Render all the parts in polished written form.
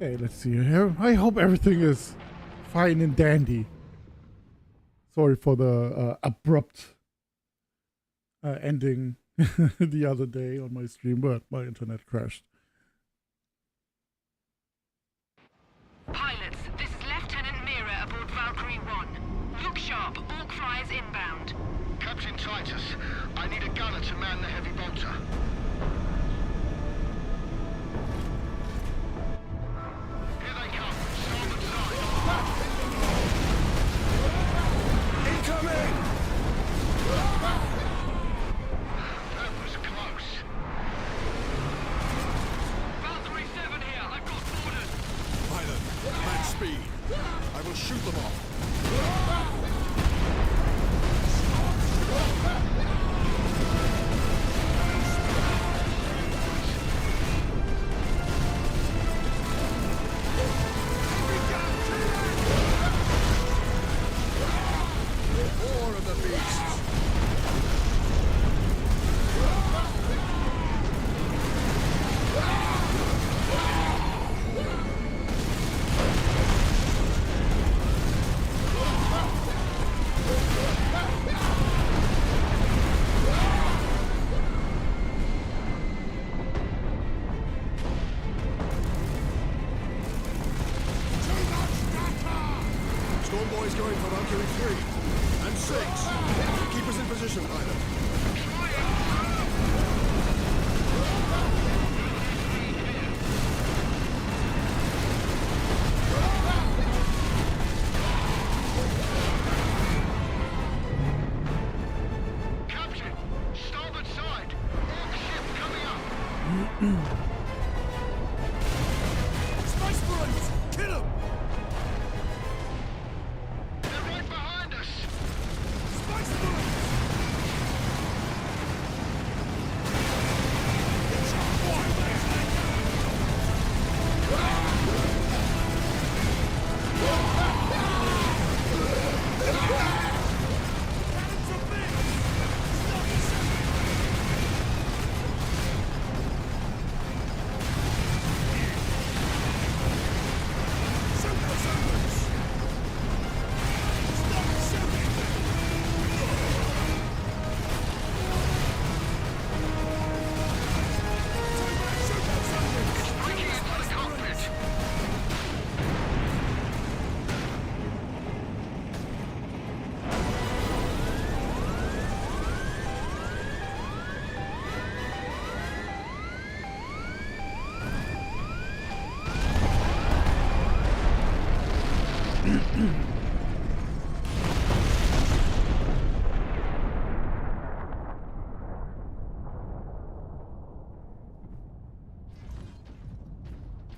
Okay, let's see here. I hope everything is fine and dandy. Sorry for the abrupt ending the other day on my stream, but my internet crashed. Pilots, this is Lieutenant Mira aboard Valkyrie 1. Look sharp, Orc flyers inbound. Captain Titus, I need a gunner to man the heavy bolter. Here they come, starboard side. Incoming! That was close. Valkyrie 7 here, I've got orders. Pilot, match speed. I will shoot them off. More of the beasts. Stormboy's going for Valkyrie 3 and 6. Keep us in position, pilot. Captain, starboard side. Orc ship coming up. Space Marines! Kill them! They're right behind us. Space Marines! Breaking into the cockpit.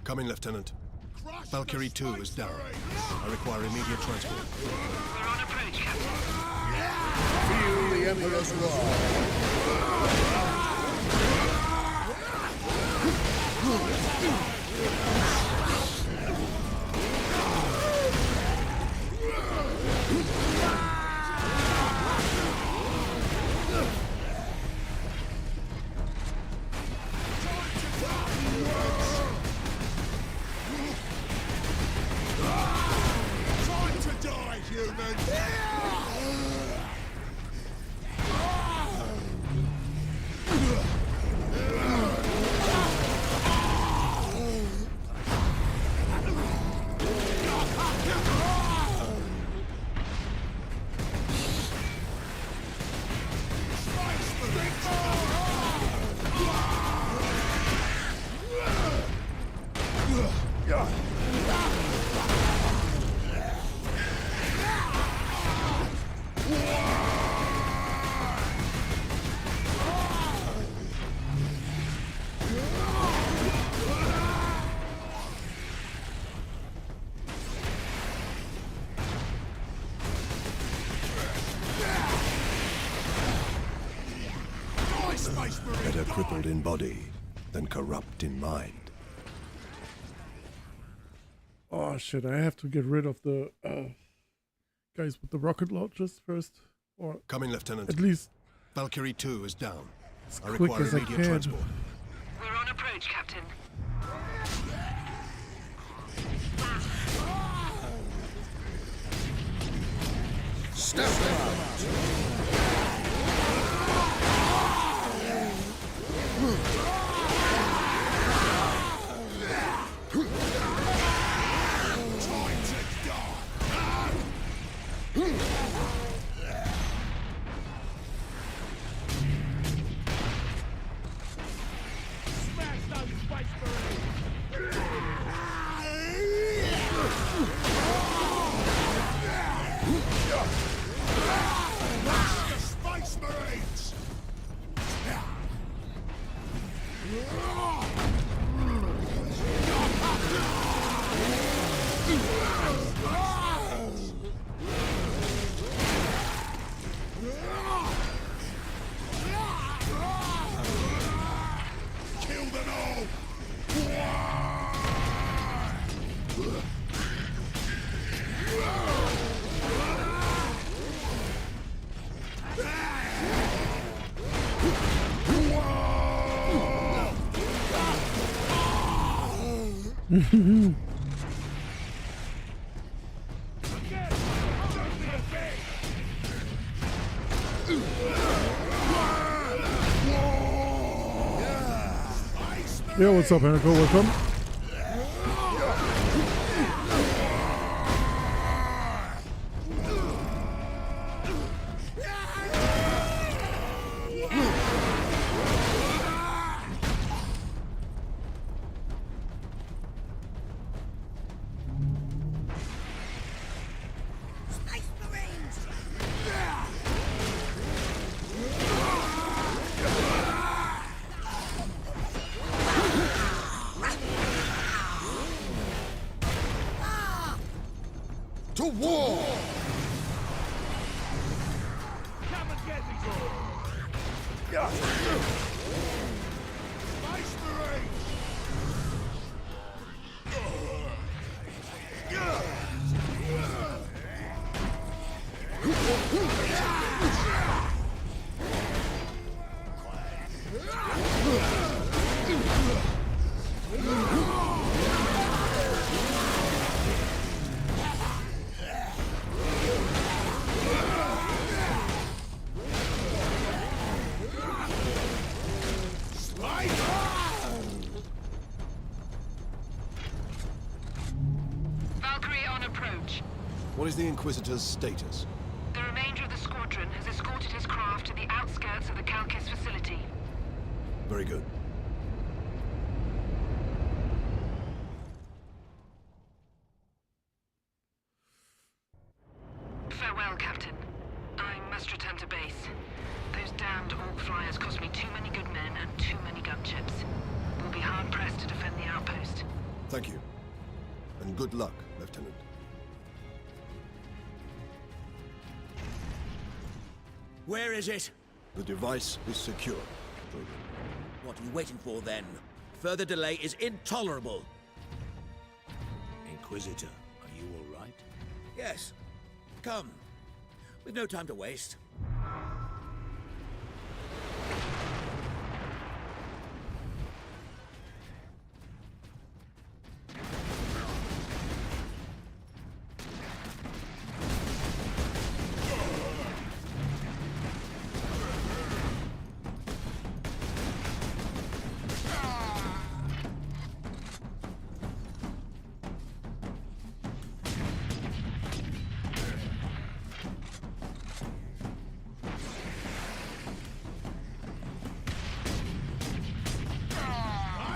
Come in, Lieutenant. Valkyrie 2 is down. I require immediate transport. We're on approach, Captain. Feel the Emperor's wrath. Time to die, human! Better crippled in body than corrupt in mind. Oh shit, I have to get rid of the guys with the rocket launchers first. Or Come in, Lieutenant. at least Valkyrie 2 is down. as I quick require as I immediate can. transport. We're on approach, Captain. Step them out. Time to die. Smash those Space Marines! The Space Marines! Kill them all! Yeah, what's up, Pinnacle? Welcome. Space Marines! To war! Come and get me, Space Marines! Valkyrie on approach. What is the Inquisitor's status? The remainder of the squadron has escorted his craft to the outskirts of the Calkis facility. Very good. Farewell, Captain. I must return to base. Those damned Orc flyers cost me too many good men and too many gunships. We'll be hard-pressed to defend the outpost. Thank you. And good luck, Lieutenant. Where is it? The device is secure. Drogon. What are you waiting for then? Further delay is intolerable. Inquisitor, are you all right? Yes. Come. We've no time to waste.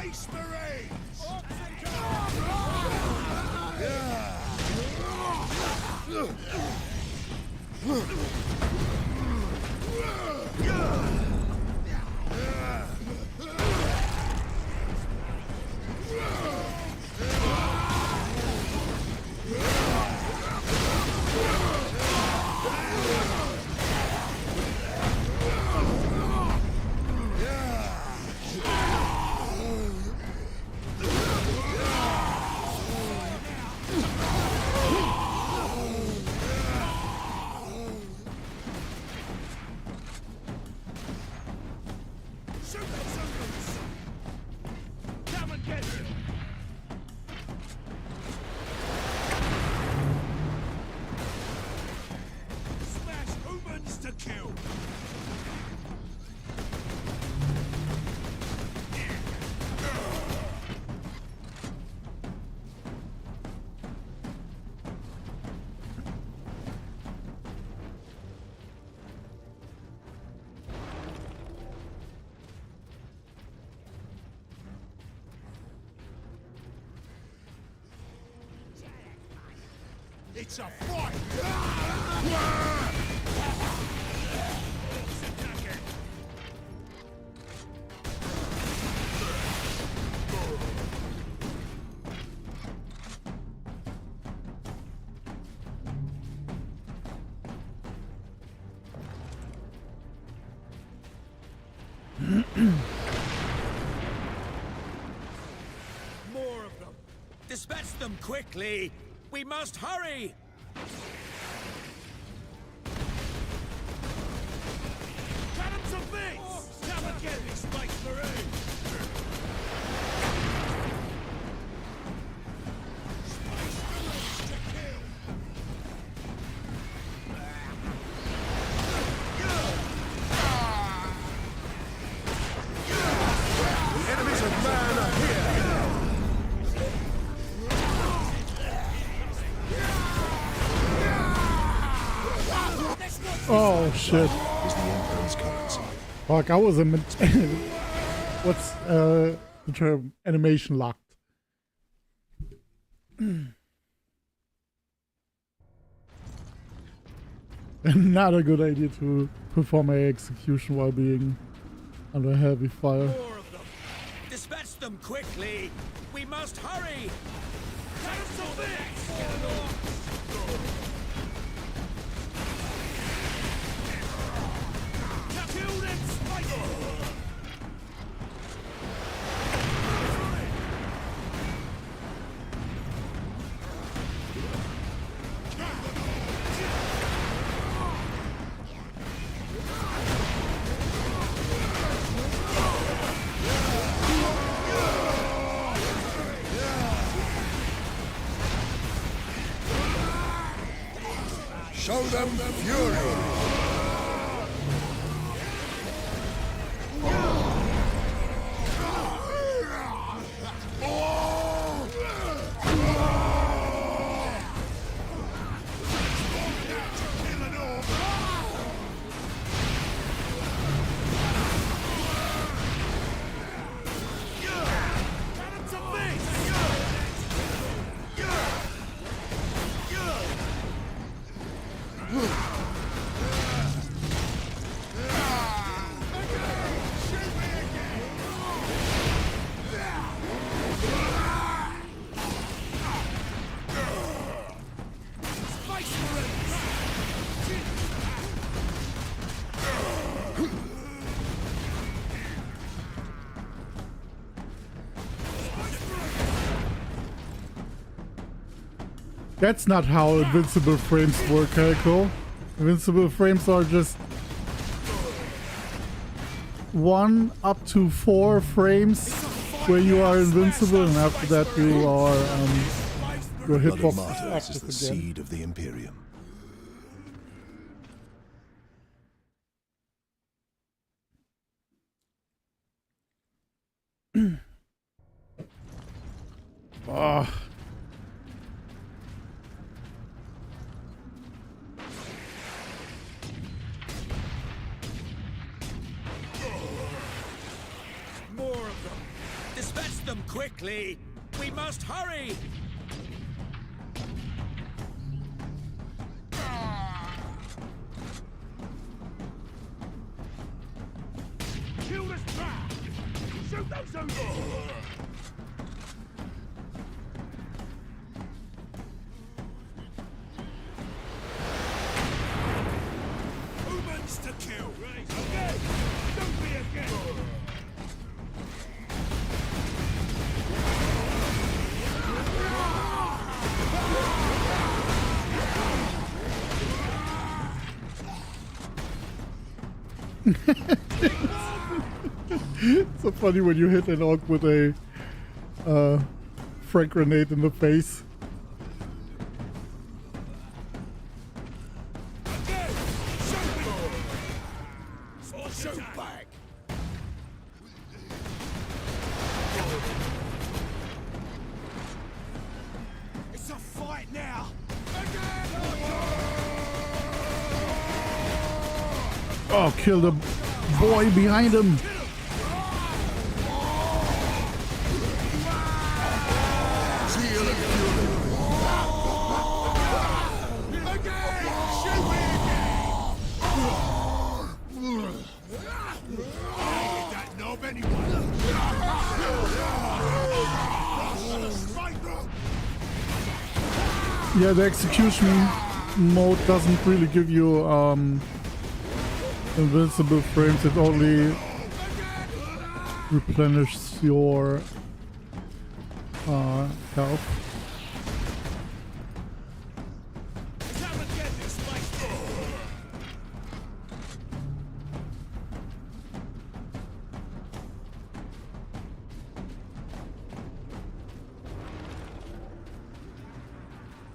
Space Marines! Come and get him! Smash It's a fight! More of them. Dispatch them quickly. We must hurry. Cannons of bits! Come and get me, Space Marine! Enemies of man are here! Oh shit! Is the Emperor's currency. Fuck, I was in. What's the term? Animation locked. Not a good idea to perform a execution while being under heavy fire. More of them. Dispatch them quickly. We must hurry. Cannons of bits! Kill them, Space! Show them fury! Cannons of bits! Space Marines! That's not how invincible frames work, Heiko. Invincible frames are just 1 up to 4 frames where you are invincible, and after that you are your Blood of hitbox is Martyrs is active the again. seed of the Imperium. Ah. More of them. Dispatch them quickly. We must hurry. Kill this trap! Shoot those over! Humans to kill! Right, okay! Don't be again! So funny when you hit an orc with a frag grenade in the face. Again! Shoot me! Shoot back! It's a fight now! Oh, kill the boy behind him. Seal of fury! That knob anyway. Yeah, the execution mode doesn't really give you invincible frames. It only replenishes your health. Come and get this place.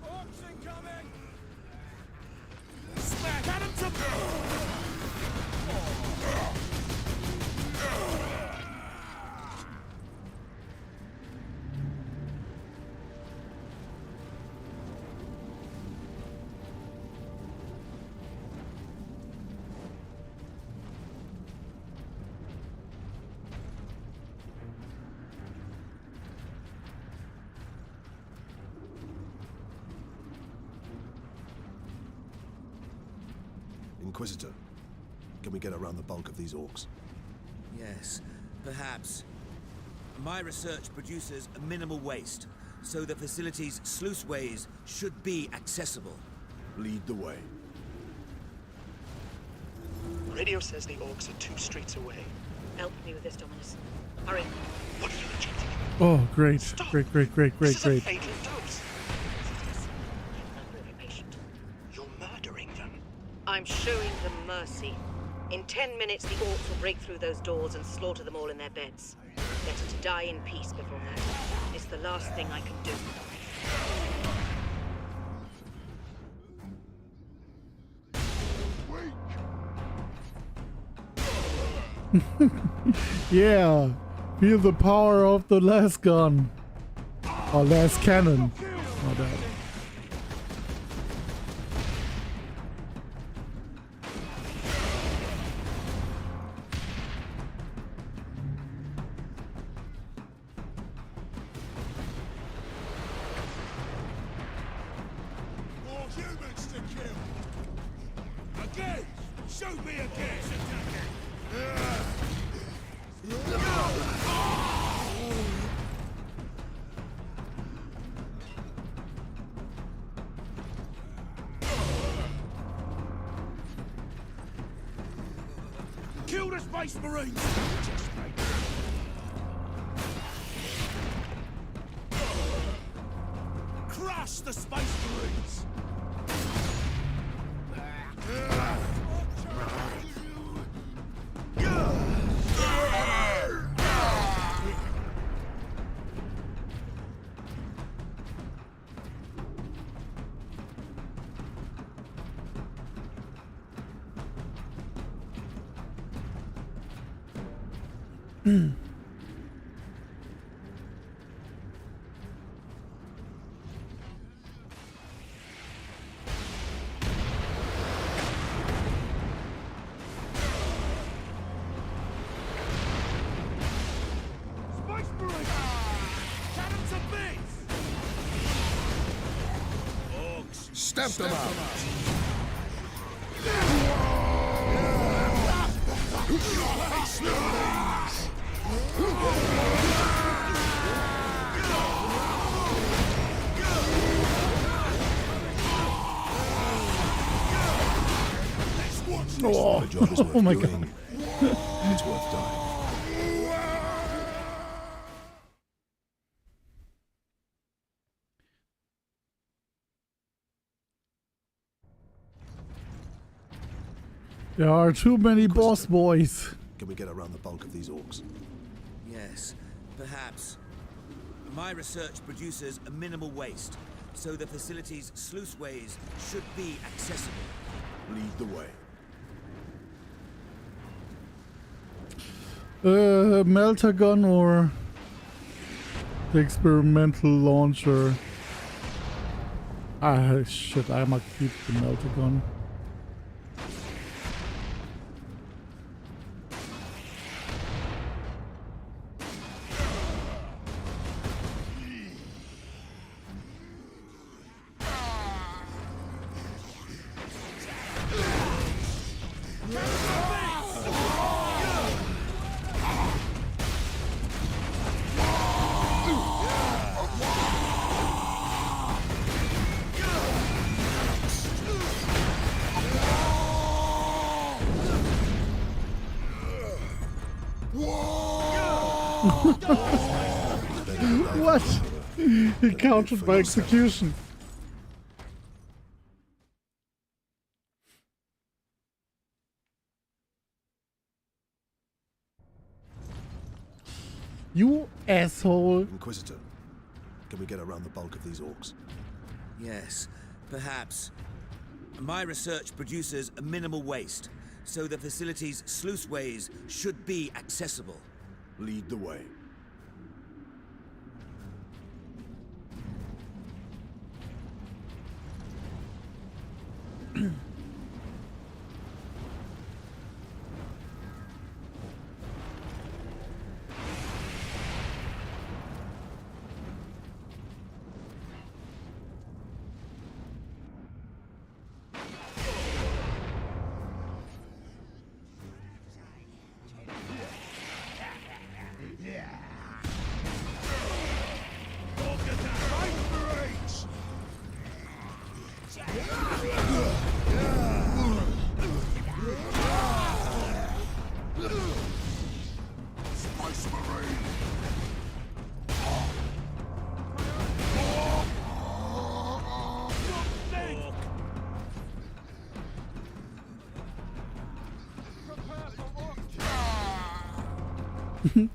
Orcs incoming. Smack at him to Inquisitor, can we get around the bulk of these orcs? Yes, perhaps. My research produces a minimal waste, so the facility's sluiceways should be accessible. Lead the way. Radio says the orcs are 2 streets away. Help me with this, Dominus. Hurry. What are you rejecting? Oh, great. Stop. Great. This is a fatal dose. I'm very patient. You're murdering them. I'm showing them mercy. In 10 minutes, the orcs will break through those doors and slaughter them all in their beds. Better to die in peace before that. It's the last thing I can do. Yeah, feel the power of the last gun. Or last cannon. Not that. more humans to kill. Again. Show me again. Kill the Space Marines! Crush the Space Marines! Space Marines! Cannons of beasts! Orcs! Stamp them out! Oh, The job is worth oh my doing. god. It's worth dying. There are too many boss boys. Can we get around the bulk of these orcs? Yes, perhaps. My research produces a minimal waste, so the facility's sluiceways should be accessible. Lead the way. Melter gun or the experimental launcher? Ah, shit, I might keep the melter gun. What? He countered my execution. You asshole. Inquisitor, can we get around the bulk of these orcs? Yes, perhaps. My research produces a minimal waste, so the facility's sluiceways should be accessible. Lead the way.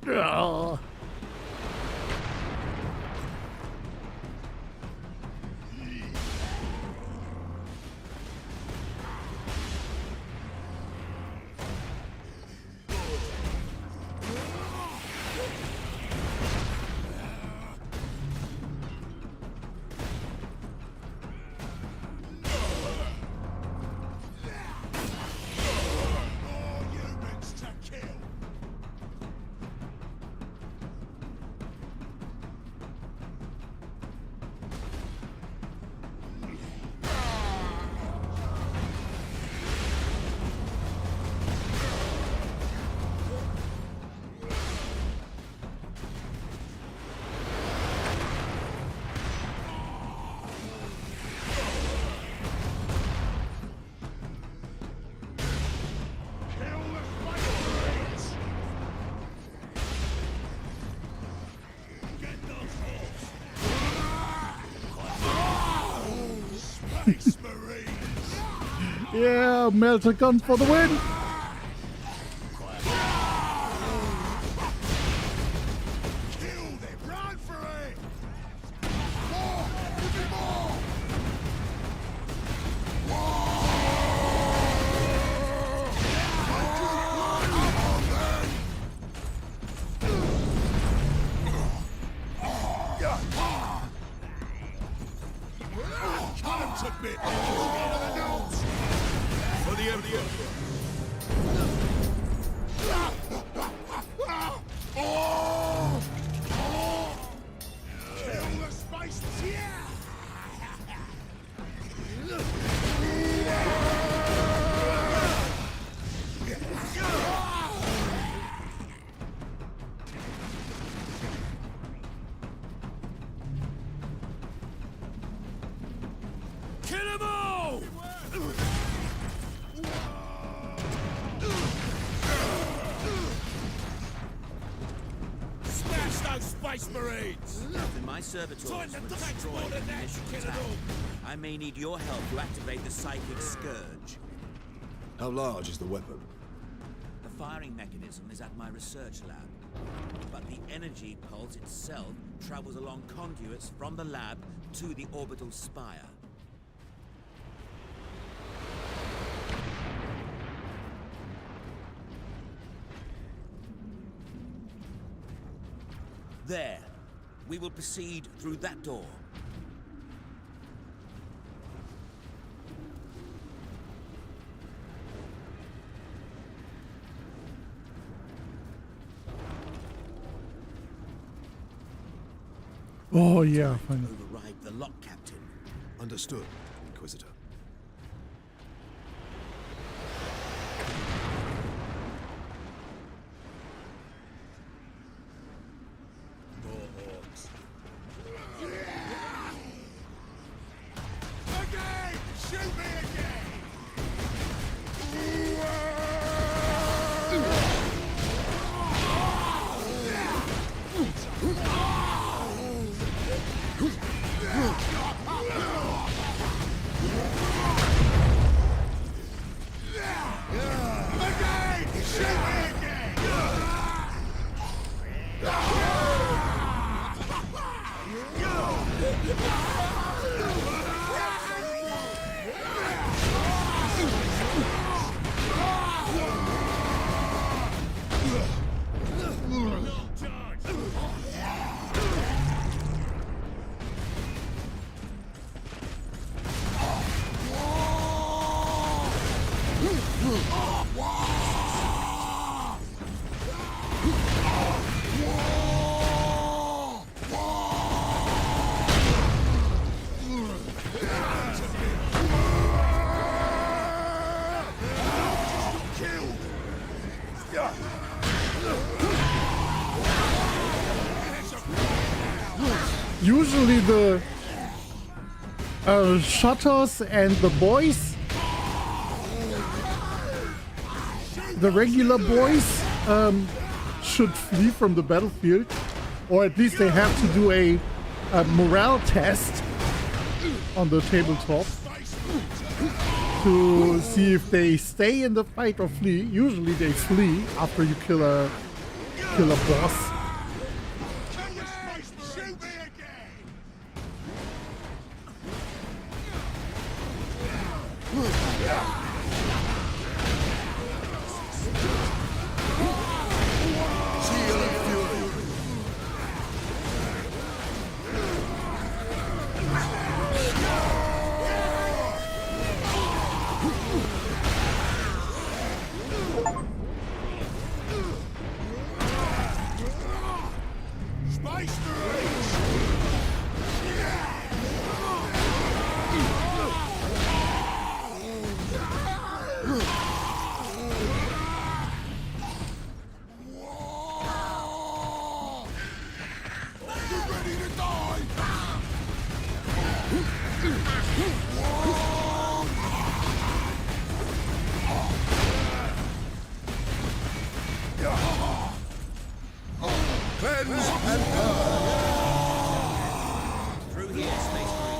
Oh. Humans to kill. Kill the Spice Marines! Get those orcs! Space Marines! Yeah, melter gun for the win. Kill them! Run for it! More! Give me more! Cut him to bits! For the Emperor! Kill the Space... Yeah! Kill them all! Smash those Space Marines! When my servitors Time to were tank destroyed more in than the that, initial kill 'em attack, all. I may need your help to activate the Psychic Scourge. How large is the weapon? The firing mechanism is at my research lab, but the energy pulse itself travels along conduits from the lab to the orbital spire. There. We will proceed through that door. Oh yeah, finally. Override the lock, Captain. Understood, Inquisitor. Again! Shoot me again! Usually the shutters and the boys, the regular boys, should flee from the battlefield, or at least they have to do a morale test on the tabletop to see if they stay in the fight or flee. Usually they flee after you kill a boss. Shoot me again! Space Marines! You ready to die? Cleanse and burn! Through here, Space Marines.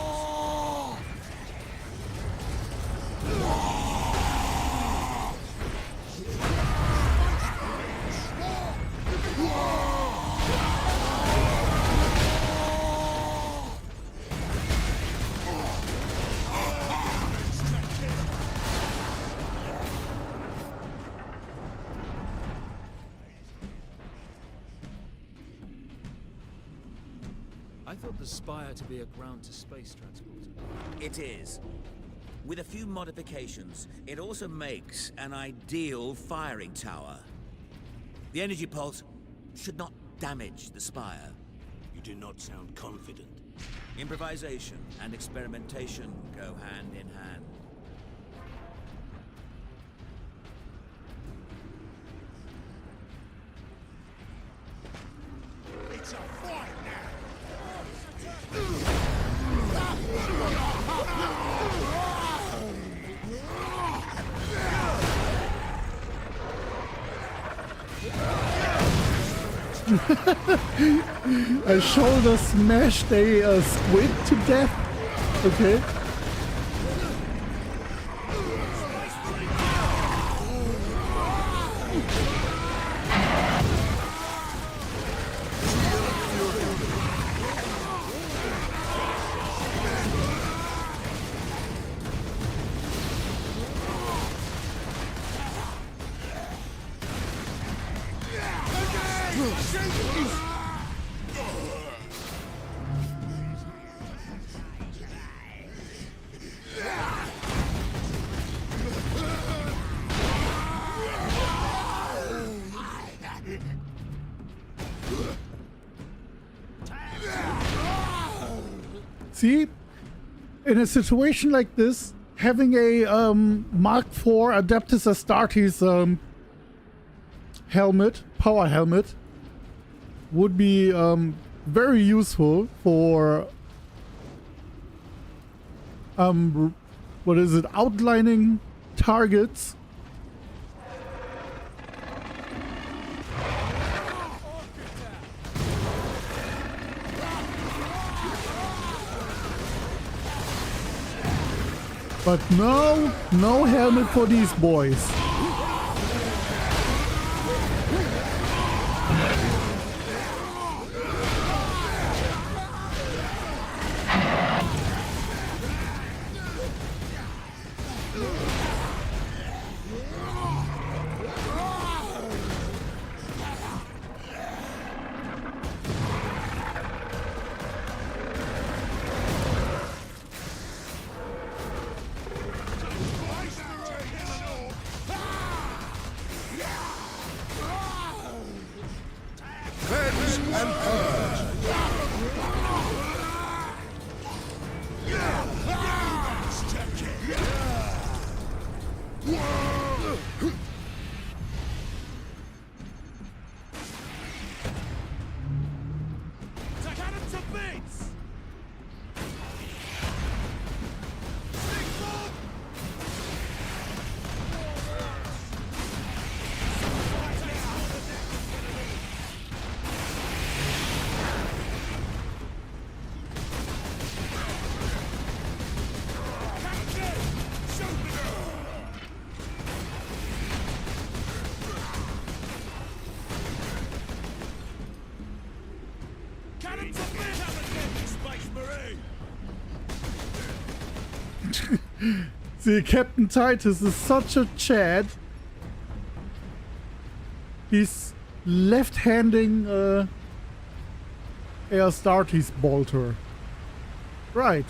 I thought the Spire to be a ground-to-space transporter. It is. With a few modifications, it also makes an ideal firing tower. The energy pulse should not damage the Spire. You do not sound confident. Improvisation and experimentation go hand in hand. It's a fight now! A shoulder smashed a squid to death. Okay. See, in a situation like this, having a Mark IV Adeptus Astartes helmet, power helmet, would be very useful for what is it, outlining targets. But no helmet for these boys. Space Marines! Marine. Come again, you Space Marine. See, Captain Titus is such a Chad. He's left-handing Astartes bolter. Right.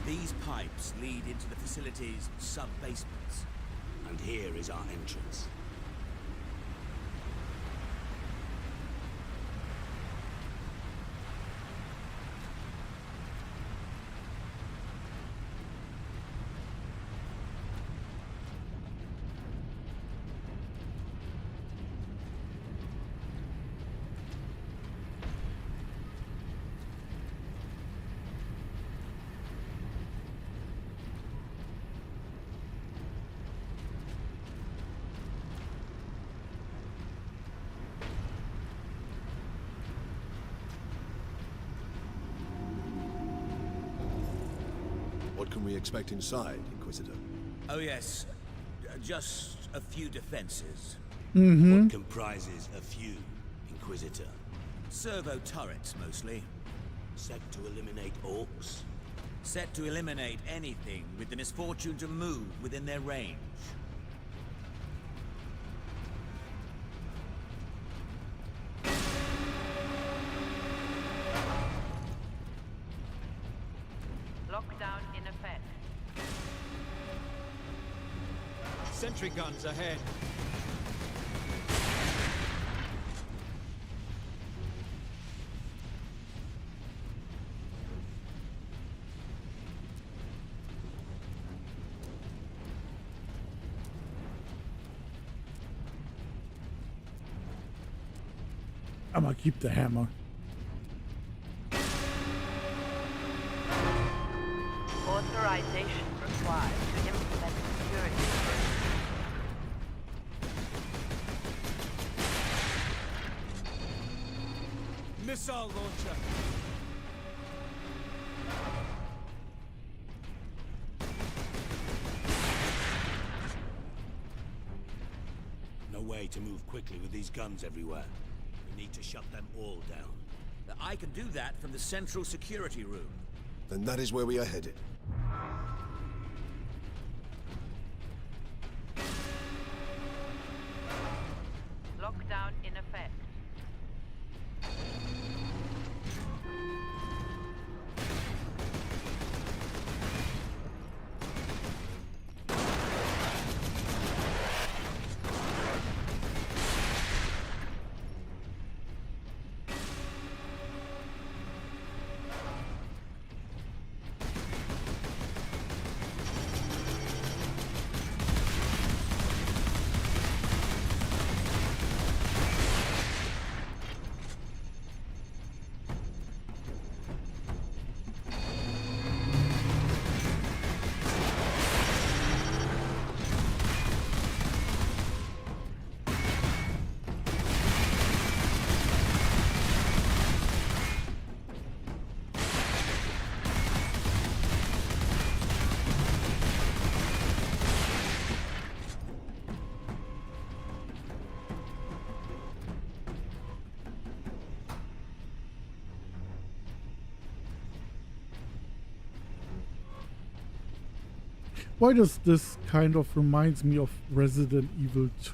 These pipes lead into the facility's sub-basements. And here is our entrance. What can we expect inside, Inquisitor? Oh yes, just a few defenses. What comprises a few, Inquisitor? Servo turrets, mostly. Set to eliminate orcs? Set to eliminate anything with the misfortune to move within their range. Lockdown in effect. Sentry guns ahead. I'm gonna keep the hammer. Authorization required to implement security. Missile launcher. No way to move quickly with these guns everywhere. We need to shut them all down. I can do that from the central security room. Then that is where we are headed. Lockdown in effect. Why does this kind of reminds me of Resident Evil 2?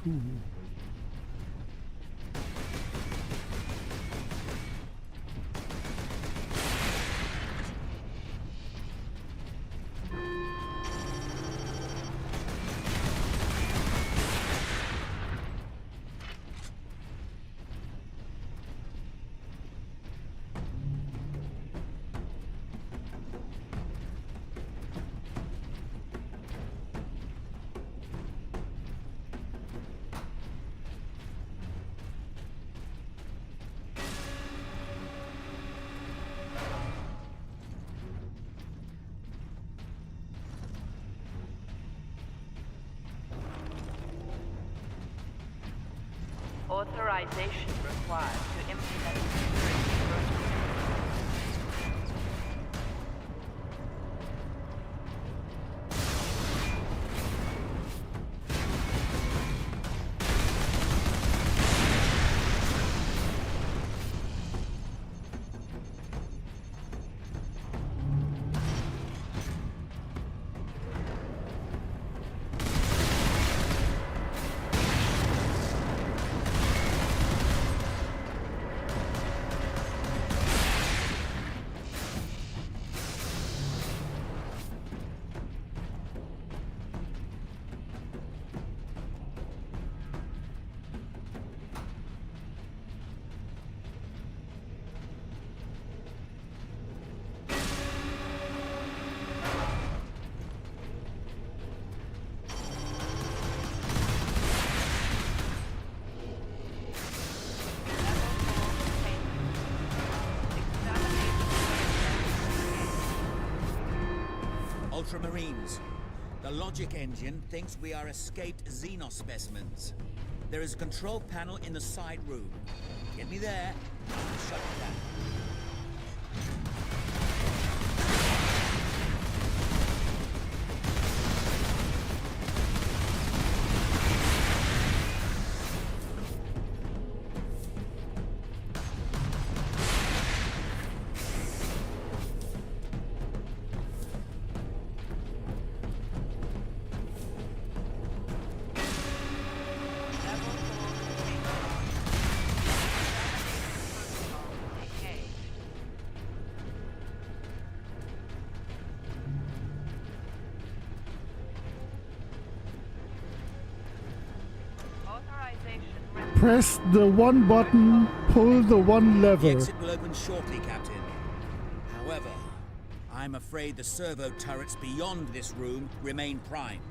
Authorization required to implement security protocols. Ultramarines. The logic engine thinks we are escaped Xenos specimens. There is a control panel in the side room. Get me there, and I'll shut it down. Press the one button, pull the one The lever. exit will open shortly, Captain. However, I'm afraid the servo turrets beyond this room remain primed.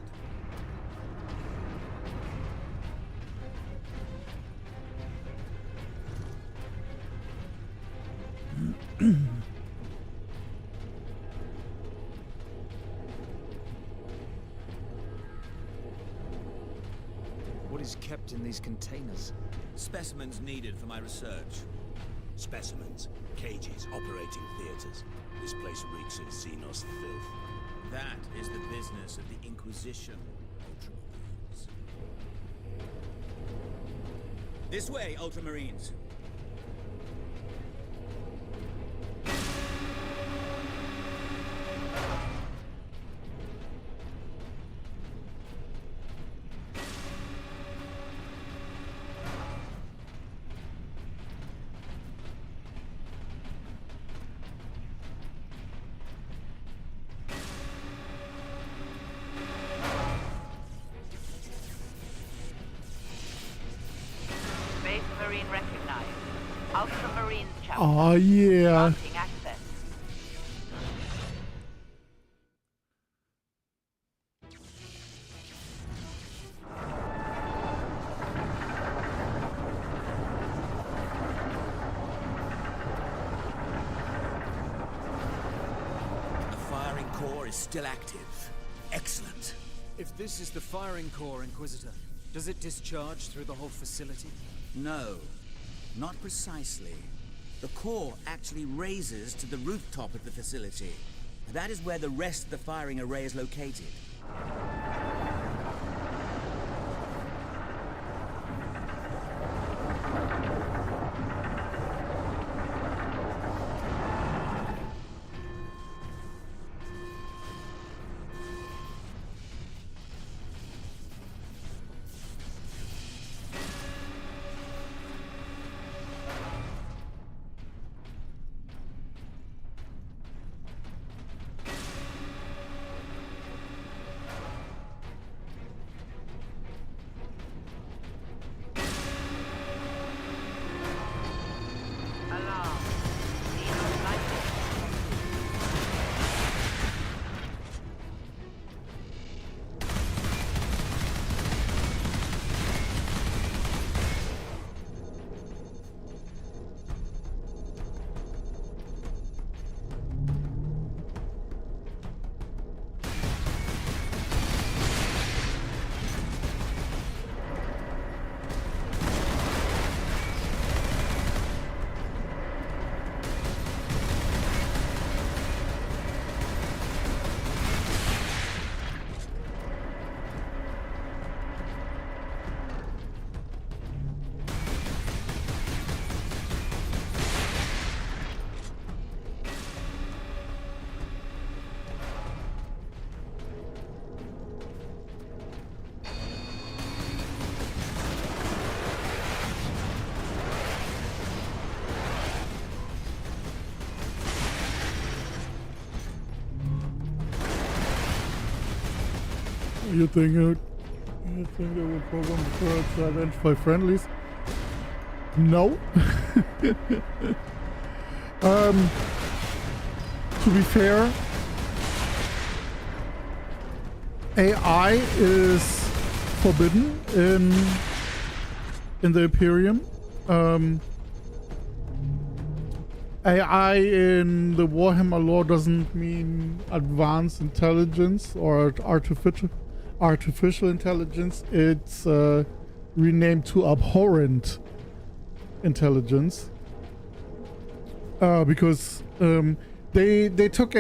What is kept in these containers? Specimens needed for my research. Specimens, cages, operating theaters. This place reeks of Xenos filth. That is the business of the Inquisition, Ultramarines. This way, Ultramarines. Space Marine recognized. Ultramarines chapter. Oh yeah. Granting access. The firing core is still active. Excellent. If this is the firing core, Inquisitor, does it discharge through the whole facility? No, not precisely. The core actually raises to the rooftop of the facility. That is where the rest of the firing array is located. You think they will program the turret to identify friendlies? No. To be fair, AI is forbidden in the Imperium. AI in the Warhammer lore doesn't mean advanced intelligence or artificial intelligence. It's renamed to abhorrent intelligence because they took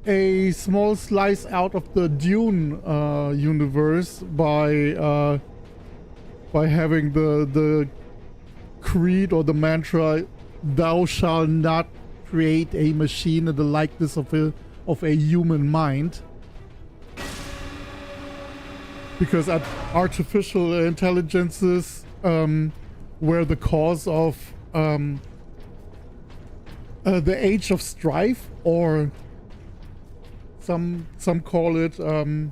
a small slice out of the Dune universe by having the creed or the mantra, "Thou shalt not create a machine in the likeness of a human mind," because artificial intelligences were the cause of the Age of Strife, or some call it some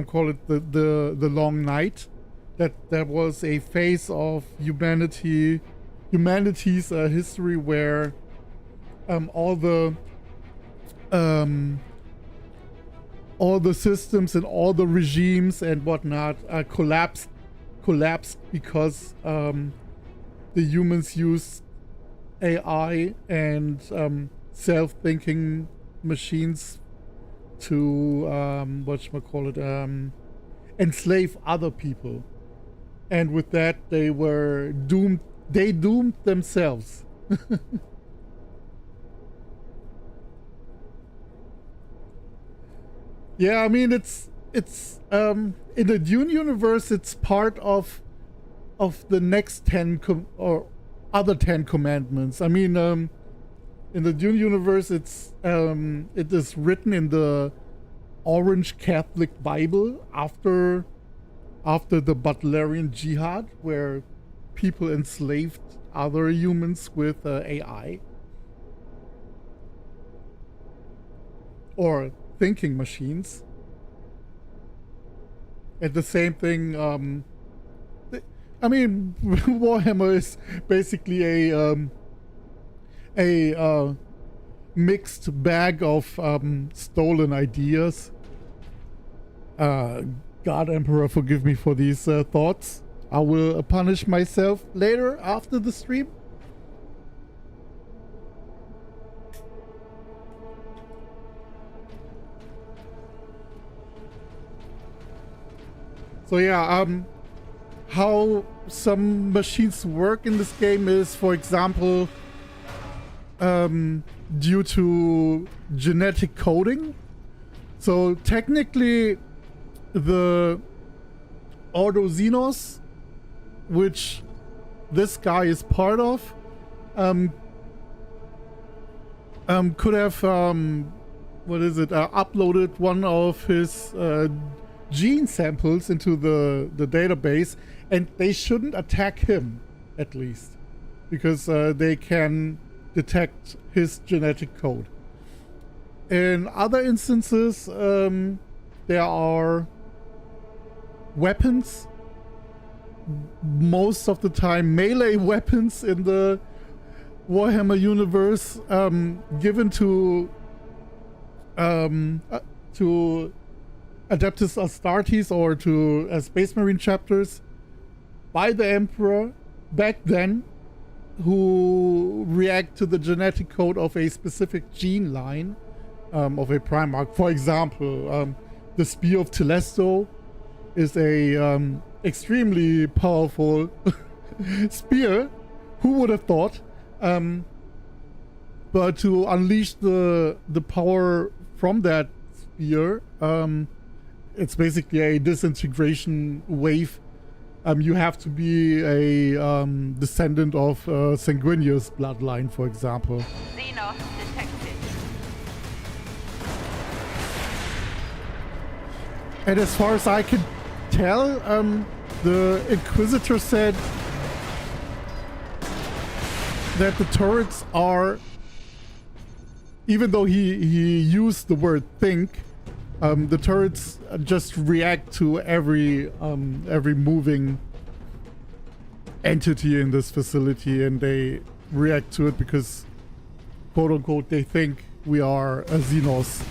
call it the Long Night. That was a phase of humanity's history where all the systems and all the regimes and whatnot collapsed because the humans used AI and self-thinking machines to enslave other people. And with that, they were doomed. They doomed themselves. Yeah, I mean, it's in the Dune universe, it's part of the next 10 or other 10 commandments. I mean, in the Dune universe, it is written in the Orange Catholic Bible after the Butlerian Jihad, where people enslaved other humans with AI or thinking machines. And the same thing, I mean, Warhammer is basically a mixed bag of stolen ideas. God Emperor, forgive me for these thoughts. I will punish myself later after the stream. So yeah, how some machines work in this game is, for example, due to genetic coding. So technically, the Ordo Xenos, which this guy is part of, could have uploaded one of his gene samples into the database, and they shouldn't attack him, at least, because they can detect his genetic code. In other instances, there are weapons, most of the time melee weapons in the Warhammer universe, given to Adeptus Astartes or to Space Marine chapters by the Emperor back then, who react to the genetic code of a specific gene line of a Primarch. For example, the Spear of Telesto is a extremely powerful spear. Who would have thought? But to unleash the power from that spear, it's basically a disintegration wave. You have to be a descendant of Sanguinius bloodline, for example. Xenos detected. And as far as I can tell, the Inquisitor said that the turrets are even though he used the word think, the turrets just react to every moving entity in this facility, and they react to it because, quote unquote, they think we are a Xenos.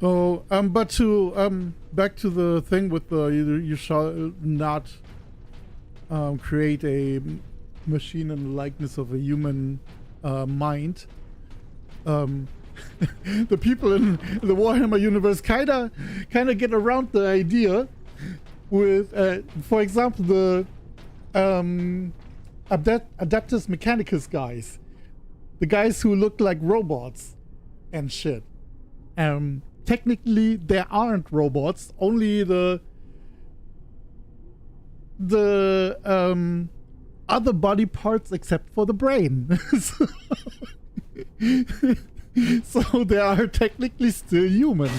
Oh, but to back to the thing with the you shall not create a machine in the likeness of a human mind. The people in the Warhammer universe kind of get around the idea with, for example, the Adeptus Mechanicus guys, the guys who look like robots and shit. Technically, there aren't robots. Only the other body parts, except for the brain. So they are technically still human.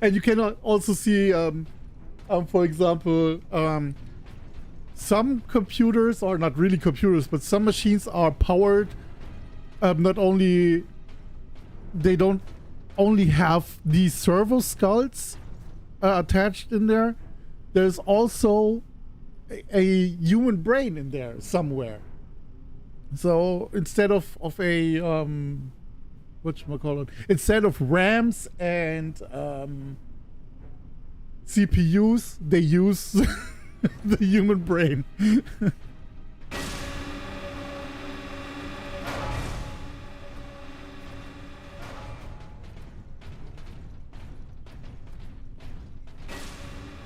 And you can also see, for example, some computers, or not really computers, but some machines are powered. Not only, they don't only have these servo skulls attached in there. There's also a human brain in there somewhere. So instead of a whatchamacallit, instead of RAMs and CPUs, they use the human brain.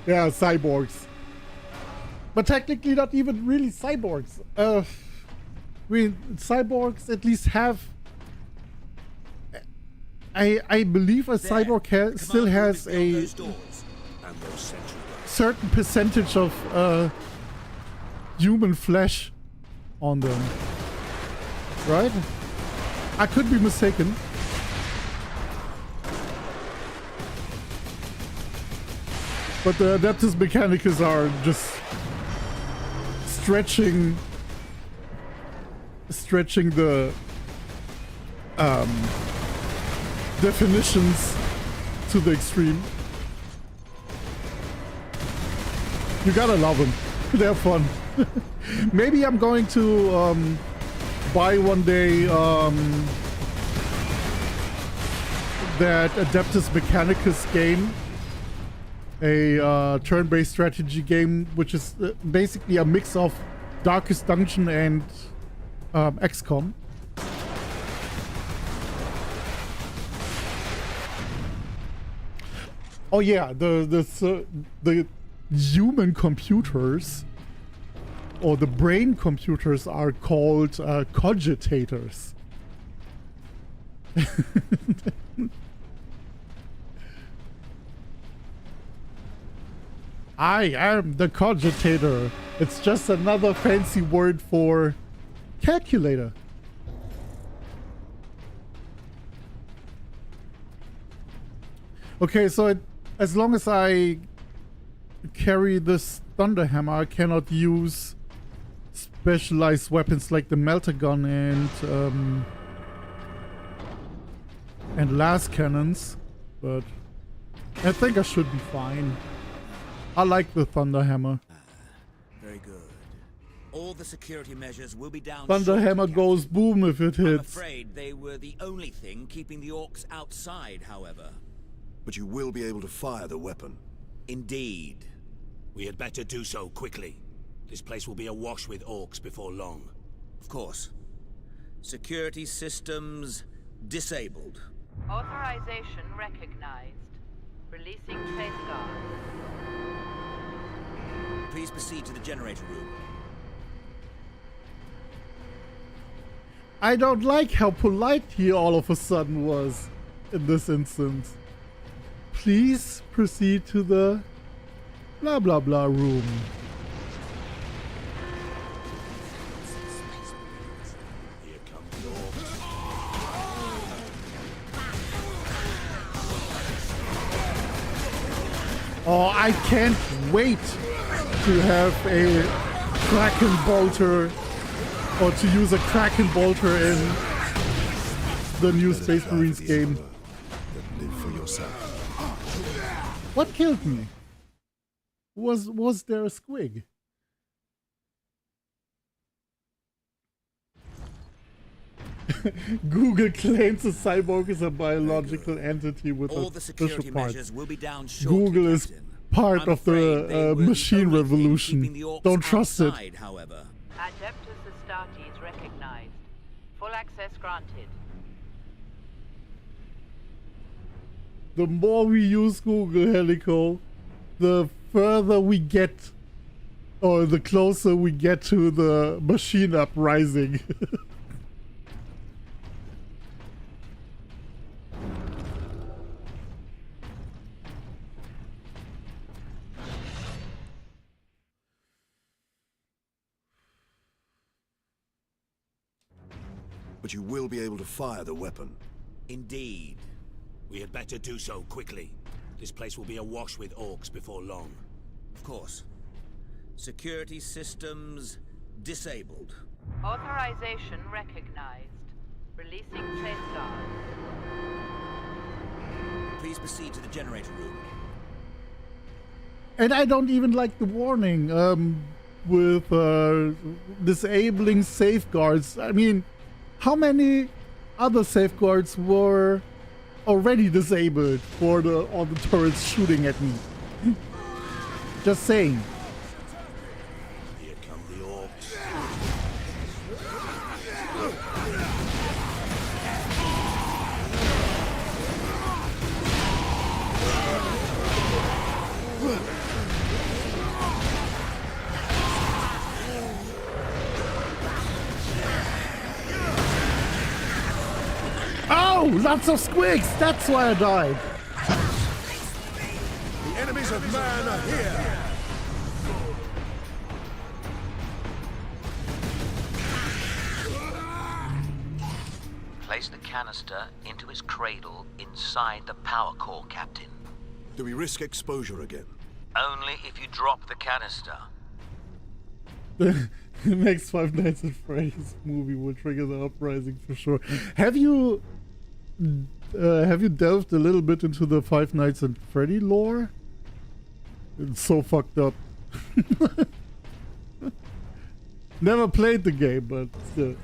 Yeah, cyborgs. But technically not even really cyborgs. I mean, cyborgs at least have... I believe a cyborg still has a certain percentage of human flesh on them. Right? I could be mistaken. But the Adeptus Mechanicus are just stretching the definitions to the extreme. You gotta love them. They're fun. Maybe I'm going to buy one day that Adeptus Mechanicus game. A turn-based strategy game, which is basically a mix of Darkest Dungeon and XCOM. Oh yeah, the human computers, or the brain computers, are called cogitators. I am the cogitator. It's just another fancy word for calculator. Okay, so as long as I carry this Thunderhammer, I cannot use specialized weapons like the melter gun and last cannons, but I think I should be fine. I like the Thunderhammer. Very good. All the security measures will be down. Thunderhammer goes boom if it hits. I'm afraid they were the only thing keeping the orcs outside, however. But you will be able to fire the weapon. Indeed. We had better do so quickly. This place will be awash with orcs before long. Of course. Security systems disabled. Authorization recognized. Releasing safeguard. Please proceed to the generator room. I don't like how polite he all of a sudden was in this instance. Please proceed to the blah blah blah room. Here come the orcs. Oh, I can't wait to have a Kraken bolter, or to use a Kraken bolter in the new Space Marines game. Live for yourself. What killed me? Was there a squig? Google claims a cyborg is a biological entity with All a the special security part. measures will be down shortly, Google is Captain. part I'm of afraid they the were machine only thing revolution. keeping the orcs Don't trust it. outside, however. Adeptus Astartes recognized. Full access granted. The more we use Google, Helico, the further we get, or the closer we get to the machine uprising. But you will be able to fire the weapon. Indeed. We had better do so quickly. This place will be awash with orcs before long. Of course. Security systems disabled. Authorization recognized. Releasing safeguards. Please proceed to the generator room. And I don't even like the warning with disabling safeguards. I mean, how many other safeguards were already disabled for all the turrets shooting at me? Just saying. Here come the orcs. Oh, lots of squigs! That's why I died. The enemies of man are here! Place the canister into his cradle inside the power core, Captain. Do we risk exposure again? Only if you drop the canister. The next Five Nights at Freddy's movie will trigger the uprising for sure. Have you delved a little bit into the Five Nights at Freddy lore? It's so fucked up. Never played the game, but still.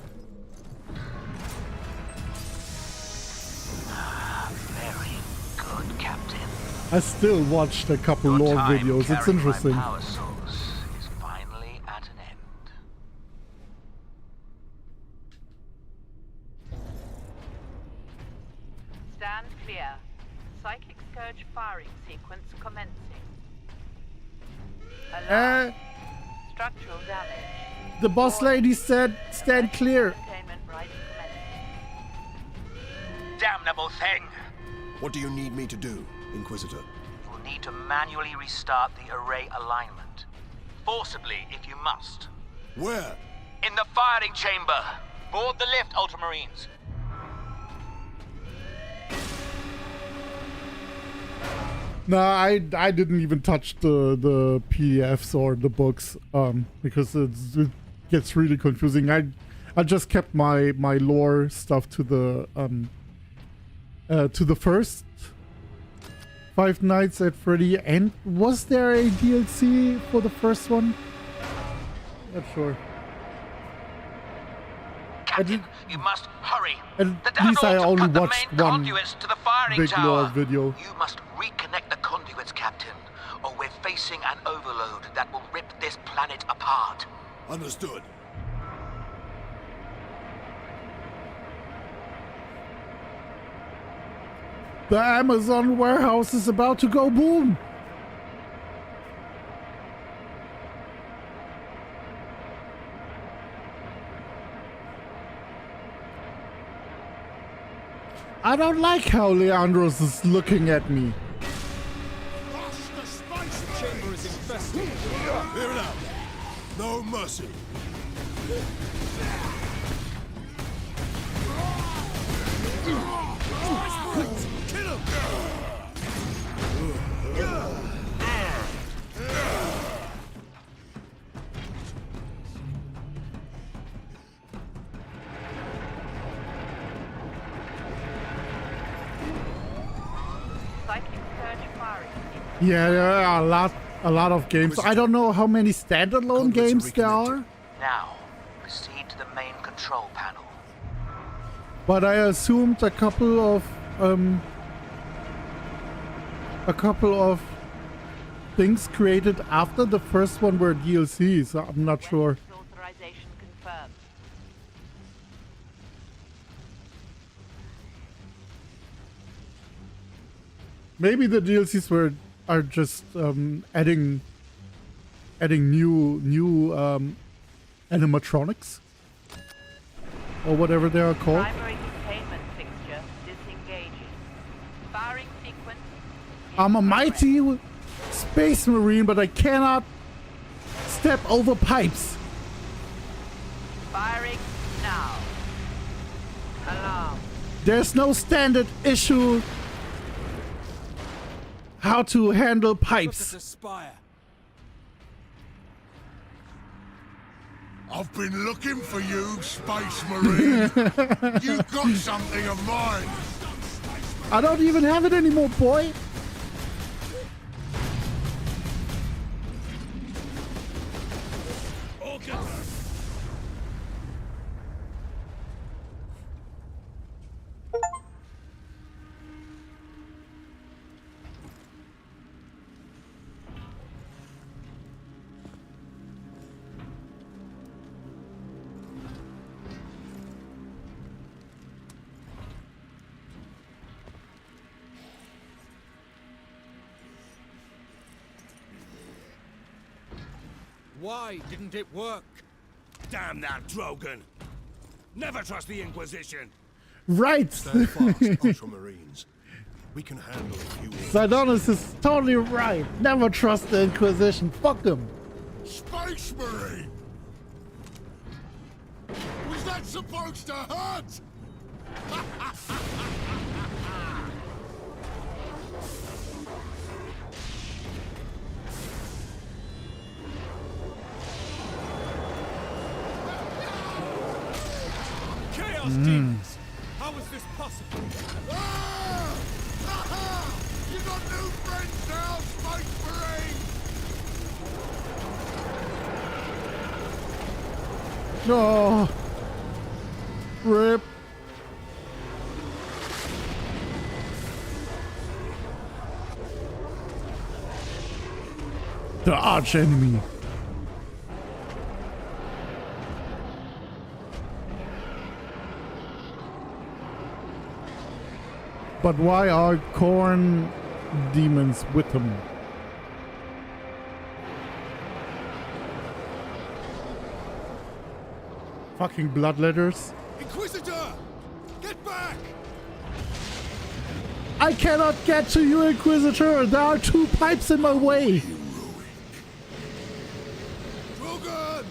Very good, Captain. I still watched a couple Your lore time videos. It's carrying my interesting. power source is finally at an end. Stand clear. Psychic Scourge firing sequence commencing. Alarm. Structural damage. The boss lady said, stand clear. Containment right commencing. Damnable thing! What do you need me to do, Inquisitor? You'll need to manually restart the array alignment. Forcibly, if you must. Where? In the firing chamber! Board the lift, Ultramarines! No, I didn't even touch the PDFs or the books because it gets really confusing. I just kept my lore stuff to the first Five Nights at Freddy. And was there a DLC for the first one? Not sure. Captain, you must hurry. At The least I Downlords only cut the watched main one conduits to the firing big lore tower. video. You must reconnect the conduits, Captain, or we're facing an overload that will rip this planet apart. Understood. The Amazon warehouse is about to go boom. I don't like how Leandros is looking at me. The chamber is infested. Clear it out. No mercy. Kill him! Psychic surge firing. Yeah, there are a lot of games. I don't know how many standalone games there are, Now, proceed to the main control panel. but I assumed a couple of things created after the first one were DLCs. I'm not sure. Authorization confirmed. Maybe the DLCs are just adding new animatronics or whatever they are called. Primary containment fixture disengaging. Firing sequence. I'm a mighty space marine, but I cannot step over pipes. Firing now. Alarm. There's no standard issue how to handle Look at pipes. the spire. I've been looking for you, Space Marine. You got something of mine. I don't even have it anymore, boy. Why didn't it work? Damn that Drogon! Never trust the Inquisition! Right. Stand fast, Ultramarines. We can handle a few. Sidonis is totally right. Never trust the Inquisition. Fuck them. Space Marine. Was that supposed to hurt? Chaos demons! How is this possible? Ah! You got new friends now, Space Marine! Oh. Rip. The arch enemy. But why are corn demons with him? Fucking bloodletters. Inquisitor! Get back! I cannot get to you, Inquisitor! There are 2 pipes in my way! Drogon!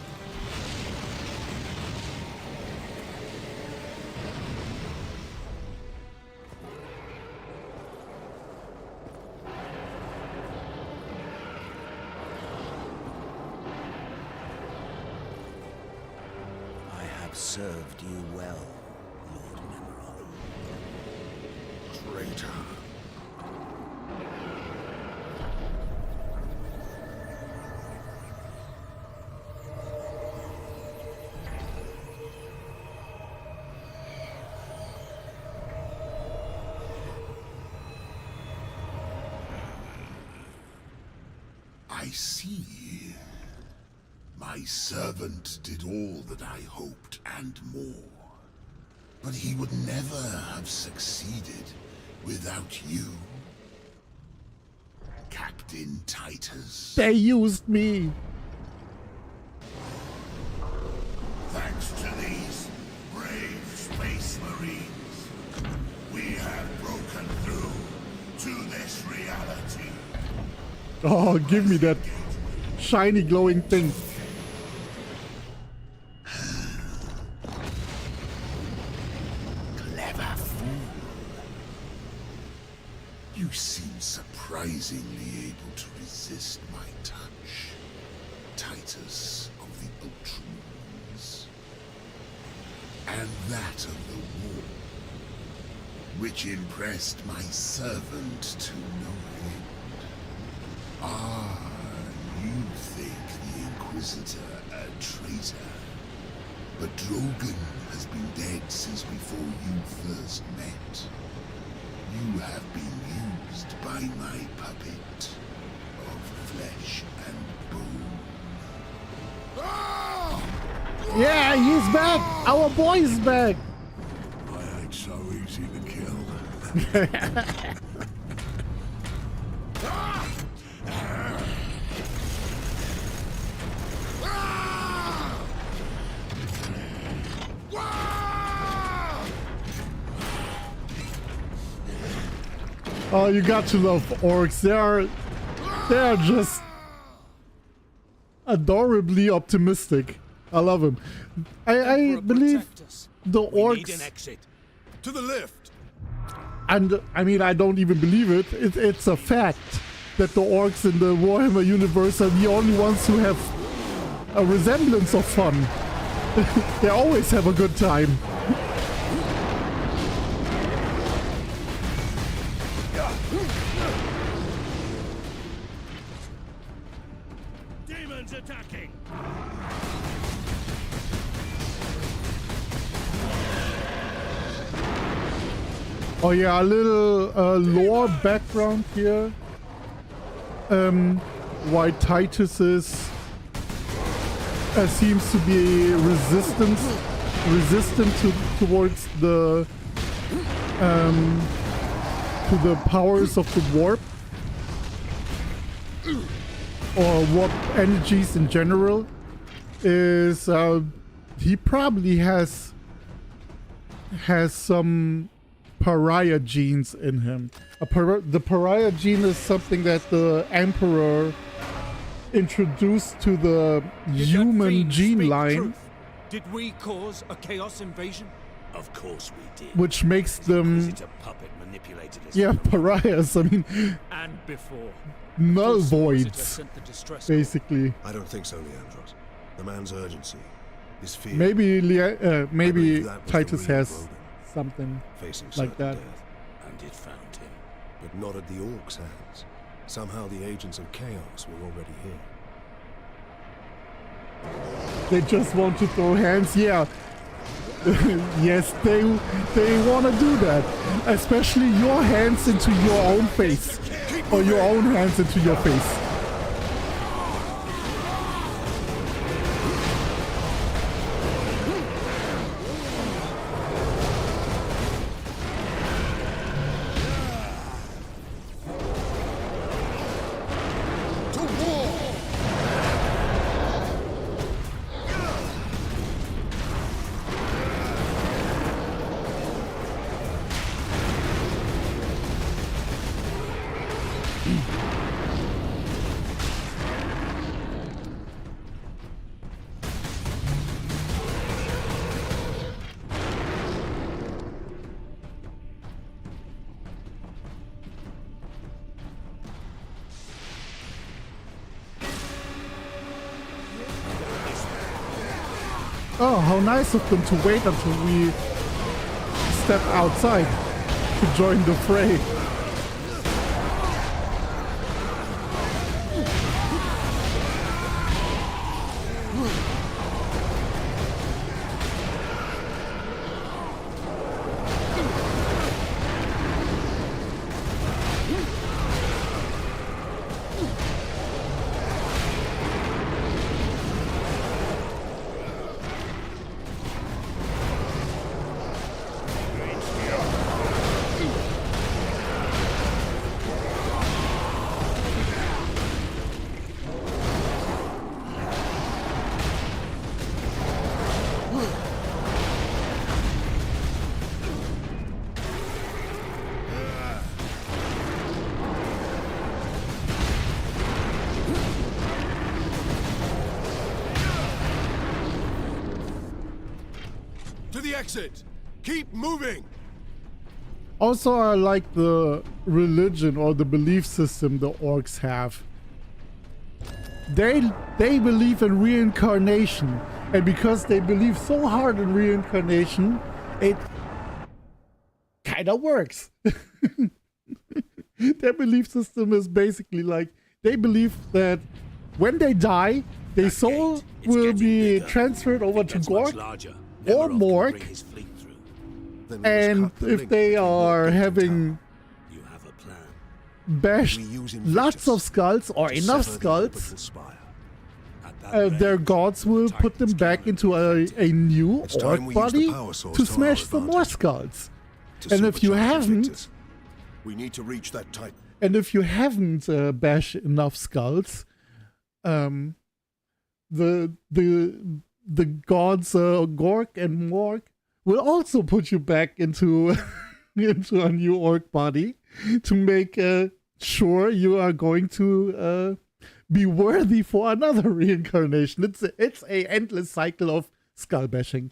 I have served you well, Lord Nemeron. Traitor. I see. My servant did all that I hoped and more. But he would never have succeeded without you, Captain Titus. They used me! Thanks to these brave space marines, we Oh, give me that shiny glowing thing. Clever fool. You seem surprisingly able to resist my touch, Titus of the Ultramarines. And that of the war, which impressed my servant to no end. Ah, you think the Inquisitor a traitor, but Drogon has been dead since before you first met. You have been used by my puppet of flesh and bone. Ah! Yeah, he's back! Our boy's back! I ain't so easy to kill. Oh, you got to love orcs. They're just adorably optimistic. I love them. I believe the We need an orcs, exit. To the lift! and I mean, I don't even believe it. It's a fact that the orcs in the Warhammer universe are the only ones who have a resemblance of fun. They always have a good time. Demons attacking! Oh yeah, a little lore background here. Why Titus is seems to be resistant towards the to the powers of the warp or warp energies in general. Is he probably has some pariah genes in him. The pariah gene is something that the Emperor introduced to the human gene line, Did we cause a chaos invasion? Of course we did. which makes them, Inquisitor puppet manipulated us. yeah, pariahs. I mean, And before. null Of course the Inquisitor voids, sent the distress call. basically. I don't think so, Leandros. The man's urgency, his fear. Maybe I maybe believe that was the Titus real has Drogon, something facing like certain that. death, And it found him. but not at the Orcs' hands. Somehow the agents of chaos were already here. They just want to throw hands. Yeah. Yes, they want to do that. Especially your hands into your own face. Or your own hands into your face. Oh, how nice of them to wait until we step outside to join the fray. exit! Keep moving! Also, I like the religion or the belief system the orcs have. They believe in reincarnation, and because they believe so hard in reincarnation, it kind of works. Their belief system is basically like, they believe that when they die, their soul will be transferred over to Gork or Mork, and if they are having bashed lots of skulls or enough skulls, their gods will put them back into a new orc body to smash some more skulls. And if you haven't, we need to reach that Titan. And if you haven't bashed enough skulls, the gods Gork and Mork will also put you back into into a new orc body to make sure you are going to be worthy for another reincarnation. It's a endless cycle of skull bashing.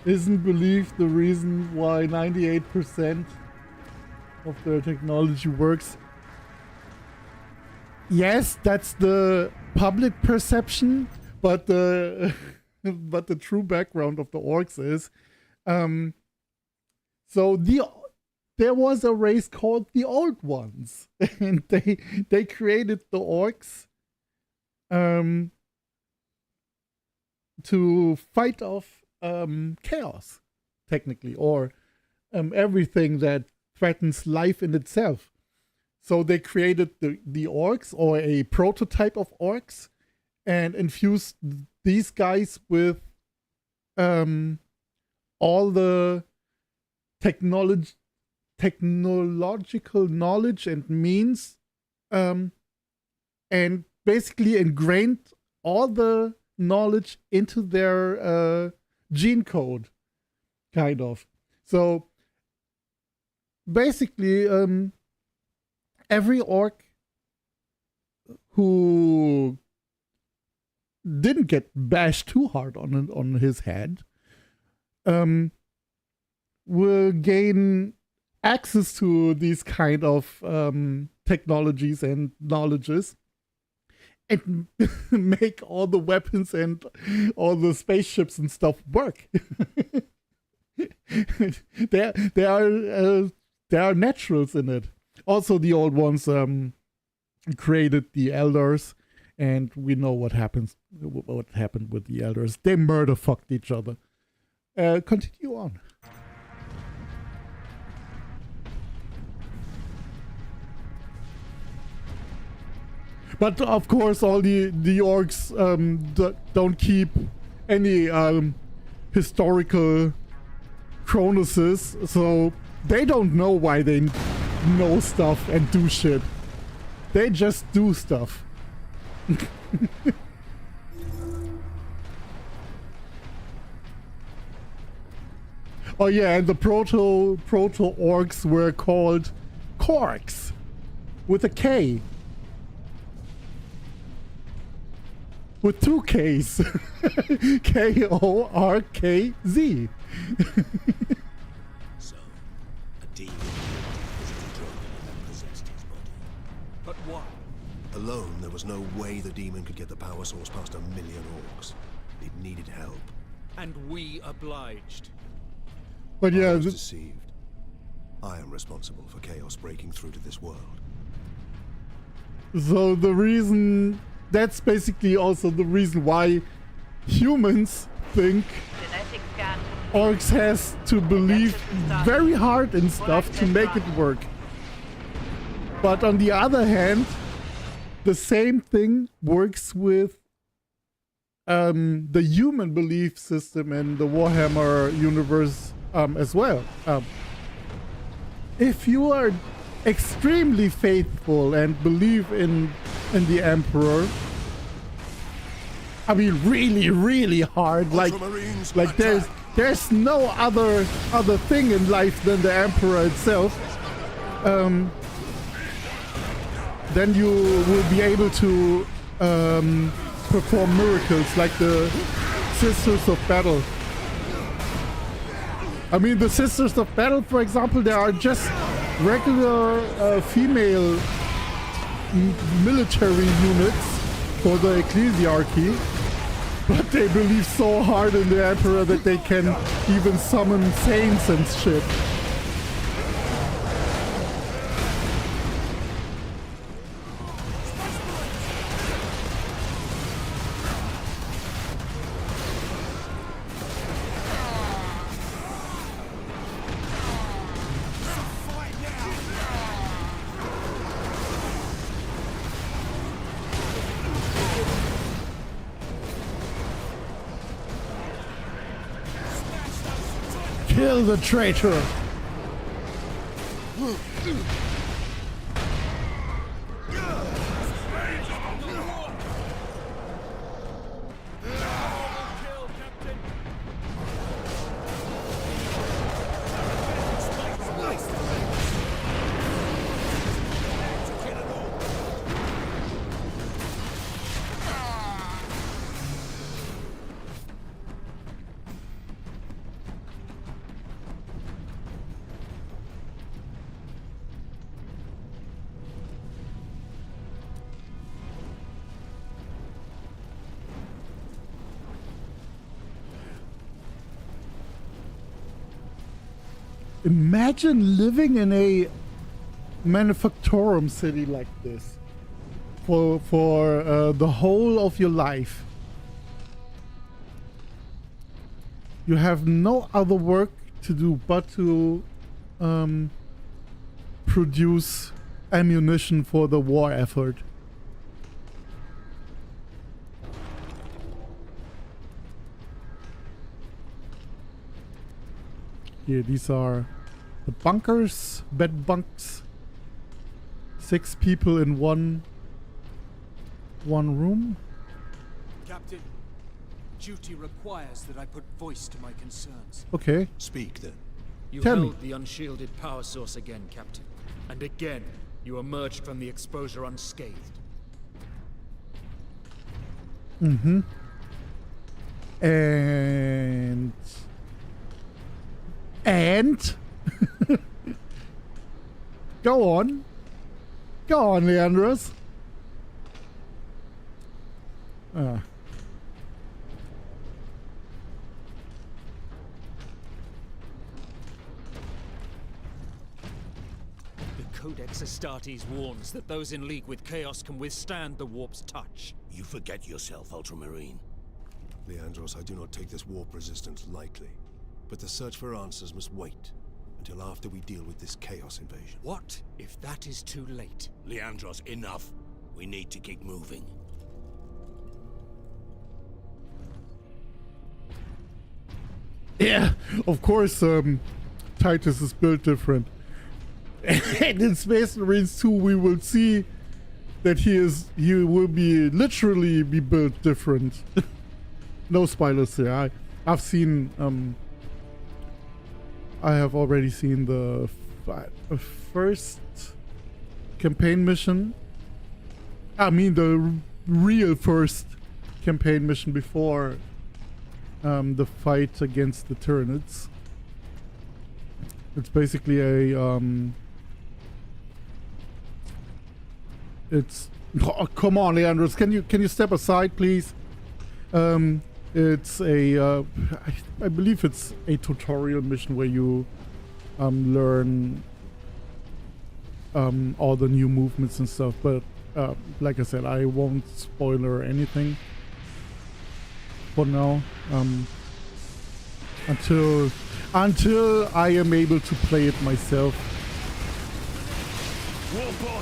Isn't belief the reason why 98% of their technology works? Yes, that's the public perception, but the but the true background of the orcs is, so there was a race called the Old Ones, and they created the orcs to fight off chaos, technically, or everything that threatens life in itself. So they created the orcs, or a prototype of orcs, and infused these guys with all the technological knowledge and means, and basically ingrained all the knowledge into their gene code, kind of. So basically, every orc who didn't get bashed too hard on his head will gain access to these kind of technologies and knowledges, and make all the weapons and all the spaceships and stuff work. There are naturals in it. Also, the Old Ones created the Elders, and we know what happened with the Elders. They murder-fucked each other. Continue on. But of course, all the orcs don't keep any historical chronuses, so they don't know why they know stuff and do shit. They just do stuff. Oh yeah, and the proto orcs were called Korks with a K. With two Ks. K-O-R-K-Z. So, a demon visited Drogon and possessed his body. But why? Alone, there was no way the demon could get the power source past 1 million orcs. It needed help. And we obliged. But yeah, I was deceived. I am responsible for chaos breaking through to this world. So the reason... That's basically also the reason why humans think orcs has to believe very hard in stuff to make it work. But on the other hand, the same thing works with the human belief system in the Warhammer universe as well. If you are extremely faithful and believe in the Emperor, I mean really hard, like there's no other thing in life than the Emperor itself, then you will be able to perform miracles like the Sisters of Battle. I mean, the Sisters of Battle, for example, they are just regular female military units for the Ecclesiarchy, but they believe so hard in the Emperor that they can even summon saints and shit. Kill the traitor! Imagine living in a manufactorum city like this for the whole of your life. You have no other work to do but to produce ammunition for the war effort. Here, these are the bunkers, bed bunks. 6 people in one room. Captain, duty requires that I put voice to my concerns. Okay. Speak then. You Tell held me. the unshielded power source again, Captain. And again, you emerged from the exposure unscathed. Mm-hmm. And go on, Leandros. The Codex Astartes warns that those in league with Chaos can withstand the warp's touch. You forget yourself, Ultramarine. Leandros, I do not take this warp resistance lightly. But the search for answers must wait until after we deal with this Chaos invasion. What if that is too late? Leandros, enough. We need to keep moving. Yeah, of course, Titus is built different. And in Space Marines 2, we will see that he will be literally be built different. No spoilers there. I've seen, I have already seen the first campaign mission. I mean the real first campaign mission before the fight against the Tyranids. It's basically a it's oh, come on, Leandros, can you step aside, please? It's a I believe it's a tutorial mission where you learn all the new movements and stuff, but like I said, I won't spoiler anything for now until I am able to play it myself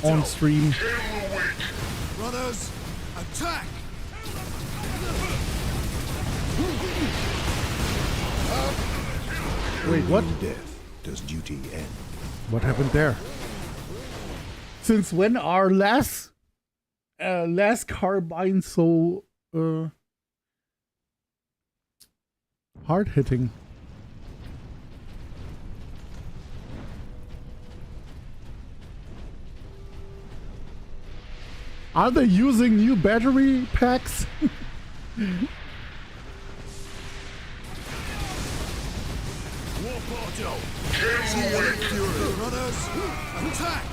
on stream. Brothers, attack! Wait, what? Death does duty end. What happened there? Since when are last carbine so hard hitting? Are they using new battery packs? Runners, attack!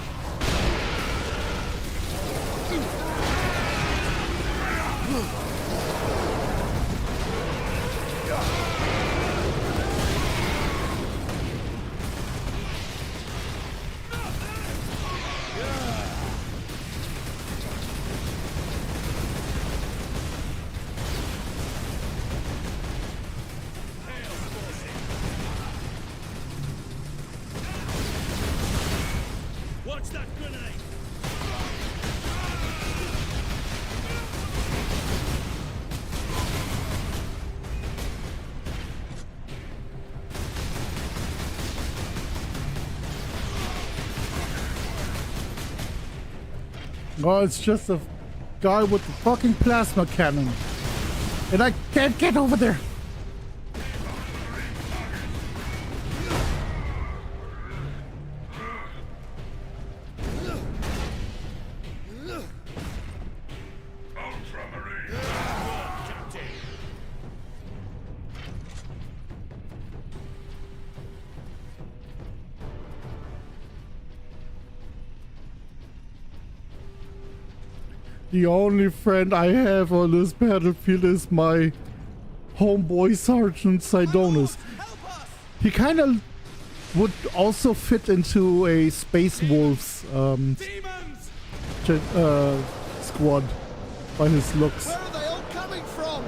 Watch that grenade! Oh, it's just a guy with the fucking plasma cannon. And I can't get over there. The only friend I have on this battlefield is my homeboy Sergeant Sidonis. He kind of would also fit into a Space Wolves squad by his looks. Where are they all coming from?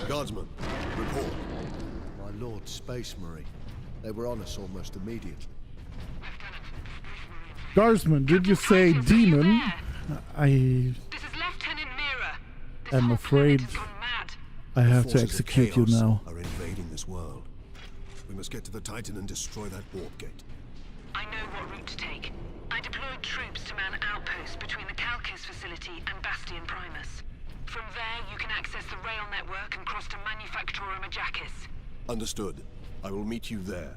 Guardsman, report. My Lord Space Marine. They were on us almost immediately. Guardsman, did you say demon? I This is Lieutenant Mira. am afraid I have to Forces of execute you chaos now. are invading this world. We must get to the Titan and destroy that warp gate. I know what route to take. I deployed troops to man outposts between the Calcus facility and Bastion Primus. From there, you can access the rail network and cross to Manufactura Majakis. Understood. I will meet you there.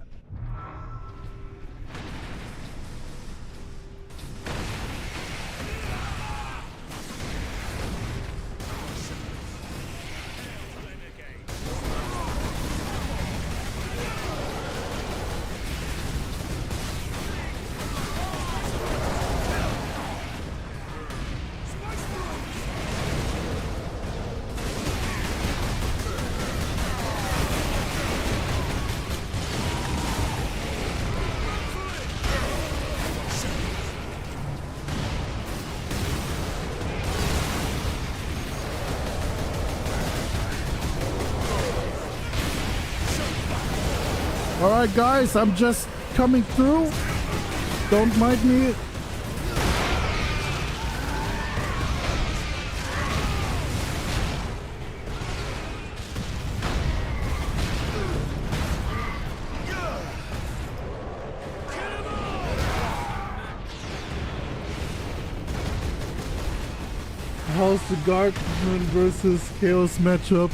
Alright guys, I'm just coming through. Don't mind me. How's the Guardsman versus Chaos matchup?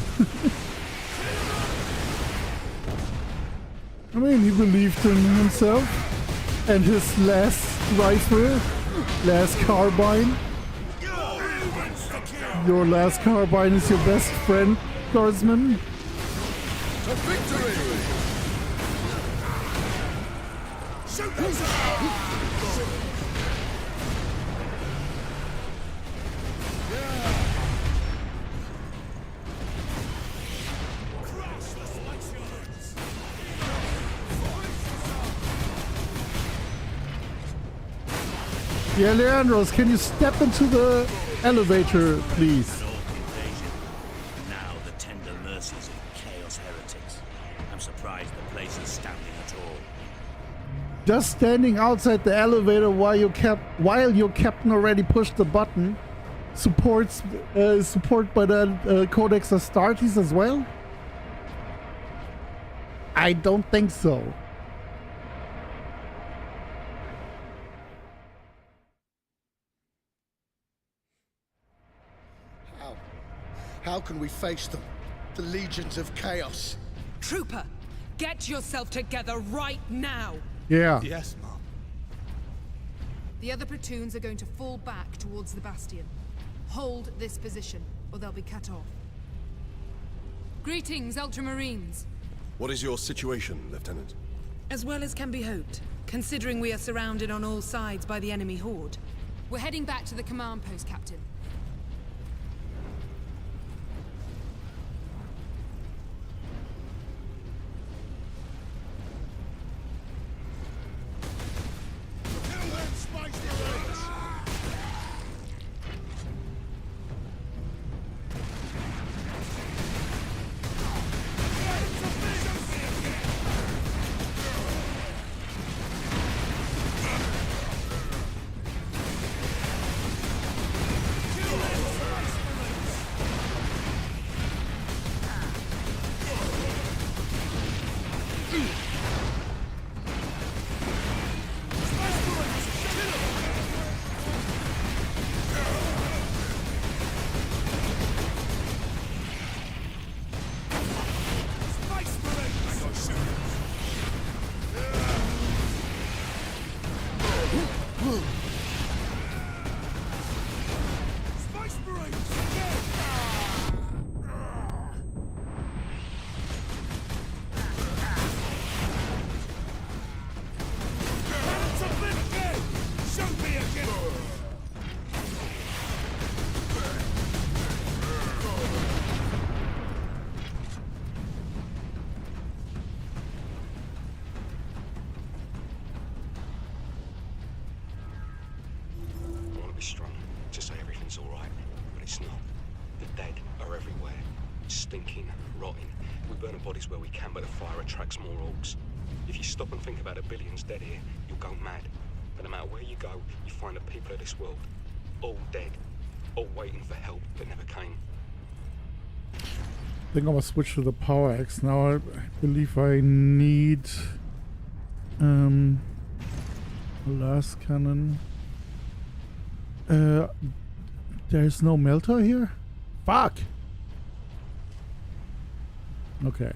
I mean, he believed in himself and his last rifle, last carbine. Your last carbine is your best friend, Guardsman. To victory! Shoot those! Yeah, Leandros, can you step into the elevator, please? Now the tender mercies of Chaos heretics. I'm surprised the place is standing at all. Just standing outside the elevator while your captain already pushed the button supports support by the Codex Astartes as well? I don't think so. How can we face them? The legions of chaos. Trooper, get yourself together right now. Yeah. Yes, Mom. The other platoons are going to fall back towards the Bastion. Hold this position, or they'll be cut off. Greetings, Ultramarines. What is your situation, Lieutenant? As well as can be hoped, considering we are surrounded on all sides by the enemy horde. We're heading back to the command post, Captain. Strong to say everything's all right, but it's not. The dead are everywhere, stinking, rotting. We burn the bodies where we can, but the fire attracts more orcs. If you stop and think about the billions dead here, you'll go mad. But no matter where you go, you find the people of this world, all dead, all waiting for help that never came. I think I'm gonna switch to the power axe now. I believe I need a last cannon. There's no melter here? Fuck! Okay.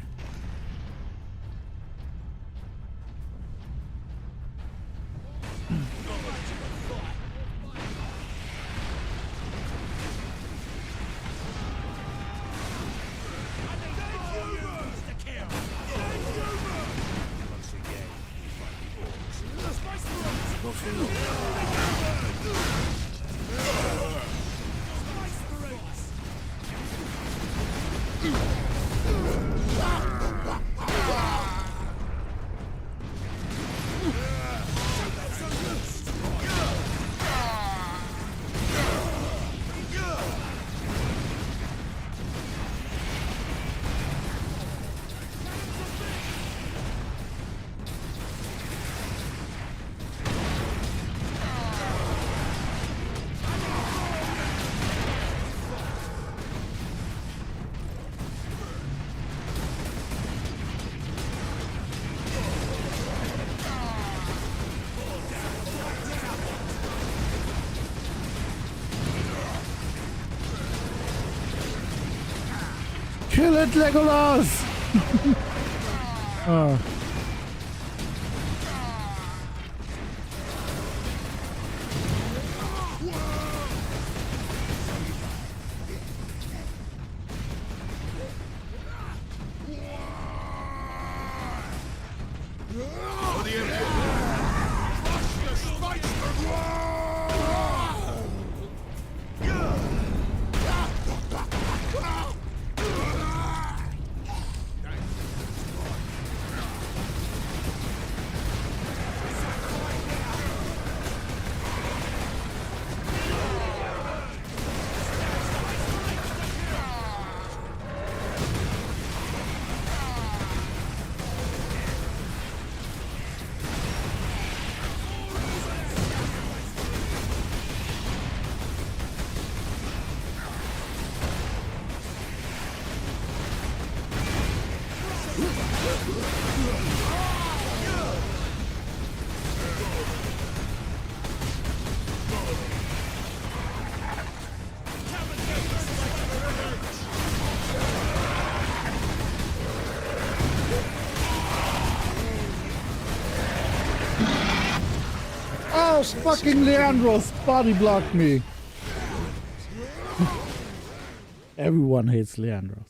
Kill it, Legolas! Oh. Oh, fucking Leandros body blocked me. Everyone hates Leandros.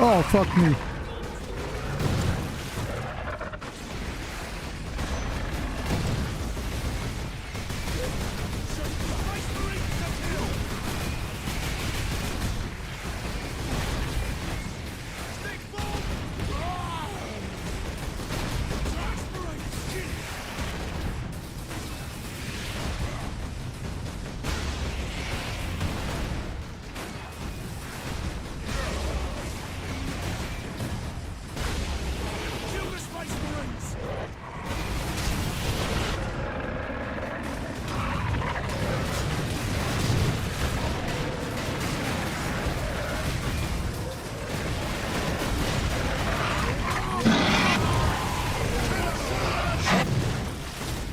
Oh, fuck me.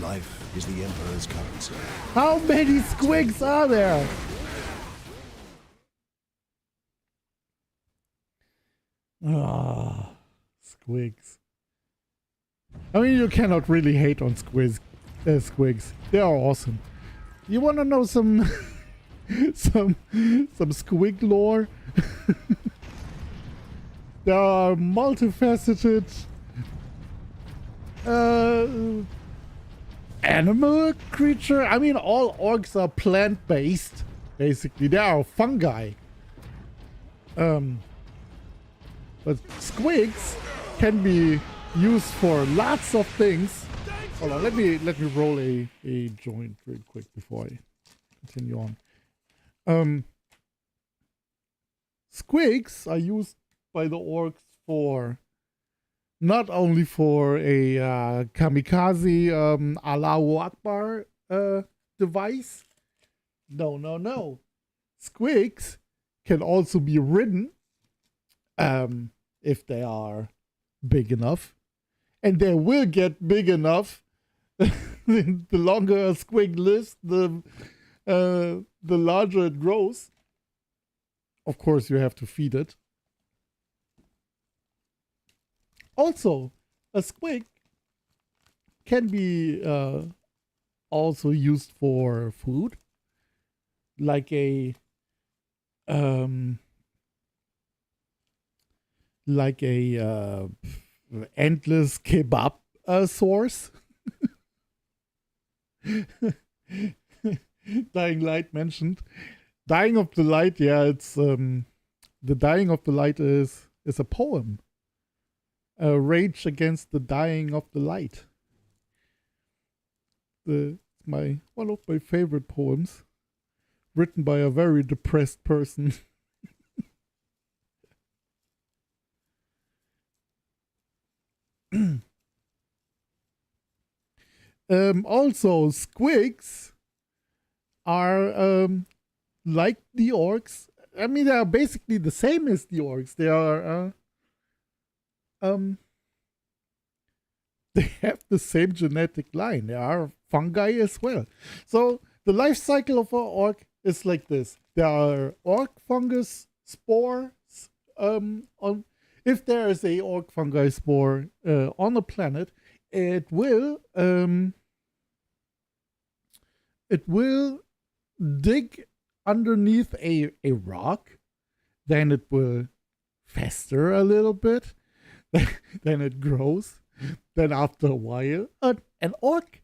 Life is the Emperor's currency. How many squigs are there? Ah, squigs. I mean, you cannot really hate on squigs. They are awesome. You want to know some some squig lore? They are multifaceted animal creature. I mean, all orcs are plant-based, basically. They are fungi. But squigs can be used for lots of things. Hold on, let me roll a joint real quick before I continue on. Squigs are used by the orcs for not only for a kamikaze Allahu Akbar device. No. Squigs can also be ridden if they are big enough. and they will get big enough. The longer a squig lives, the larger it grows. Of course, you have to feed it. Also, a squig can be also used for food, like a endless kebab source. Dying Light mentioned. Dying of the Light, yeah, it's the Dying of the Light is a poem. Rage Against the Dying of the Light. One of my favorite poems, written by a very depressed person. Also, squigs are like the orcs. I mean, they are basically the same as the orcs. They are they have the same genetic line. They are fungi as well. So the life cycle of an orc is like this. There are orc fungus spores. If there is a orc fungi spore on a planet, it will dig underneath a rock. Then it will fester a little bit. Then it grows. Then after a while, an orc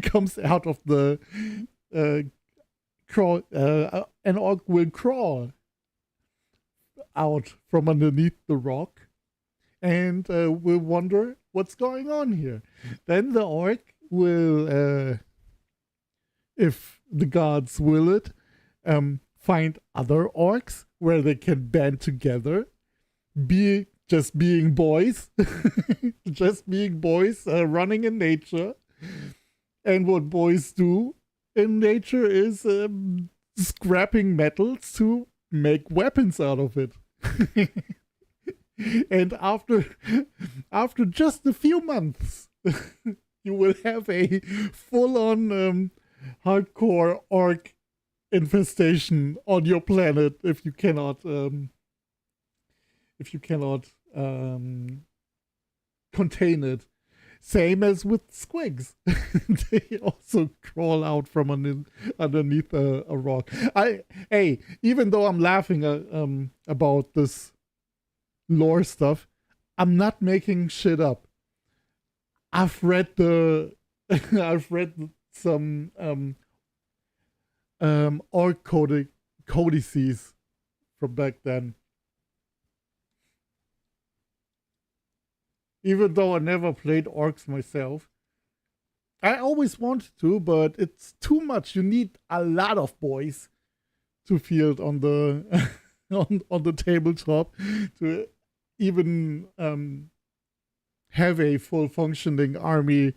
comes out of the crawl. An orc will crawl out from underneath the rock, and will wonder what's going on here. Then the orc will, if the gods will it, find other orcs where they can band together, just being boys, running in nature. And what boys do in nature is scrapping metals to make weapons out of it. And after just a few months, you will have a full-on hardcore orc infestation on your planet if you cannot contain it. Same as with squigs. They also crawl out from underneath a rock. Even though I'm laughing about this lore stuff, I'm not making shit up. I've read some orc codices from back then. Even though I never played orcs myself. I always wanted to, but it's too much. You need a lot of boys to field on the on the tabletop to even have a full functioning army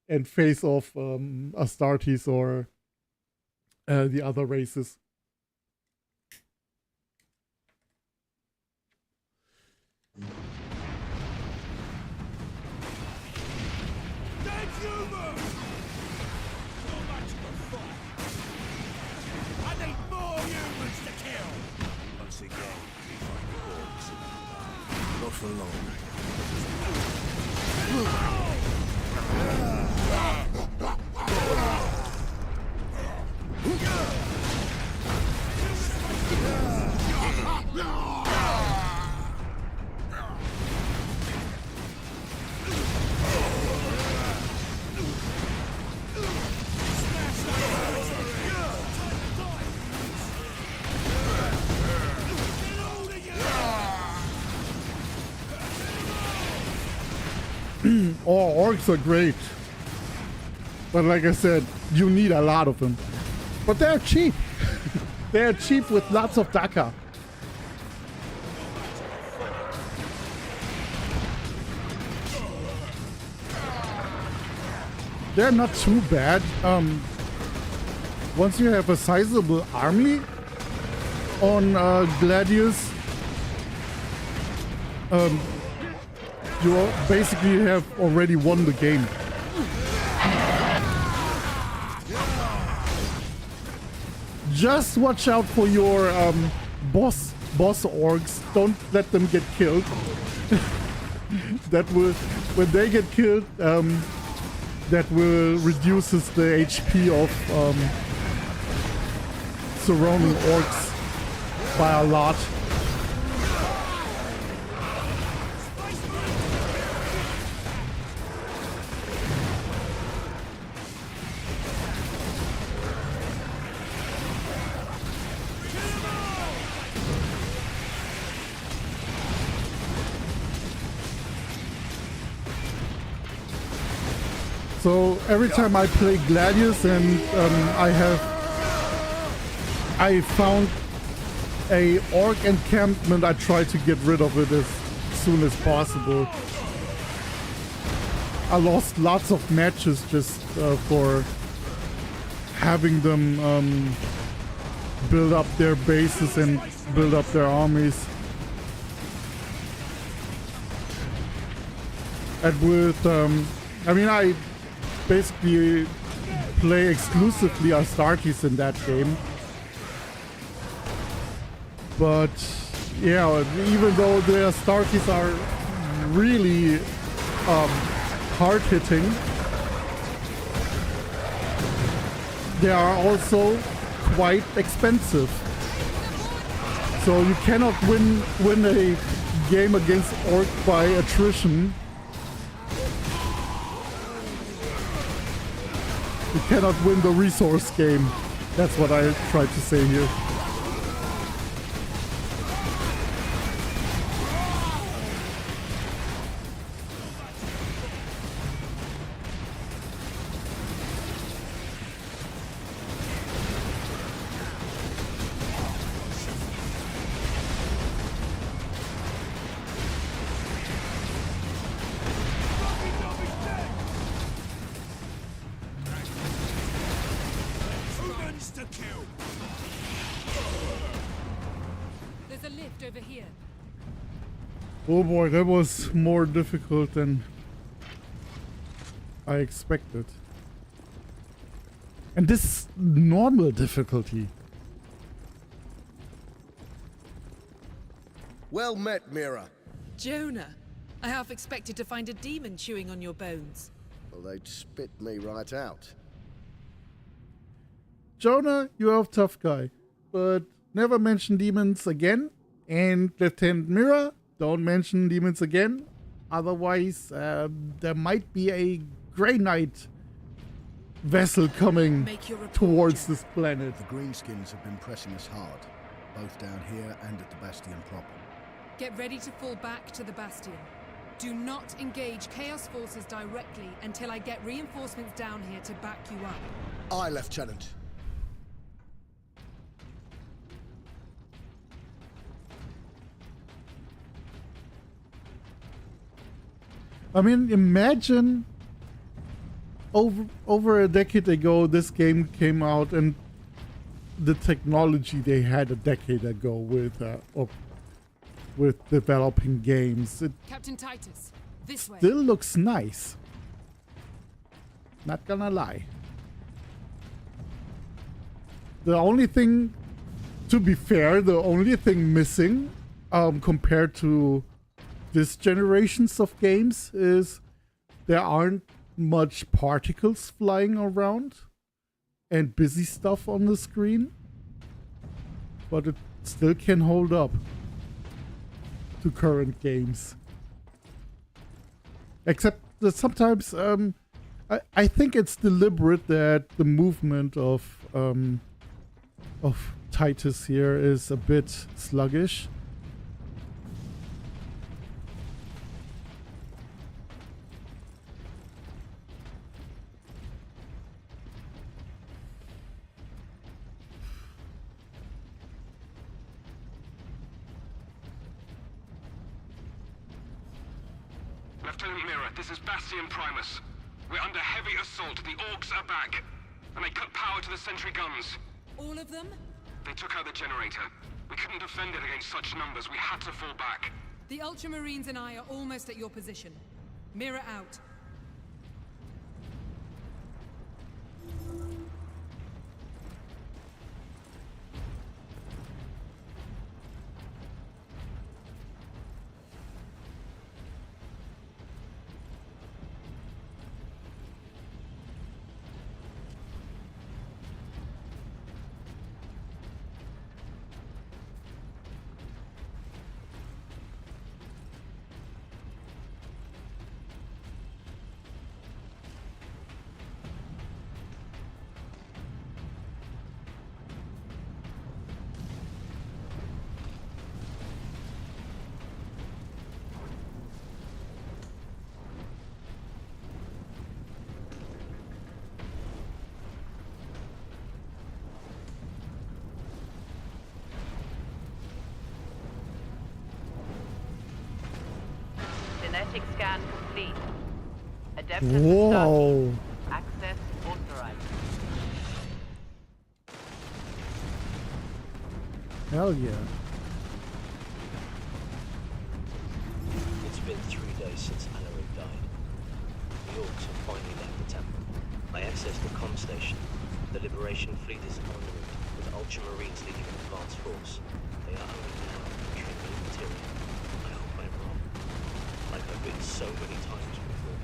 and face off Astartes or the other races. Not for long. Oh, orcs are great. But like I said, you need a lot of them. But they're cheap. They're cheap with lots of Daka. They're not too bad. Once you have a sizable army on Gladius, you basically have already won the game. Just watch out for your boss orcs. Don't let them get killed. That will, when they get killed, that will reduces the HP of surrounding orcs by a lot. So every time I play Gladius and I found a orc encampment, I try to get rid of it as soon as possible. I lost lots of matches just for having them build up their bases and build up their armies. And with, I mean, I basically play exclusively Astartes in that game. But yeah, even though the Astartes are really hard-hitting, they are also quite expensive. So you cannot win a game against Orc by attrition. You cannot win the resource game. That's what I tried to say here. There's a lift over here. Oh boy, that was more difficult than I expected. And this is normal difficulty. Well met, Mira. Jonah, I half expected to find a demon chewing on your bones. Well, they'd spit me right out. Jonah, you're a tough guy, but never mention demons again. And Lieutenant Mira, don't mention demons again. Otherwise, there might be a Grey Knight vessel coming towards this planet. The Greenskins have been pressing us hard, both down here and at the Bastion proper. Get ready to fall back to the Bastion. Do not engage Chaos forces directly until I get reinforcements down here to back you up. Aye, Lieutenant. I mean, imagine over a decade ago this game came out and the technology they had a decade ago with developing games. It Captain Titus, this way. still looks nice. Not gonna lie. The only thing, to be fair, the only thing missing compared to this generations of games is there aren't much particles flying around and busy stuff on the screen, but it still can hold up to current games. Except that sometimes I think it's deliberate that the movement of Titus here is a bit sluggish. Lieutenant Mira, this is Bastion Primus. We're under heavy assault. The Orcs are back. And they cut power to the sentry guns. All of them? They took out the generator. We couldn't defend it against such numbers. We had to fall back. The Ultramarines and I are almost at your position. Mirror out. Genetic scan complete. Adeptus Whoa. access authorized. Hell yeah. It's been 3 days since Alaric died. The Orcs have finally left the temple. I accessed the comm station. The Liberation Fleet is en route, with Ultramarines leading an advance force. They are only now retrieving material. I hope I'm wrong. Like I've been so many times before.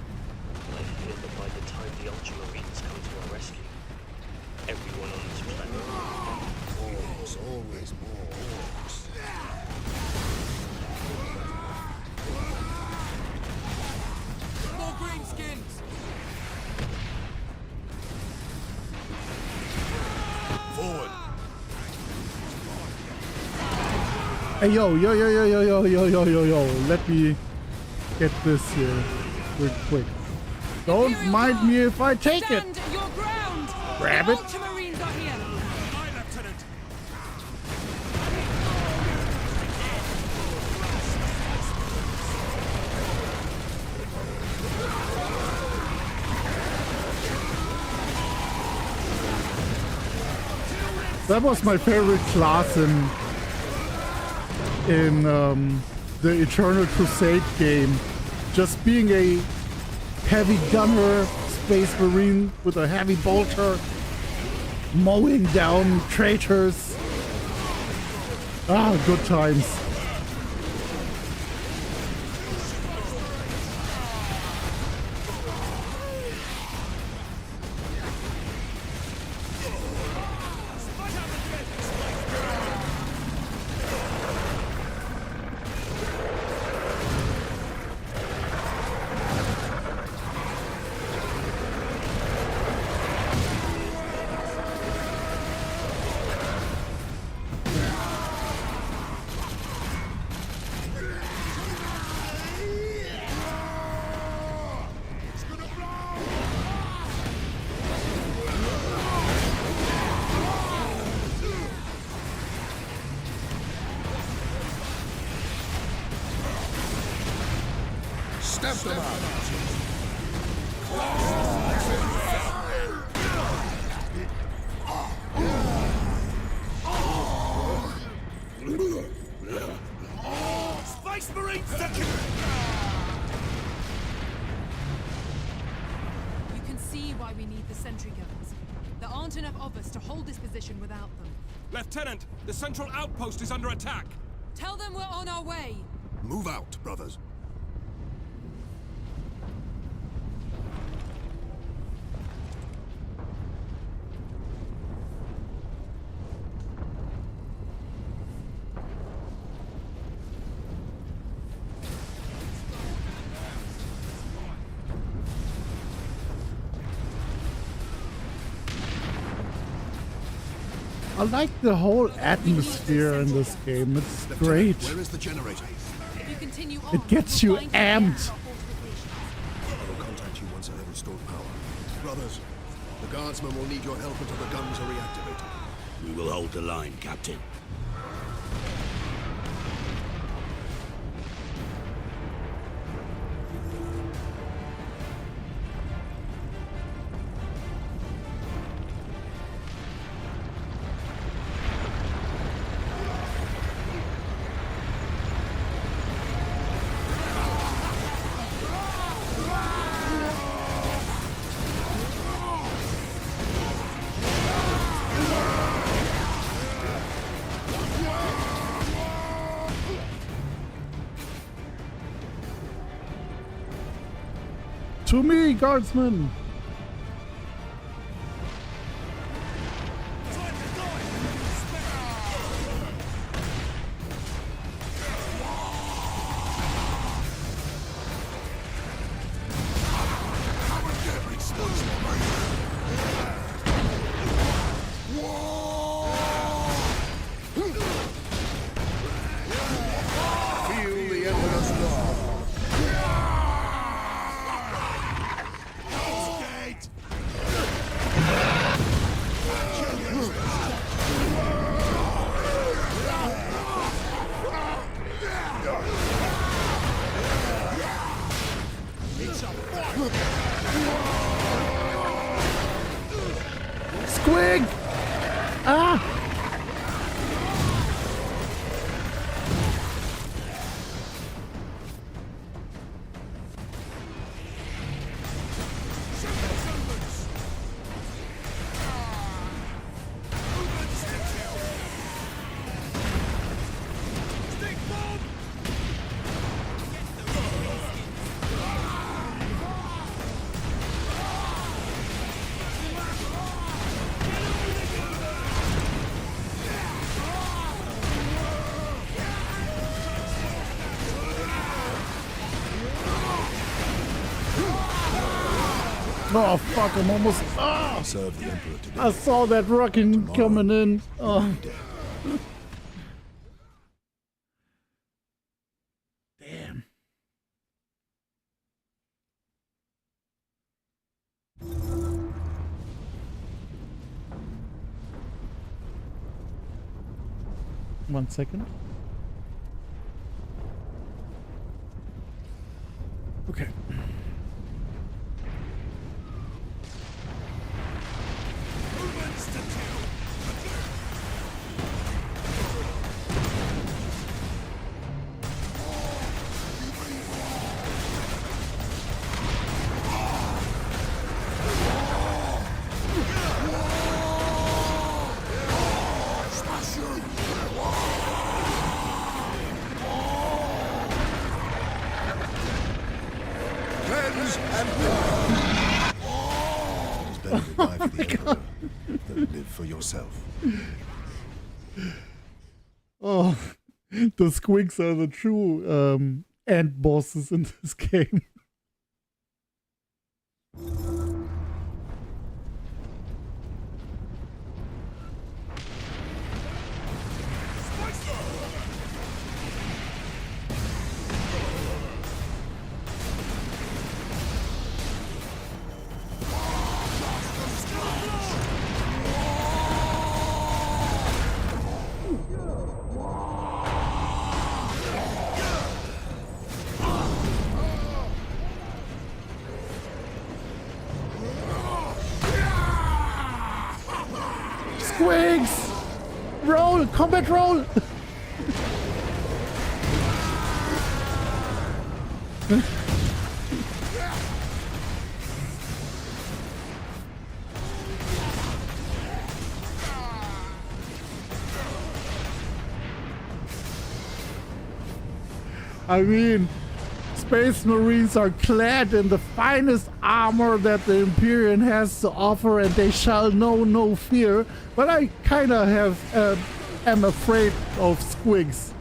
I fear that by the time the Ultramarines come to our rescue, everyone on this planet... Orcs, always more orcs. More greenskins! Forward. Hey, yo. Let me get this here real quick. Don't mind me if I take it. Stand your ground! Grab The it. Ultramarines are here! Aye, Lieutenant. That was my favorite class in the Eternal Crusade game. Just being a heavy gunner, space marine with a heavy bolter, mowing down traitors. Ah, good times. Step them out. Space Marine second! You can see why we need the sentry guns. There aren't enough of us to hold this position without them. Lieutenant, the central outpost is under attack. Tell them we're on our way. Move out, brothers. I like the whole atmosphere in this game. It's great. Where is the generator? If you continue on, It gets we'll you find amped. I will contact you once I have restored power. Brothers, the guardsmen will need your help until the guns are reactivated. We will hold the line, Captain. To me, guardsman! Squig! Ah! Oh fuck, I'm almost. Ah! Serve the Emperor today. I saw that rocket coming in. Oh. Damn. One second. Okay. For yourself. Oh, the squigs are the true end bosses in this game. Squigs! Roll! Combat roll! I mean, Space Marines are clad in the finest armor that the Imperium has to offer, and they shall know no fear. But I kind of am afraid of squigs.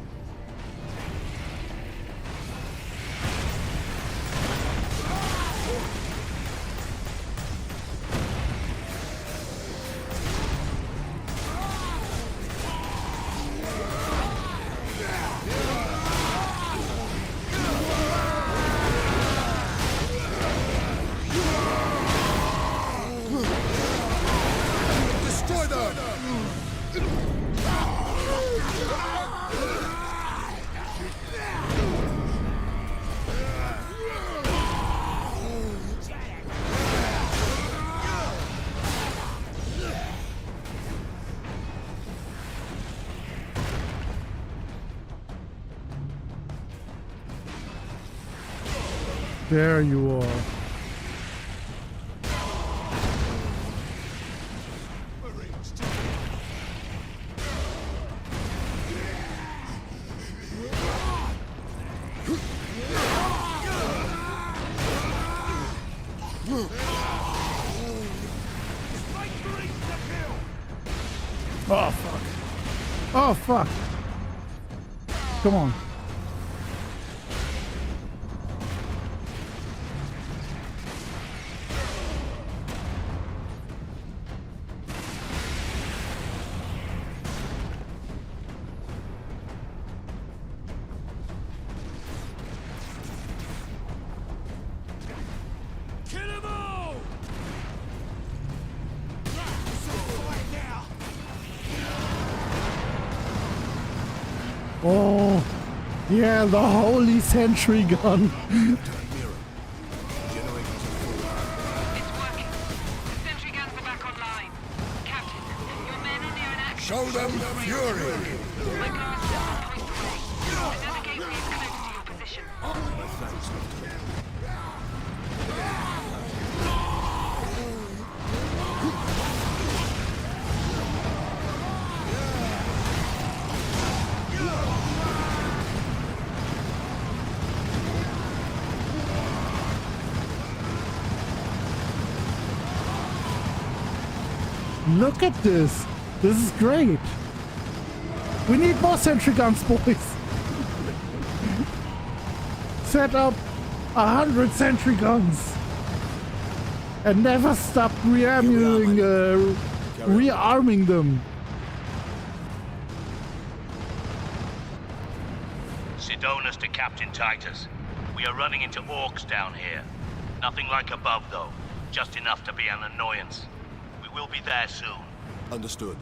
There you are. Oh, fuck. Oh, fuck. Come on. Oh, yeah, the holy sentry gun. It's working. Sentry guns are back online. Captain, your men are near an action. Show them fury! My guards are on point away. Another gateway is close to your position. Look at this. This is great. We need more sentry guns, boys. Set up 100 sentry guns. And never stop rearming them. Sidonus to Captain Titus. We are running into orcs down here. Nothing like above, though. Just enough to be an annoyance. We'll be there soon. Understood.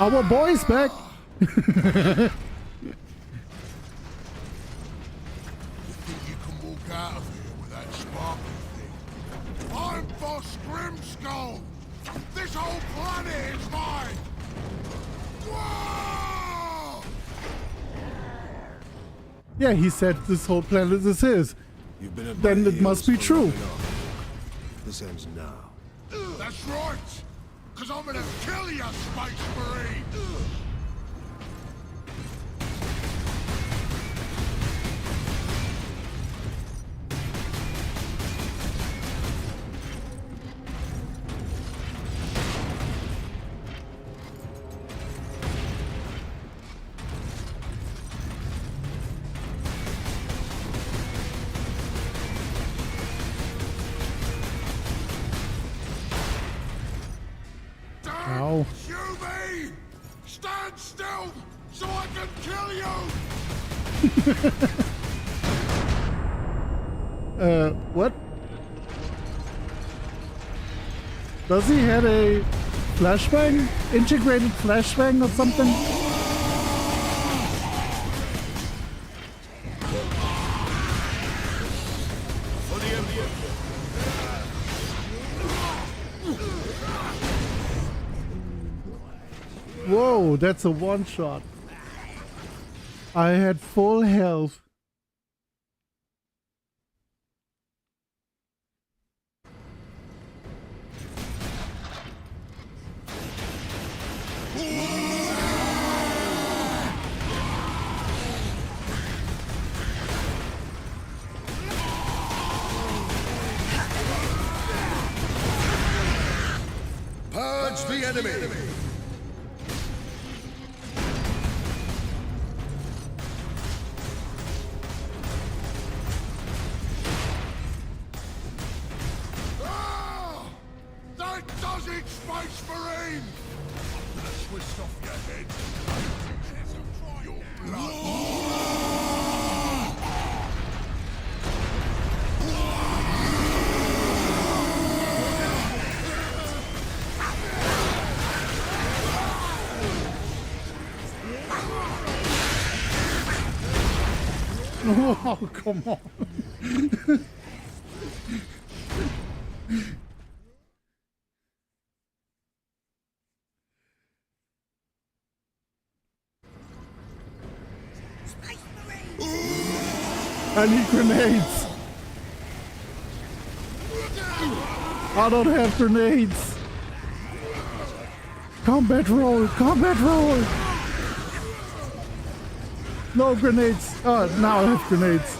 Our boy's back. You think you can walk out of here with that sparkly thing? I'm Boss Grimskull! This whole planet is mine! Whoa! Yeah, he said this whole planet is his. You've been at Then my it must heels be for true. long enough. This ends now. That's right! Cause I'm gonna kill you, Space Marine! Ow. Shoot me! Stand still so I can kill you! What? Does he have a flashbang? Integrated flashbang or something? Whoa, that's a one-shot. I had full health. Purge the enemy! That does it, Space Marine! I'm gonna twist off your head. Your blood. Oh, come on. I need grenades. I don't have grenades. Combat roll, combat roll. No grenades. Oh, now I have grenades.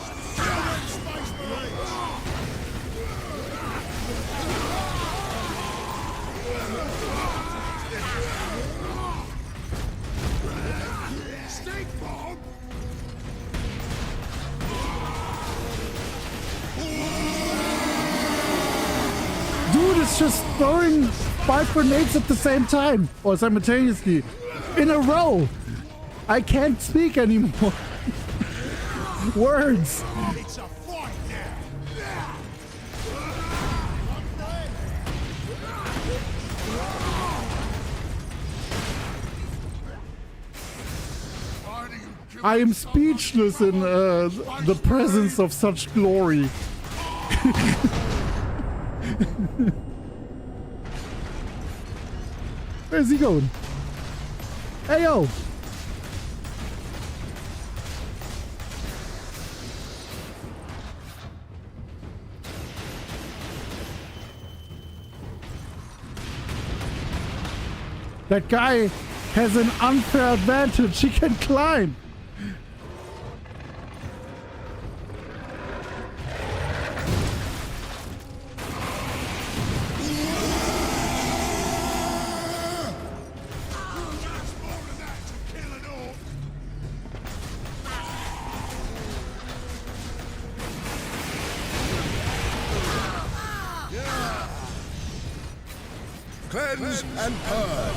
Dude is just throwing 5 grenades at the same time, or simultaneously, in a row. I can't speak anymore. Words. It's a fight now. I am speechless in the presence of such glory. Where's he going? Hey, yo! That guy has an unfair advantage. He can climb. Cleanse and purge.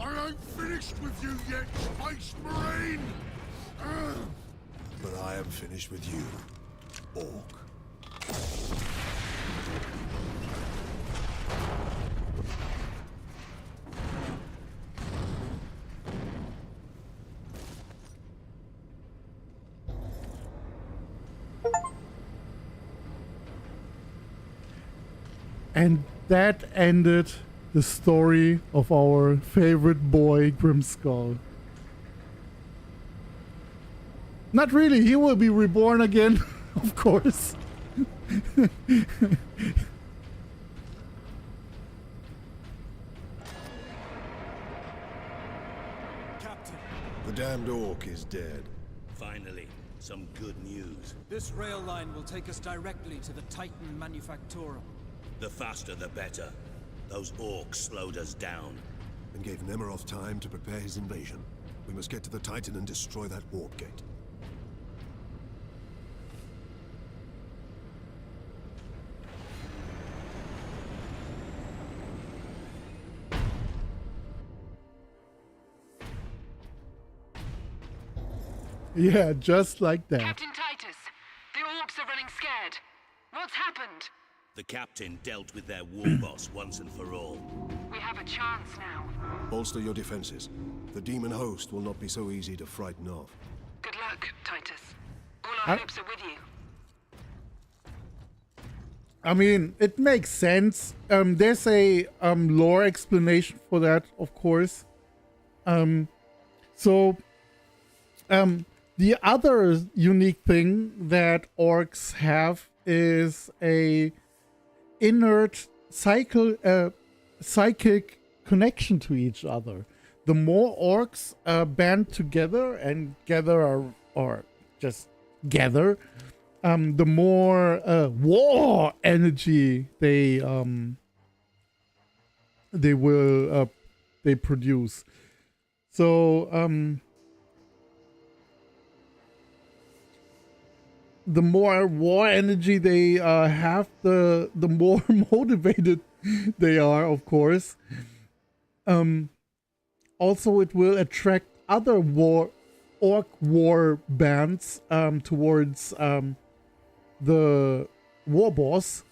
I ain't finished with you yet, Space Marine! But I am finished with you, Orc. And that ended the story of our favorite boy, Grimskull. Not really, he will be reborn again, of course. Captain. The damned Orc is dead. Finally, some good news. This rail line will take us directly to the Titan Manufactorum. The faster the better. Those Orcs slowed us down. And gave Nemeroth time to prepare his invasion. We must get to the Titan and destroy that warp gate. Yeah, just like that. Captain Titus, the Orcs are running scared. What's happened? The captain dealt with their war boss once and for all. We have a chance now. Bolster your defenses. The demon host will not be so easy to frighten off. Good luck, Titus. All our hopes are with you. I mean, it makes sense. There's a lore explanation for that, of course. The other unique thing that orcs have is a inert psychic connection to each other. the more orcs band together and gather or just gather, the more war energy they produce. So the more war energy they have, the more motivated they are, of course. Also, it will attract other orc war bands towards the war boss,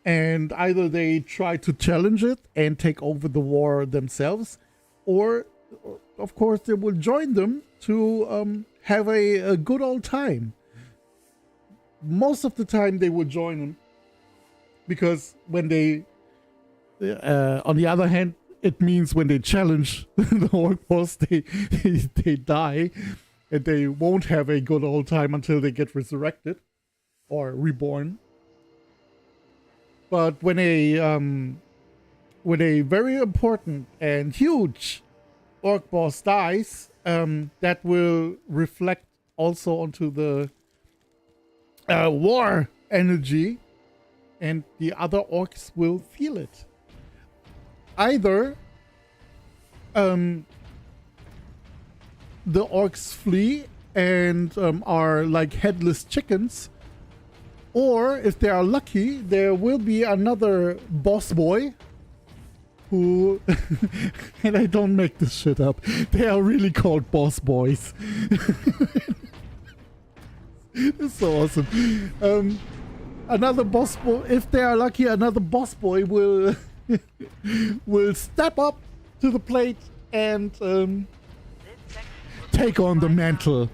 and either they try to challenge it and take over the war themselves, or of course they will join them to have a good old time. Most of the time they will join them, because when they on the other hand, it means when they challenge the orc boss, they die, and they won't have a good old time until they get resurrected or reborn. But when a very important and huge orc boss dies, that will reflect also onto the war energy, and the other orcs will feel it. Either the orcs flee and are like headless chickens, or if they are lucky, there will be another boss boy who and I don't make this shit up, they are really called boss boys. It's so awesome. Another boss boy, if they are lucky, another boss boy will will step up to the plate and take on the mantle.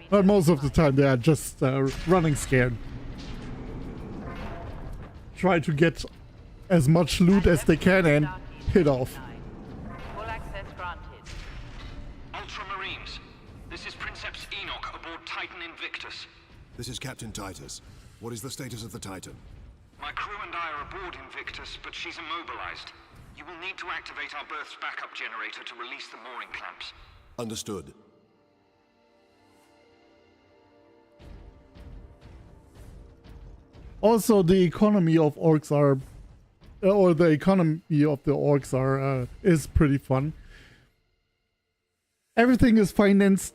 But most of the time they are just running scared. Try to get as much loot as they can and hit off. Full access granted. Ultramarines, this is Princeps Enoch aboard Titan Invictus. This is Captain Titus. What is the status of the Titan? My crew and I are aboard Invictus, but she's immobilized. You will need to activate our berth's backup generator to release the mooring clamps. Understood. Also, the economy of orcs are, or the economy of the orcs are, is pretty fun. Everything is financed,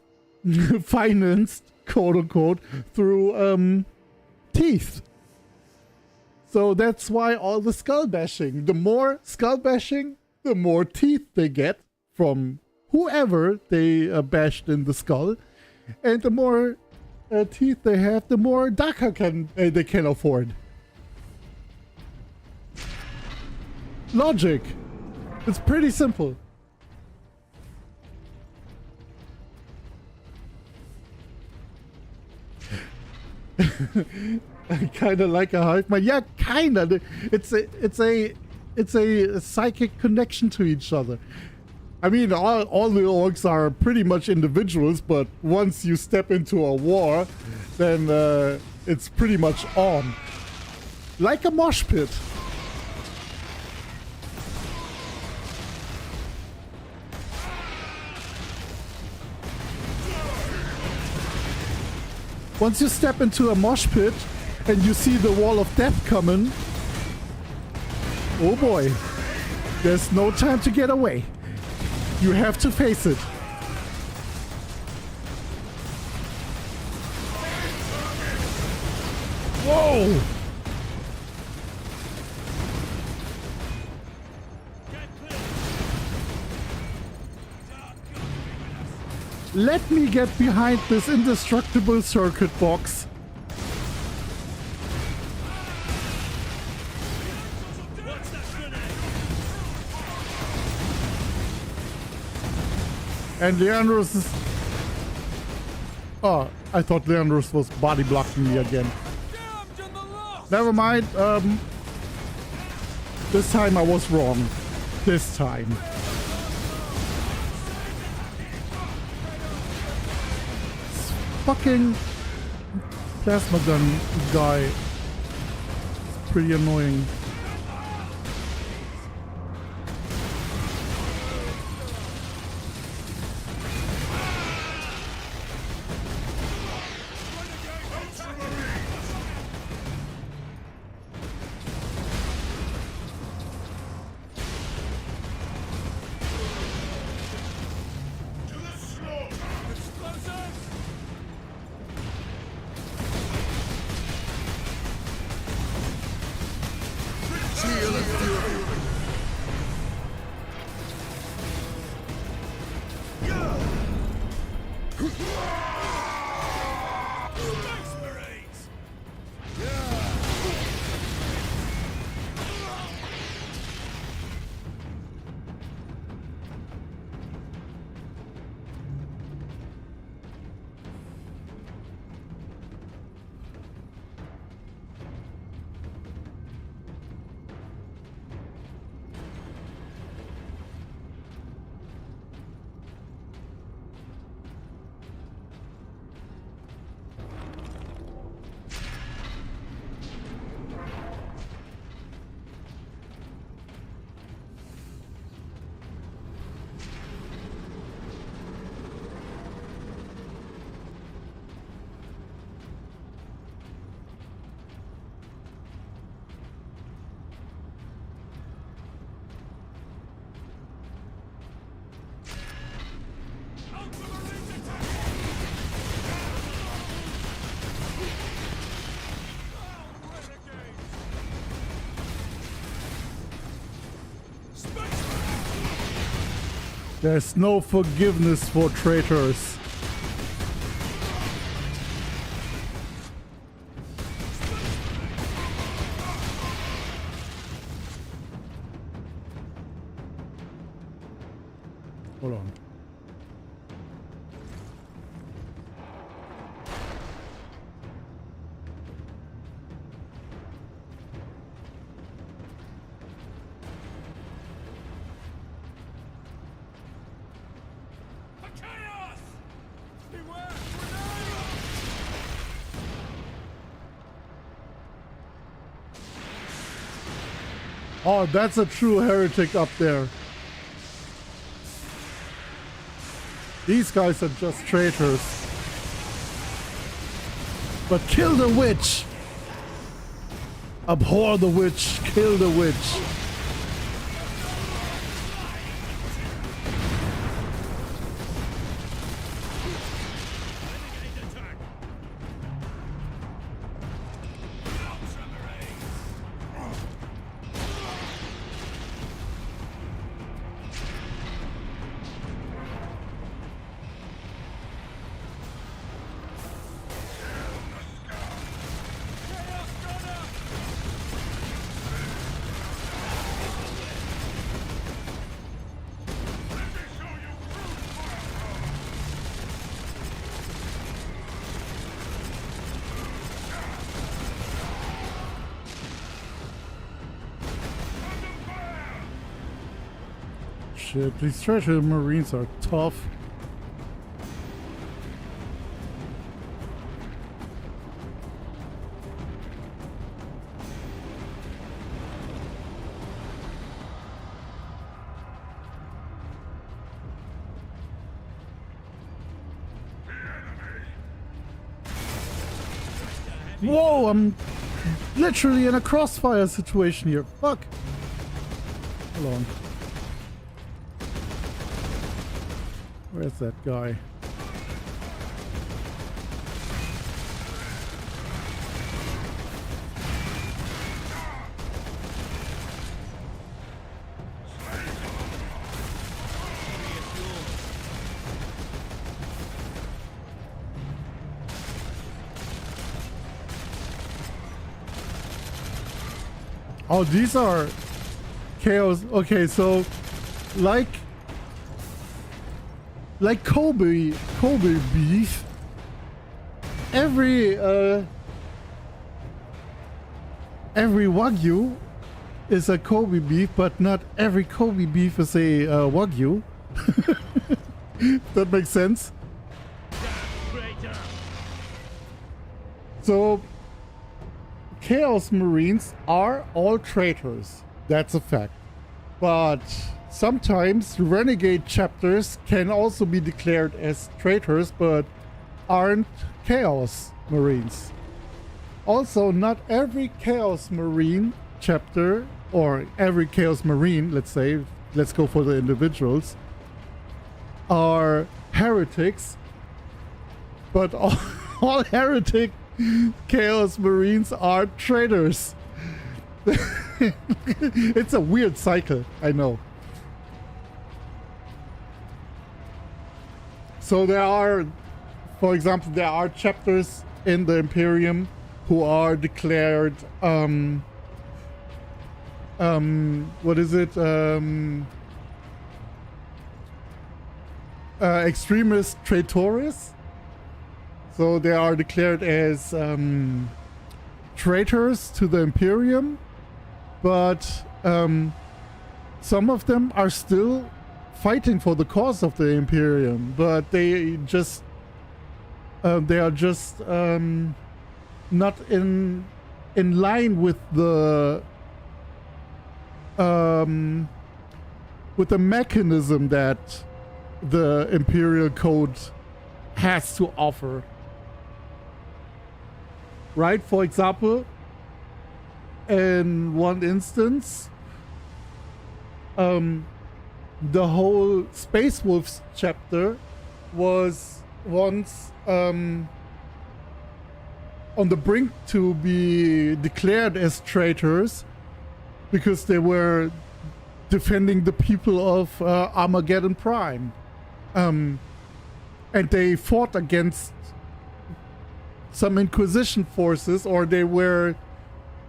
quote unquote, through teeth. So that's why all the skull bashing. The more skull bashing, the more teeth they get from whoever they bashed in the skull, and the more teeth they have, the more Daka they can afford. Logic. It's pretty simple. I kind of like a hive mind. Yeah, kind of. It's a psychic connection to each other. I mean, all the orcs are pretty much individuals, but once you step into a war, then it's pretty much on. Like a mosh pit. Once you step into a mosh pit and you see the wall of death coming, oh boy, there's no time to get away. You have to face it. Whoa! Let me get behind this indestructible circuit box. And Leandros is... Oh, I thought Leandros was body blocking me again. Never mind. This time I was wrong. This time. Fucking plasma gun guy. It's pretty annoying. There's no forgiveness for traitors. Hold on. Oh, that's a true heretic up there. These guys are just traitors. But kill the witch! Abhor the witch, kill the witch. Shit, these treasure marines are tough. Whoa, I'm literally in a crossfire situation here. Fuck. Hold on. Where's that guy? Oh, these are chaos. Okay, so like Kobe beef, every Wagyu is a Kobe beef, but not every Kobe beef is a Wagyu. That makes sense. So Chaos Marines are all traitors. That's a fact. But sometimes renegade chapters can also be declared as traitors, but aren't Chaos Marines. Also, not every Chaos Marine chapter, or every Chaos Marine, let's say, let's go for the individuals, are heretics, but all heretic Chaos Marines are traitors. It's a weird cycle, I know. So there are, for example, there are chapters in the Imperium who are declared, what is it? Extremist traitores. So they are declared as traitors to the Imperium, but some of them are still fighting for the cause of the Imperium, but they are just not in line with the mechanism that the Imperial Code has to offer. Right? For example, in one instance, the whole Space Wolves chapter was once on the brink to be declared as traitors because they were defending the people of Armageddon Prime. And they fought against some Inquisition forces, or they were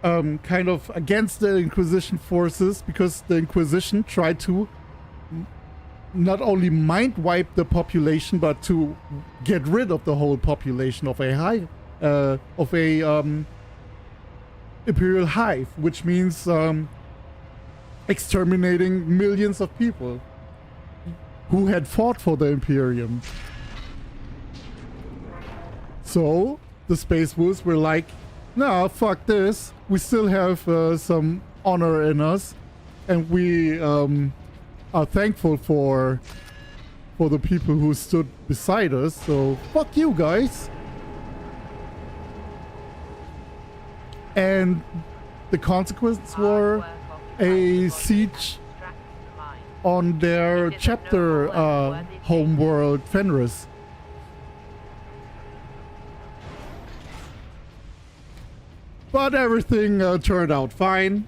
kind of against the Inquisition forces because the Inquisition tried to not only mind wipe the population, but to get rid of the whole population of a Imperial hive, which means exterminating millions of people who had fought for the Imperium. So the Space Wolves were like, nah, fuck this. We still have some honor in us, and we are thankful for the people who stood beside us. So fuck you guys. And the consequences were a siege on their chapter homeworld, Fenris. But everything turned out fine,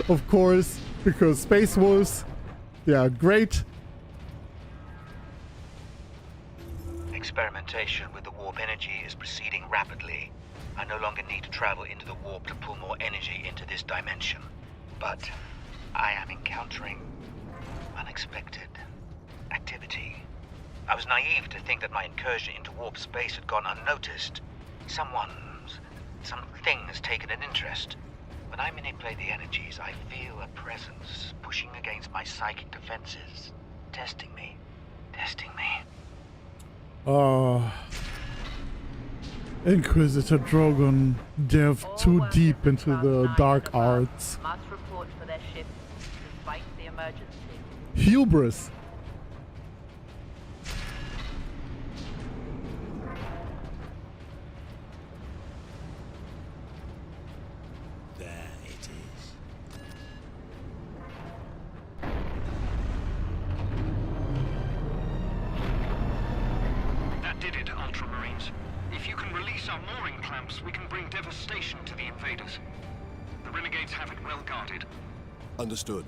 of course, because Space Wolves, they are great. Experimentation with the warp energy is proceeding rapidly. I no longer need to travel into the warp to pull more energy into this dimension. But I am encountering unexpected activity. I was naive to think that my incursion into warp space had gone unnoticed. Something has taken an interest. When I manipulate the energies, I feel a presence pushing against my psychic defenses, testing me. Inquisitor Drogon delved too deep into the dark arts. Must report for their shifts despite the emergency. Hubris. There it is. That did it, Ultramarines. If you can release our mooring clamps, we can bring devastation to the invaders. The renegades have it well guarded. Understood.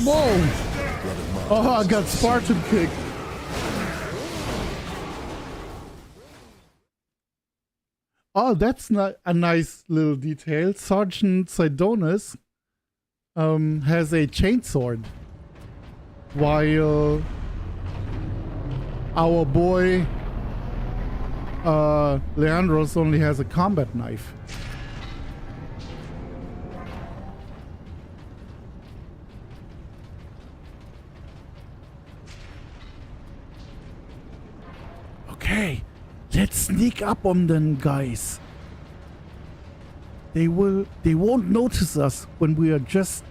Whoa! Oh, I got Spartan kicked. Oh, that's not a nice little detail. Sergeant Sidonis has a chainsword, while our boy Leandros only has a combat knife. Okay, let's sneak up on them, guys. They won't notice us when we are just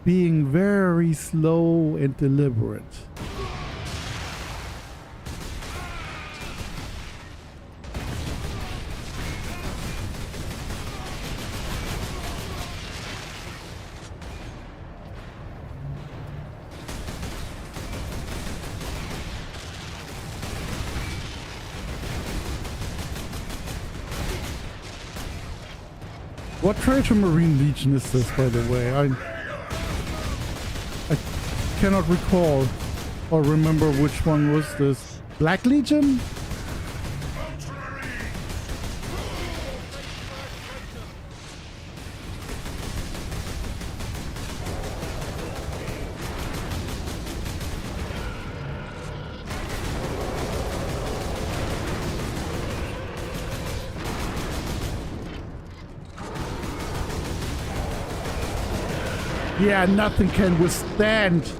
being very slow and deliberate. What Traitor Marine Legion is this, by the way? I cannot recall or remember which one was this. Black Legion? Yeah, nothing can withstand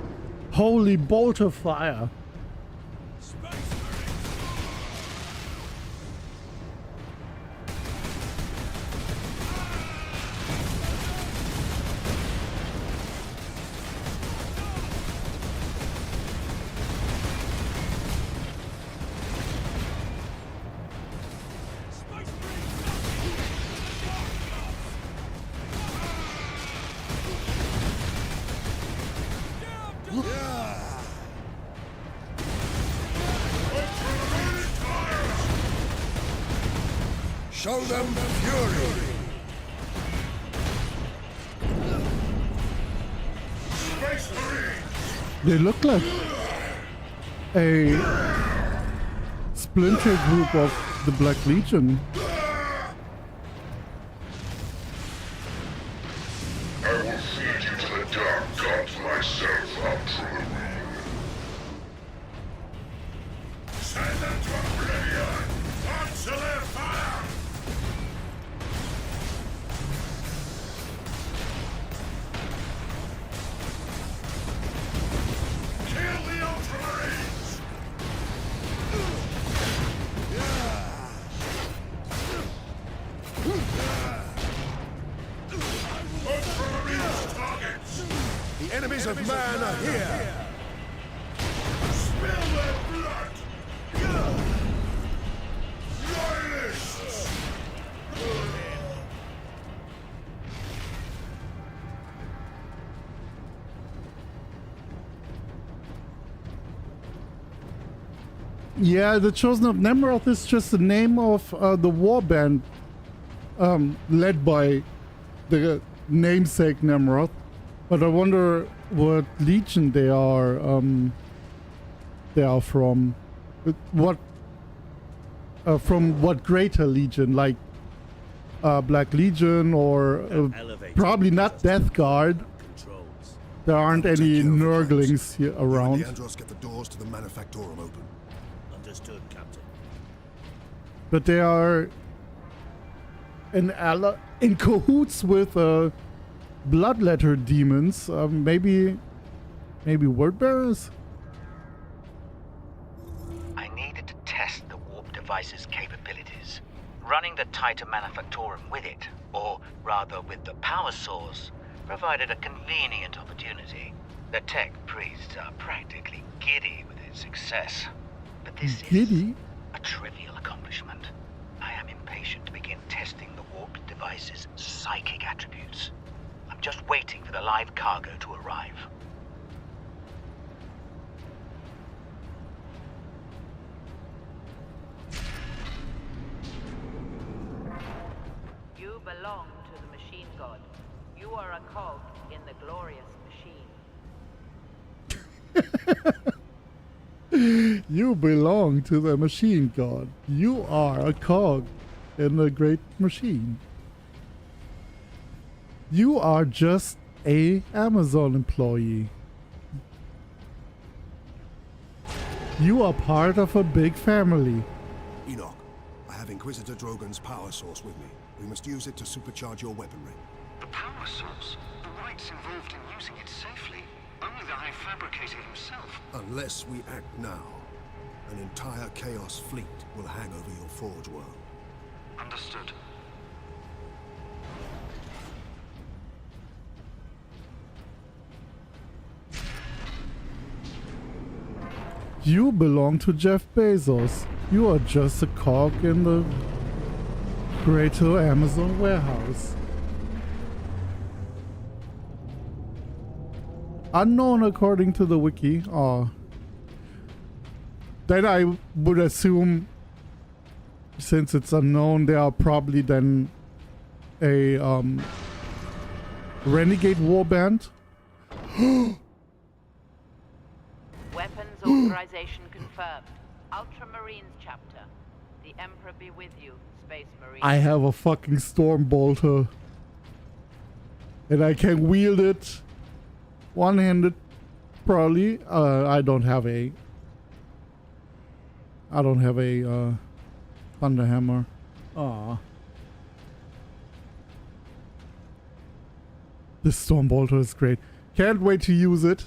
Holy bolt of fire. Show them fury! Space Marines! They look like a splinter group of the Black Legion. I will feed you to the dark gods myself, Ultramarine. Send them to oblivion! Answer their fire! Kill the Ultramarines! Ultramarines targets! The enemies of man are here! Spill their blood! Loyalists! Yeah, the Chosen of Nemroth is just the name of the warband led by the namesake Nemroth. But I wonder what legion they are from. What from what greater legion, like Black Legion or probably not Death Guard. There aren't any Nurglings here around. The Andros get the doors to the Manufactorum open. Understood, Captain. But they are in cahoots with Bloodletter demons. Maybe word bearers. I needed to test the warp device's capabilities. Running the Titan Manufactorum with it, or rather with the power source, provided a convenient opportunity. The tech priests are practically giddy with its success. But this is a trivial accomplishment. I am impatient to begin testing the warped device's psychic attributes. I'm just waiting for the live cargo to arrive. You belong to the machine god. You are a cog in the glorious machine. You belong to the machine god. You are a cog in the great machine. You are just a Amazon employee. You are part of a big family. Enoch, I have Inquisitor Drogon's power source with me. We must use it to supercharge your weaponry. The power source? The rites involved in using it safely. Only the High Fabricator himself. Unless we act now, an entire Chaos fleet will hang over your Forge world. Understood. You belong to Jeff Bezos. You are just a cog in the greater Amazon warehouse. Unknown according to the wiki. Oh. Then I would assume, since it's unknown, they are probably then a renegade warband. Weapons authorization confirmed. Ultramarines chapter. The Emperor be with you, Space Marine. I have a fucking Stormbolter. And I can wield it one-handed, probably. I don't have a Thunderhammer. Aw. This Stormbolter is great. Can't wait to use it.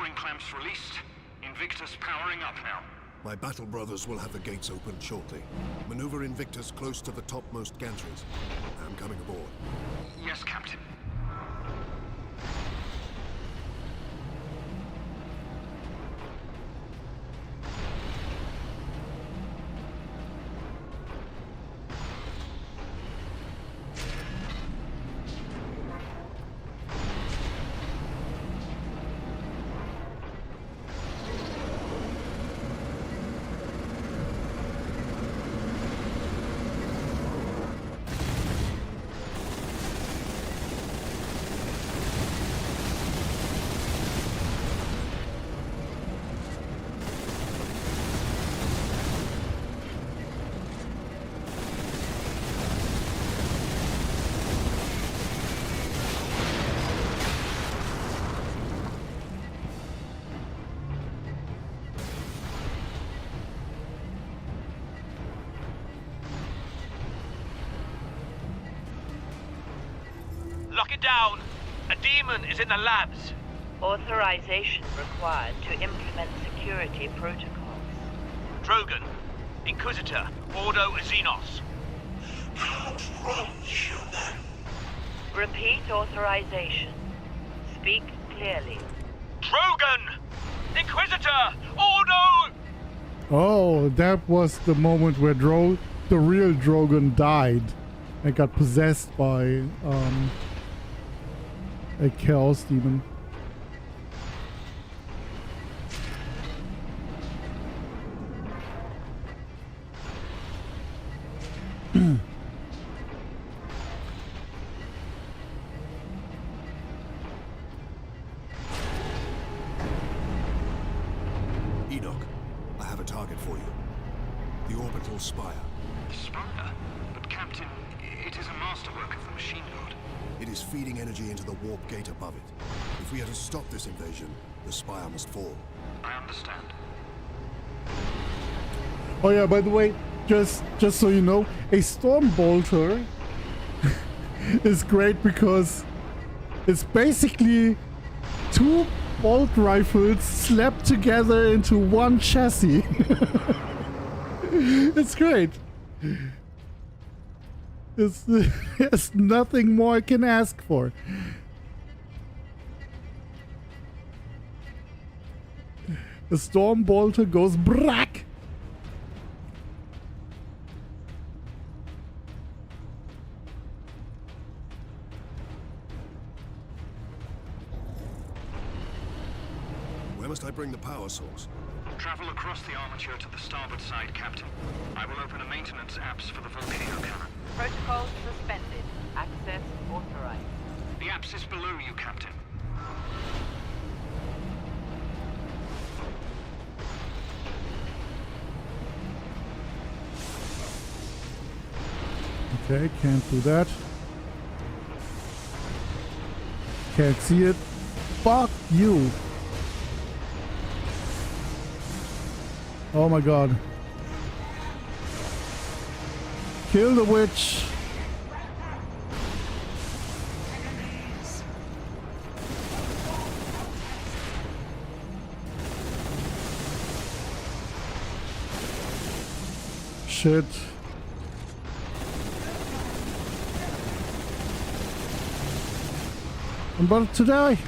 mooring clamps released. Invictus powering up now. My battle brothers will have the gates open shortly. Maneuver Invictus close to the topmost gantries. I'm coming aboard. Yes, Captain. Lock it down! A demon is in the labs! Authorization required to implement security protocols. Drogon, Inquisitor, Ordo Xenos. Repeat authorization. Speak clearly. Drogon! Inquisitor! Ordo! Oh, that was the moment where the real Drogon died and got possessed by a Chaos Demon. Enoch, I have a target for you. The orbital spire. The spire? But Captain, it is a masterwork of the machine god. It is feeding energy into the warp gate above it. If we are to stop this invasion, the spire must fall. I understand. Oh yeah, by the way, just so you know, a Stormbolter is great because it's basically two bolt rifles slapped together into one chassis. It's great. There's nothing more I can ask for. The Stormbolter goes brack. Where must I bring the power source? Travel across the armature to the starboard side, Captain. I will open a maintenance apse for the volcano cannon. Protocols suspended. Access authorized. The apse is below you, Captain. Okay, can't do that. Can't see it. Fuck you. Oh my god. Kill the witch. Shit. I'm about to die.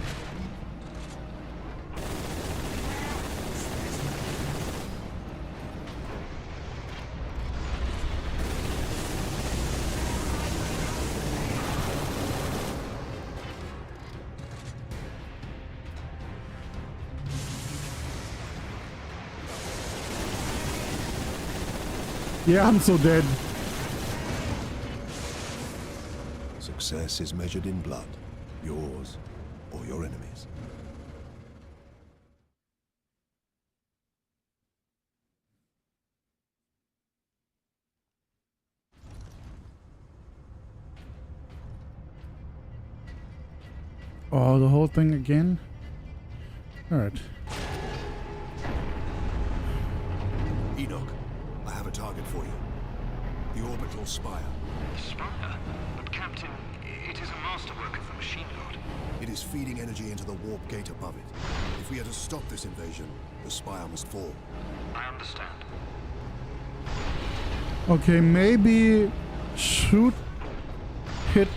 Yeah, I'm so dead. Success is measured in blood. Yours or your enemies. Oh, the whole thing again? Alright. Enoch, I have a target for you. The orbital spire. Spire? But Captain, it is a masterwork of the Machine God. It is feeding energy into the warp gate above it. If we are to stop this invasion, the spire must fall. I understand. Okay, maybe shoot, hit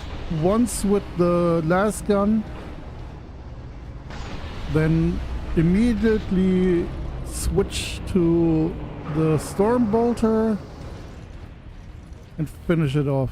once with the last gun, then immediately switch to the storm bolter and finish it off.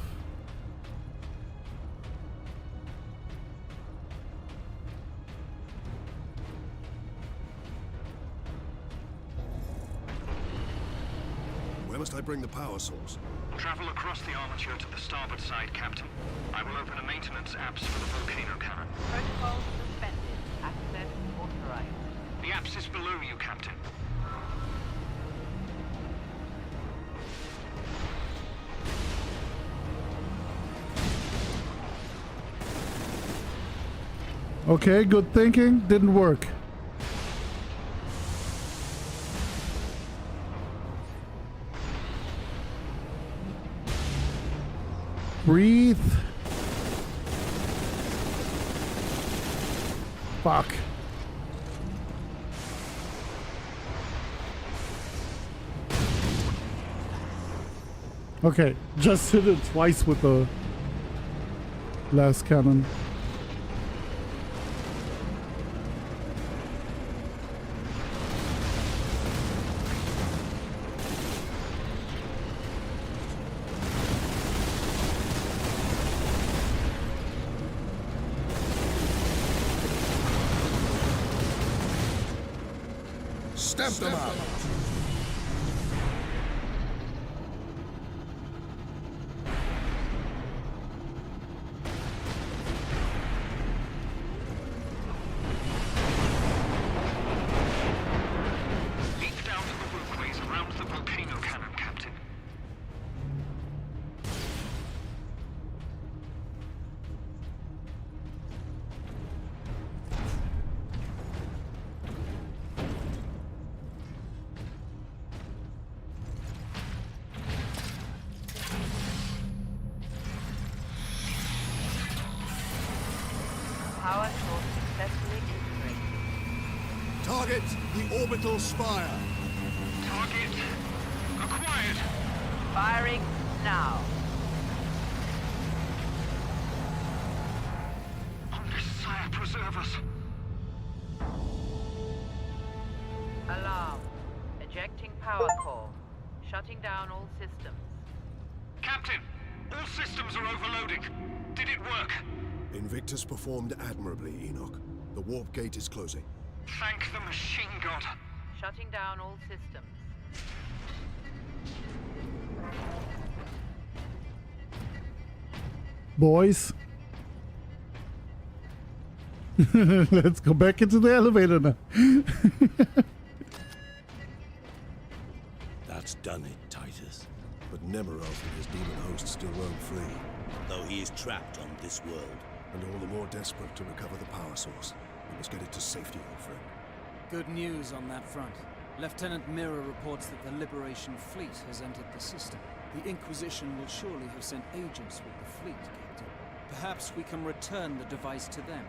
Where must I bring the power source? Travel across the armature to the starboard side, Captain. I will open a maintenance apse for the volcano cannon. Protocol suspended. Access authorized. The apse is below you, Captain. Okay, good thinking. Didn't work. Breathe. Fuck. Okay, just hit it twice with the last cannon. Stamp them out! Leap down to the ropeways around the volcano cannon, Captain. Power source successfully integrated. Target the orbital spire! Target acquired. Firing now. Messiah, preserve us. Alarm. Ejecting power core. Shutting down all systems. Captain, all systems are overloading. Did it work? Invictus performed admirably, Enoch. The warp gate is closing. Thank the Machine God. Shutting down all systems. Boys. Let's go back into the elevator now. That's done it, Titus. But Nemeroth and his demon host still roam free. Though he is trapped on this world. And all the more desperate to recover the power source. We must get it to safety, old friend. Good news on that front. Lieutenant Mirror reports that the Liberation Fleet has entered the system. The Inquisition will surely have sent agents with the fleet, Captain. Perhaps we can return the device to them.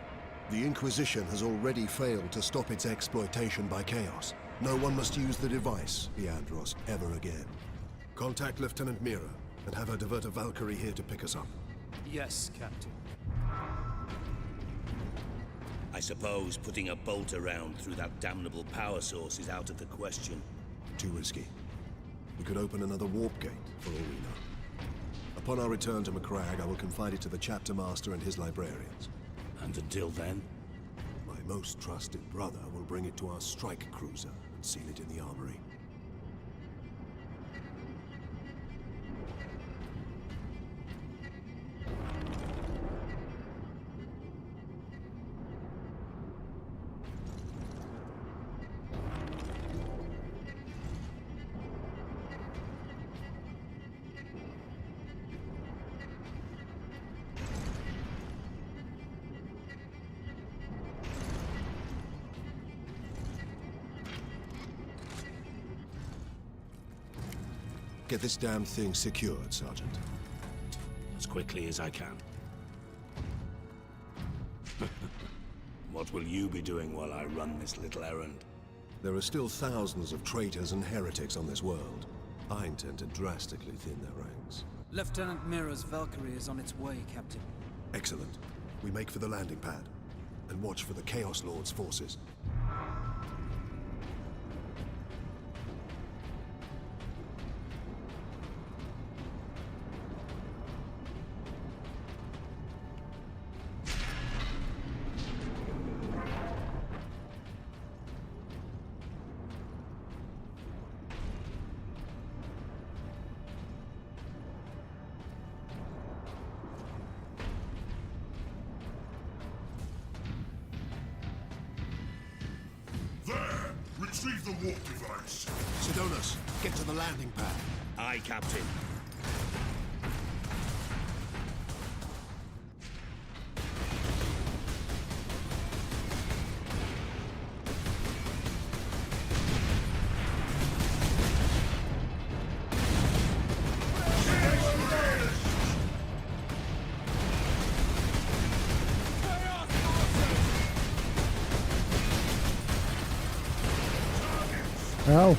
The Inquisition has already failed to stop its exploitation by Chaos. No one must use the device, Leandros, ever again. Contact Lieutenant Mira and have her divert a Valkyrie here to pick us up. Yes, Captain. I suppose putting a bolt around through that damnable power source is out of the question. Too risky. We could open another warp gate, for all we know. Upon our return to Macragge, I will confide it to the Chapter Master and his librarians. And until then? My most trusted brother will bring it to our strike cruiser and seal it in the armory. Get this damn thing secured, Sergeant. As quickly as I can. What will you be doing while I run this little errand? There are still thousands of traitors and heretics on this world. I intend to drastically thin their ranks. Lieutenant Mira's Valkyrie is on its way, Captain. Excellent. We make for the landing pad. And watch for the Chaos Lord's forces. Retrieve the warp device. Sidonus, get to the landing pad. Aye, Captain. Ow.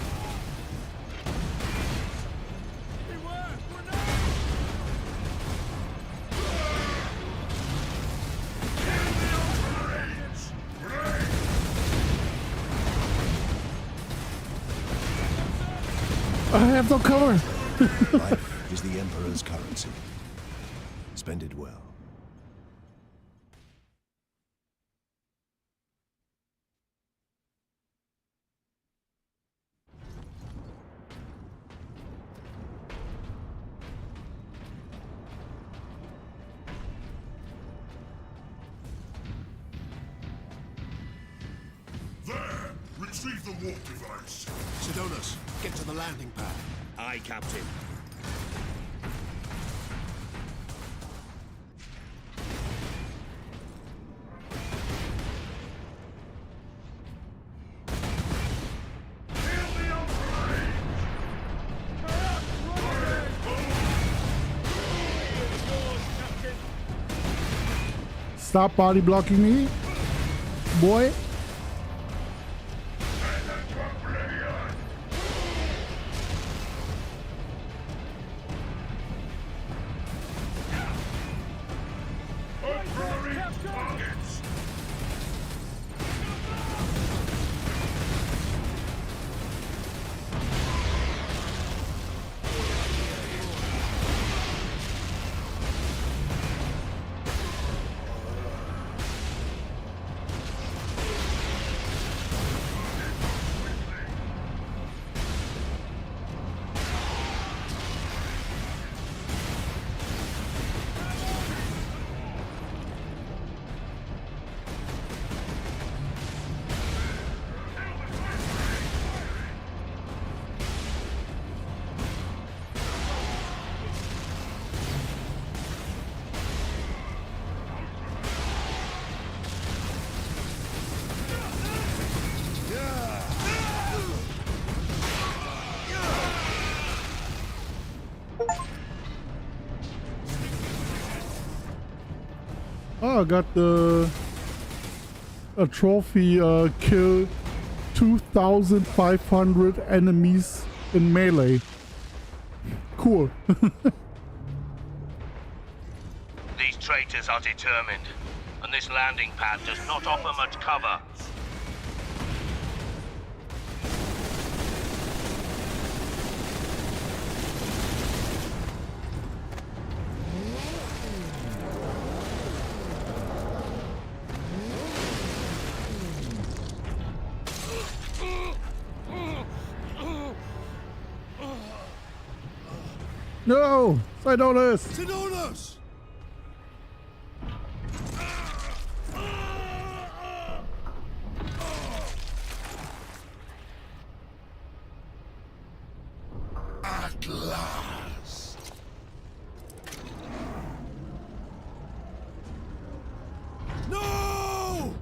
I have no cover. Life is the Emperor's currency. Spend it well. Retrieve the warp device. Sidonus, get to the landing pad. Aye, Captain. Stop body blocking me, boy. Oh, I got a trophy, kill 2,500 enemies in melee. Cool. These traitors are determined, and this landing pad does not offer much cover. No! Sidonus! Sidonus! At last. No!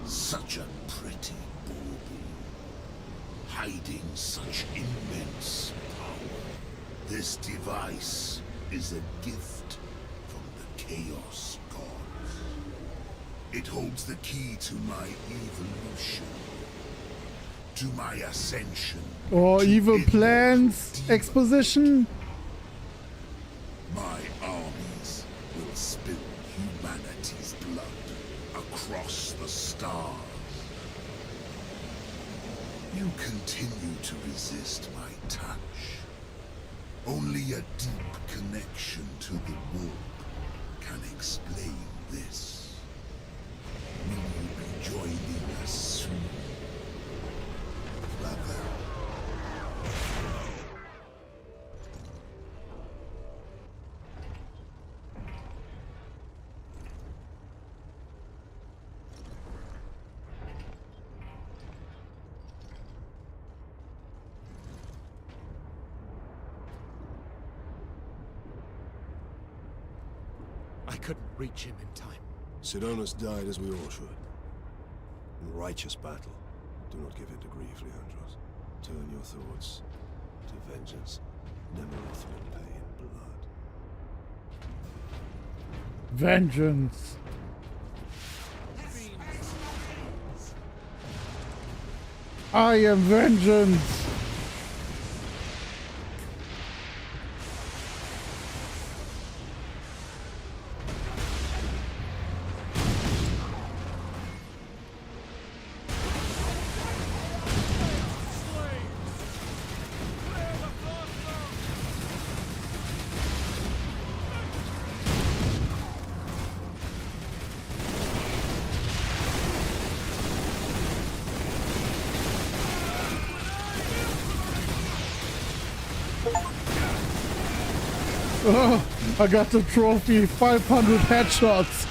Such a pretty bauble, hiding such immense power. This device is a gift from the Chaos Gods. It holds the key to my evolution, to my ascension. Or evil plans exposition. My armies will spill humanity's blood across the stars. You continue to resist my touch. Only a deep connection to the warp can explain this. Will you be joining us soon, brother? I couldn't reach him in time. Sidonus died as we all should. In righteous battle. Do not give in to grief, Leandros. Turn your thoughts to vengeance. Nemeroth will pay in blood. Vengeance. I am vengeance. Oh, I got the trophy, 500 headshots.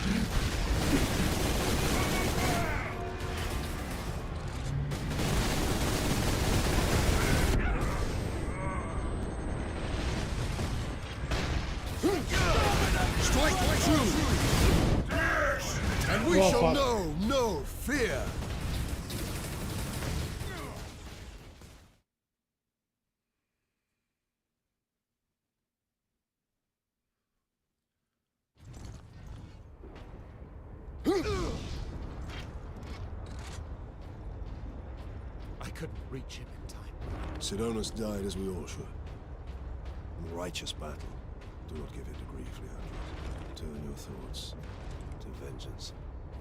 Strike true! And we Oh, shall fuck. know no fear! I couldn't reach him in time. Sidonus died as we all should. In righteous battle. Do not give in to grief, Leandros. Turn your thoughts to vengeance.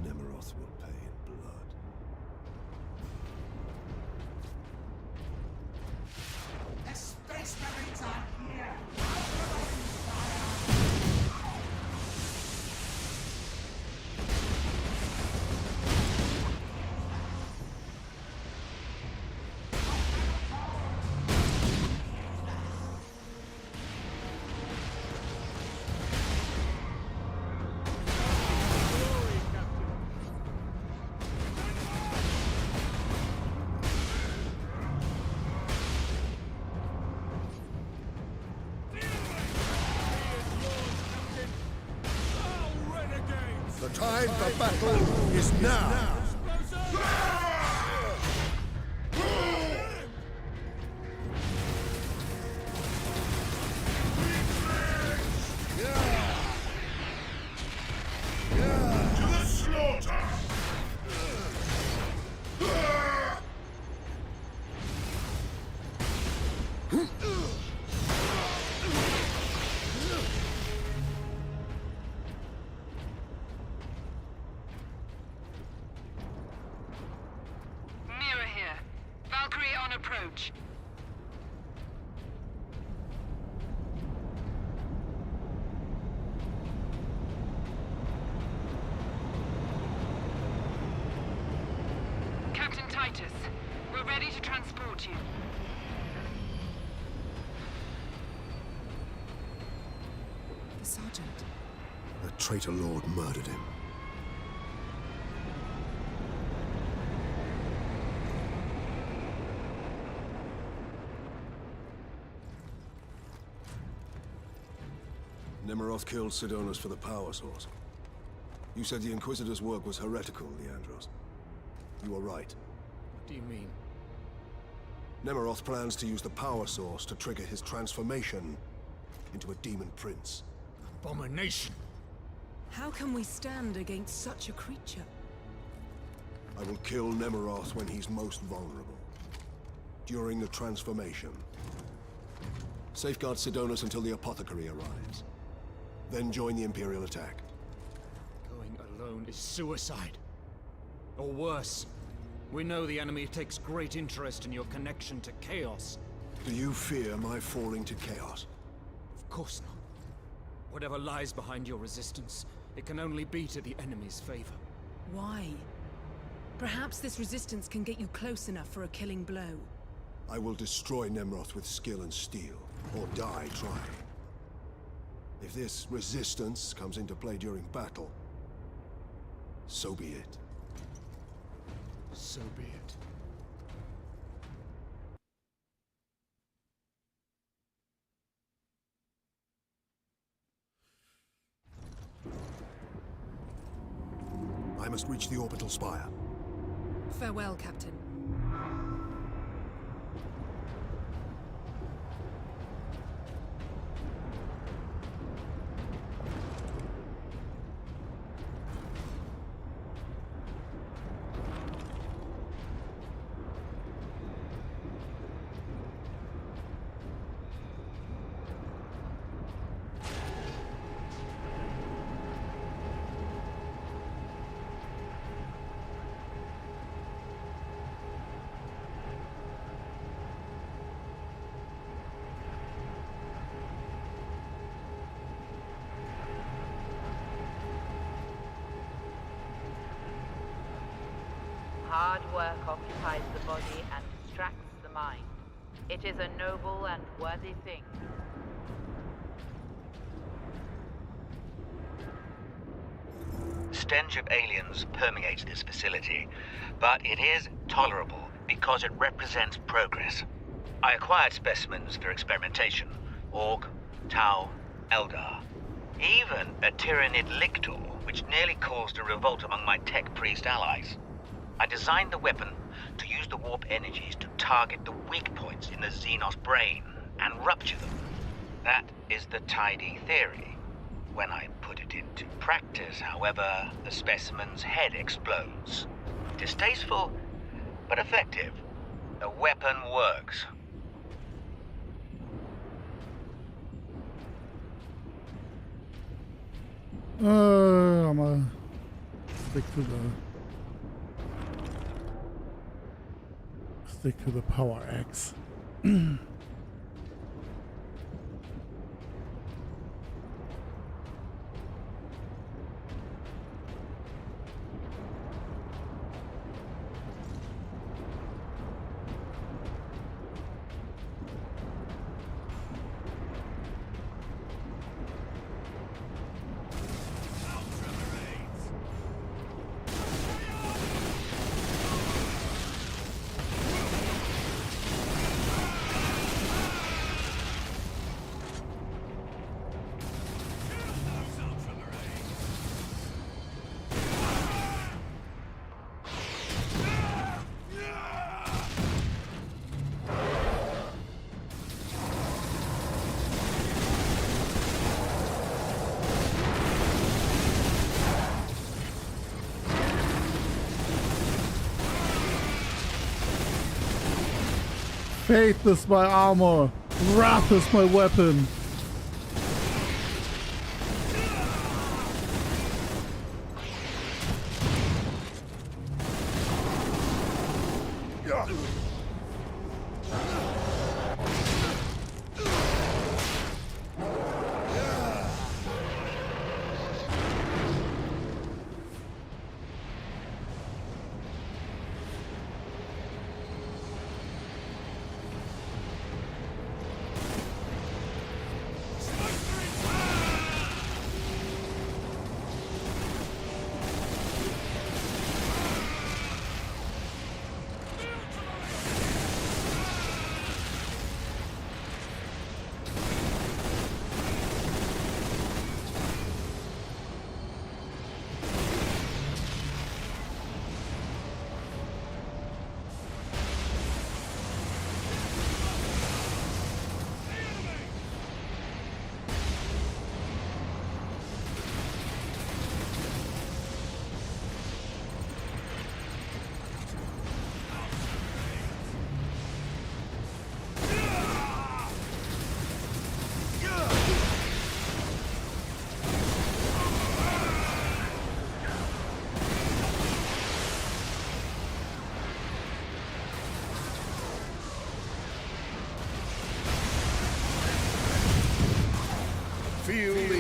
Nemeroth will pay in blood. The Space Marines are here! The time for battle is now! To the slaughter! Mira here. Valkyrie on approach. Captain Titus, we're ready to transport you. The Sergeant. The traitor lord murdered him. Nemeroth killed Sidonus for the power source. You said the Inquisitor's work was heretical, Leandros. You are right. What do you mean? Nemeroth plans to use the power source to trigger his transformation into a demon prince. Abomination! How can we stand against such a creature? I will kill Nemeroth when he's most vulnerable. During the transformation. Safeguard Sidonus until the apothecary arrives. Then join the Imperial attack. Going alone is suicide. Or worse. We know the enemy takes great interest in your connection to Chaos. Do you fear my falling to Chaos? Of course not. Whatever lies behind your resistance, it can only be to the enemy's favor. Why? Perhaps this resistance can get you close enough for a killing blow. I will destroy Nemeroth with skill and steel, or die trying. If this resistance comes into play during battle, so be it. So be it. I must reach the orbital spire. Farewell, Captain. Hard work occupies the body and distracts the mind. It is a noble and worthy thing. Stench of aliens permeates this facility, but it is tolerable because it represents progress. I acquired specimens for experimentation. Orc, Tau, Eldar. Even a Tyranid Lictor, which nearly caused a revolt among my tech priest allies. I designed the weapon to use the warp energies to target the weak points in the Xenos brain and rupture them. That is the tidy theory. When I put it into practice, however, the specimen's head explodes. Distasteful, but effective. The weapon works. I'm gonna stick to the power axe. Faith is my armor. Wrath is my weapon.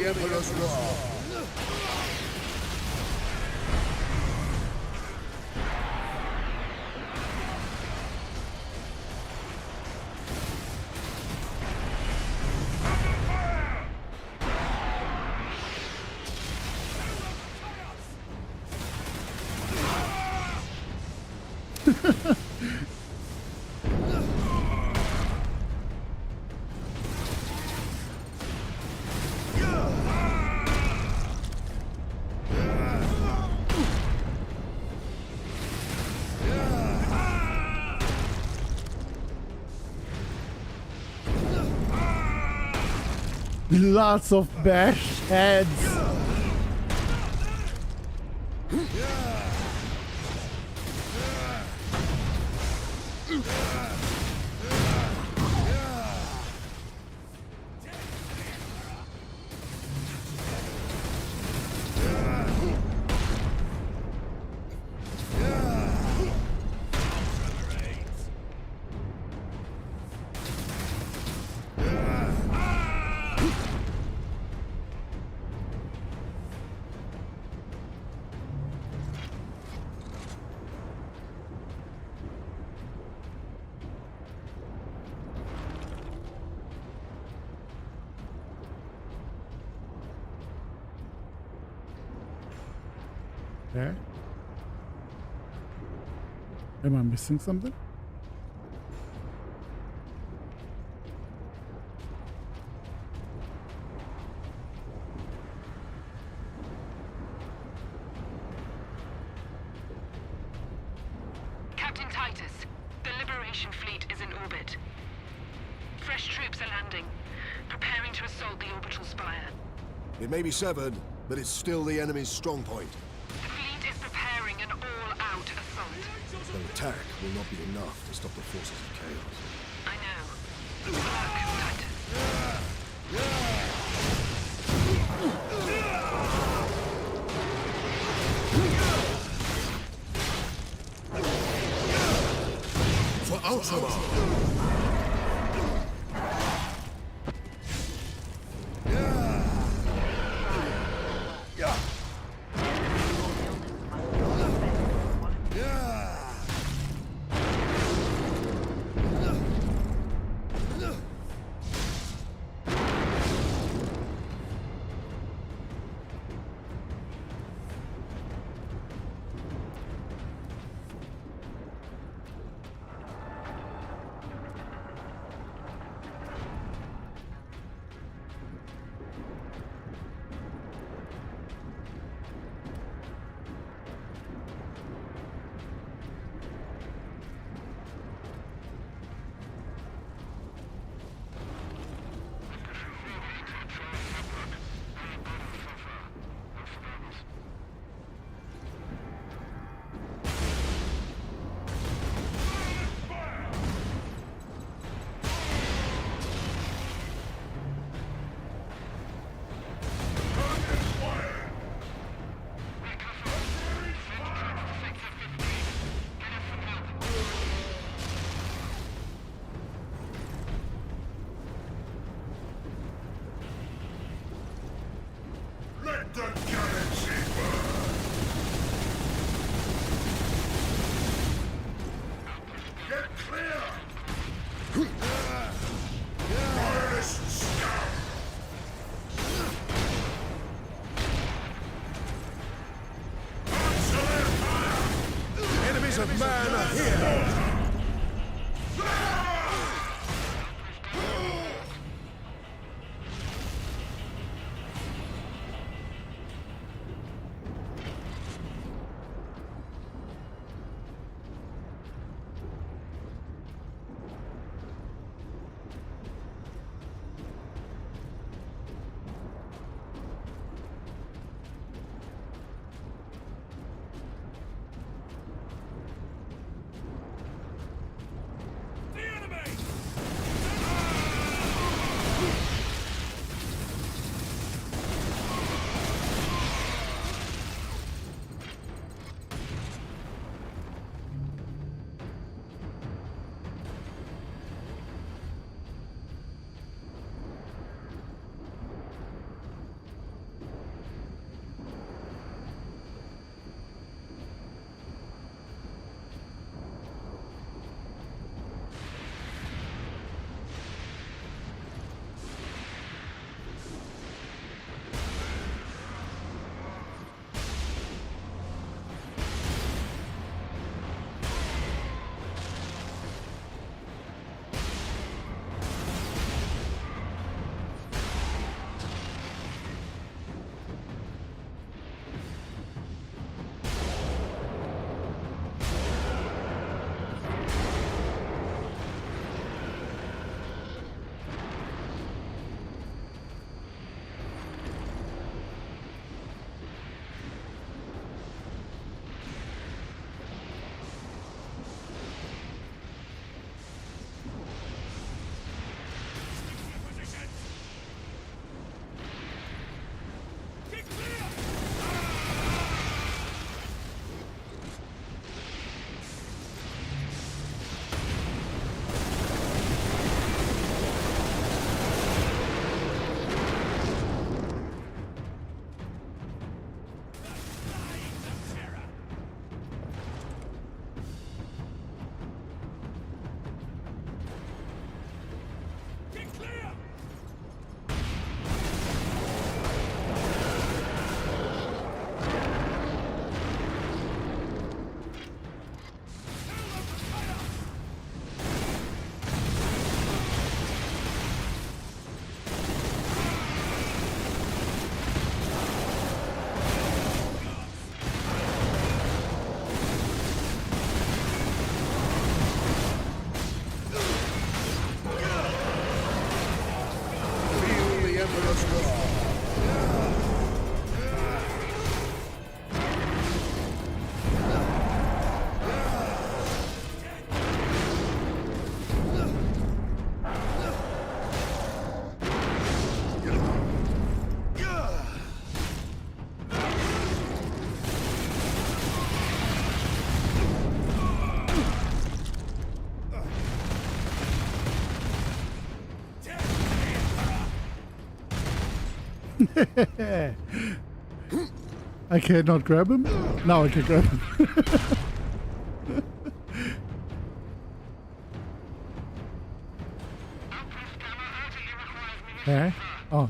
the Emperor's wrath. Lots of bashed heads. Okay. Am I missing something? Captain Titus, the Liberation Fleet is in orbit. Fresh troops are landing, preparing to assault the orbital spire. It may be severed, but it's still the enemy's strong point. The fleet is preparing an all-out assault. Their attack will not be enough to stop the forces of chaos. I know. Good luck, Titus. For Ultramar! Enemies of man are here! I cannot grab him? Now I can grab him. Okay. Oh.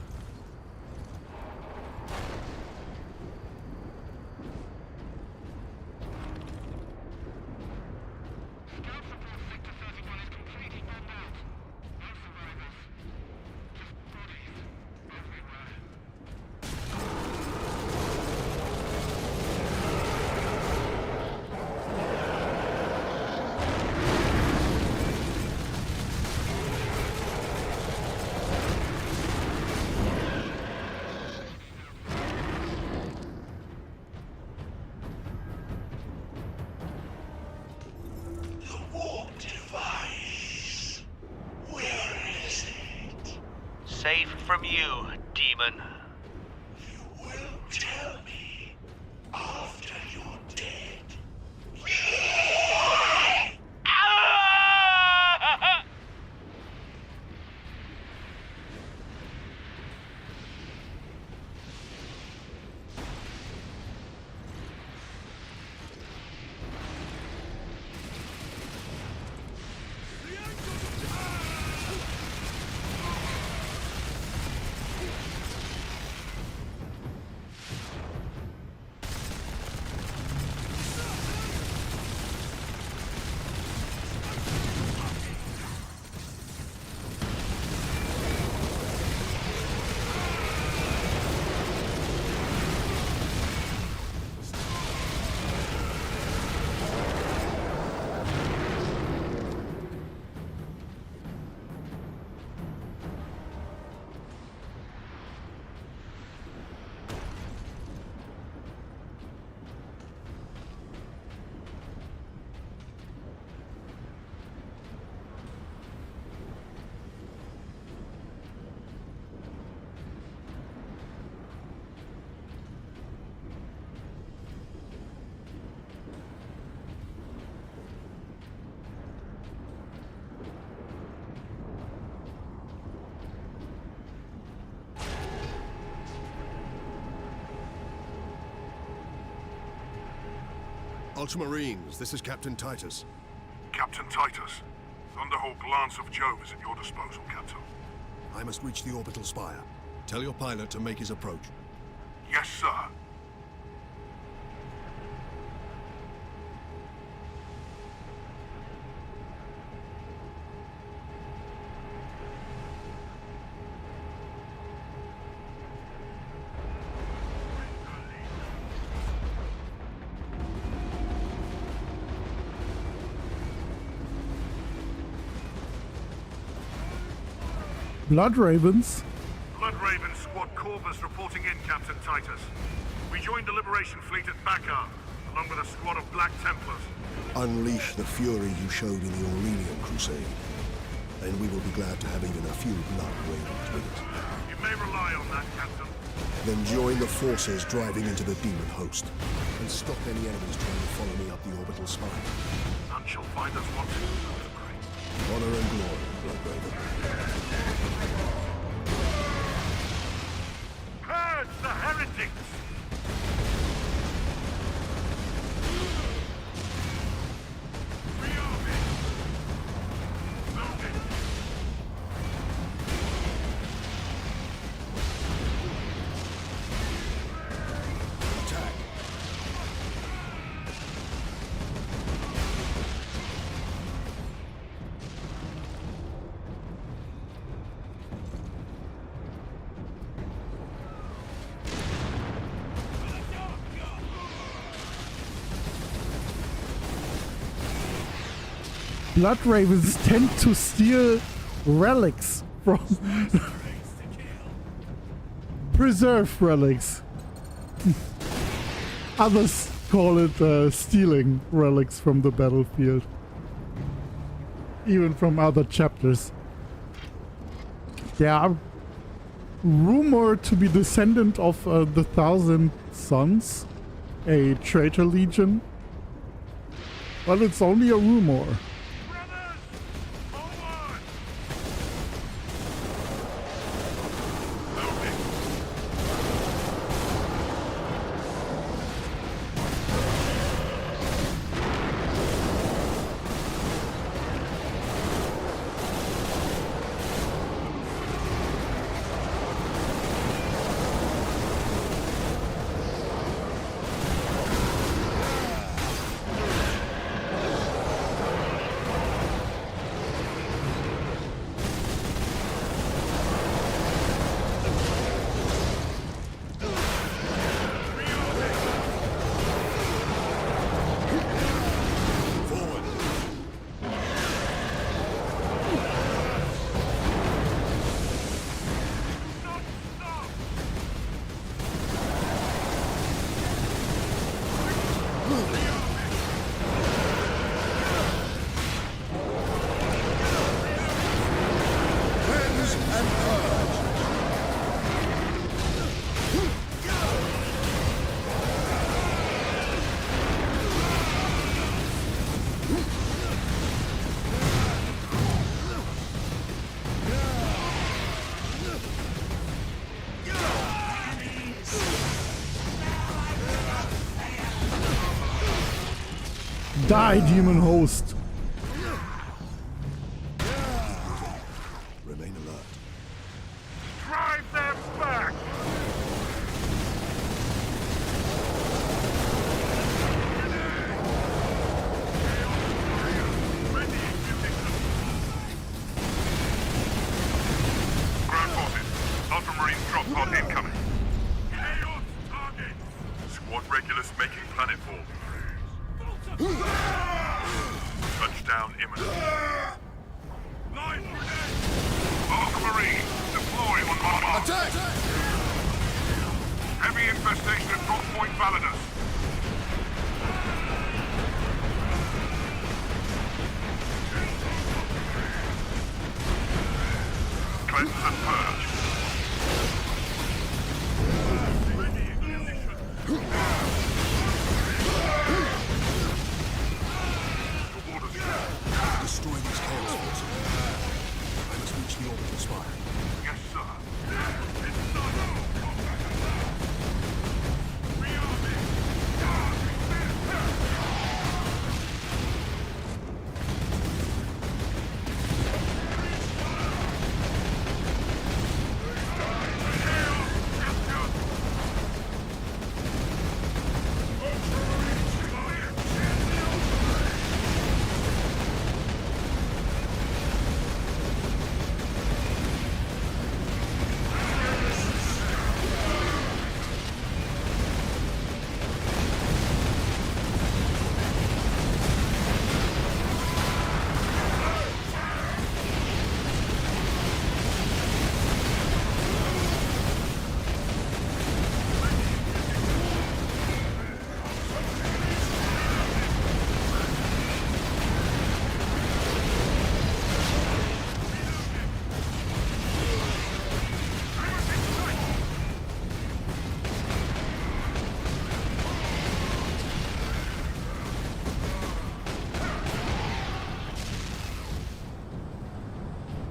Safe from you, demon. You will tell me after you're dead. Ultramarines, this is Captain Titus. Captain Titus, Thunderhawk Lance of Jove is at your disposal, Captain. I must reach the orbital spire. Tell your pilot to make his approach. Yes, sir. Blood Ravens? Blood Raven Squad Corvus reporting in, Captain Titus. We joined the Liberation Fleet at Bakar, along with a squad of Black Templars. Unleash the fury you showed in the Aurelian Crusade, and we will be glad to have even a few Blood Ravens with it. You may rely on that, Captain. Then join the forces driving into the demon host, and stop any enemies trying to follow me up the orbital spire. None shall find us wanting. Honor and glory, Blood Raven. Purge the heretics! Blood Ravens tend to steal relics from preserve relics. Others call it stealing relics from the battlefield, even from other chapters. They are rumored to be descendant of the Thousand Sons, a traitor legion. Well, it's only a rumor. Die, demon host. Remain alert. Drive them back! Ground forces, Ultramarine drop pod incoming. Chaos target! Squad regulars making planetfall. Touchdown imminent. Ultramarine, deploy on Mars. Attack! Heavy infestation at Drop Point Validus. Cleanse and purge. Destroy these chaos forces. I must reach the orbital spire. Yes, sir.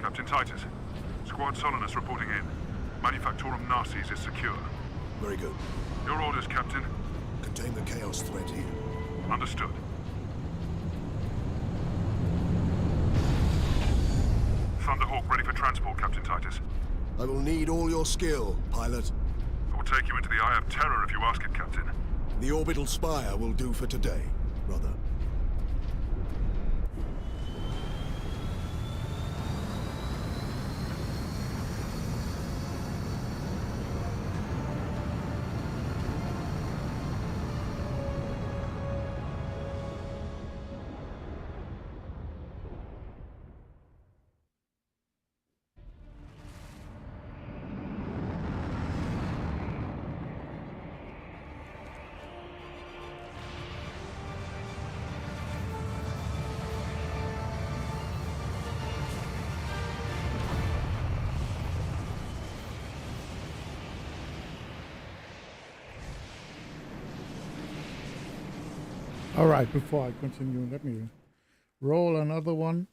Captain Titus, Squad Solinus reporting in. Manufactorum Narses is secure. Very good. Your orders, Captain. Contain the chaos threat here. Understood. Thunderhawk ready for transport, Captain Titus. I will need all your skill, pilot. I will take you into the Eye of Terror if you ask it, Captain. The orbital spire will do for today, brother. All right, before I continue, let me roll another one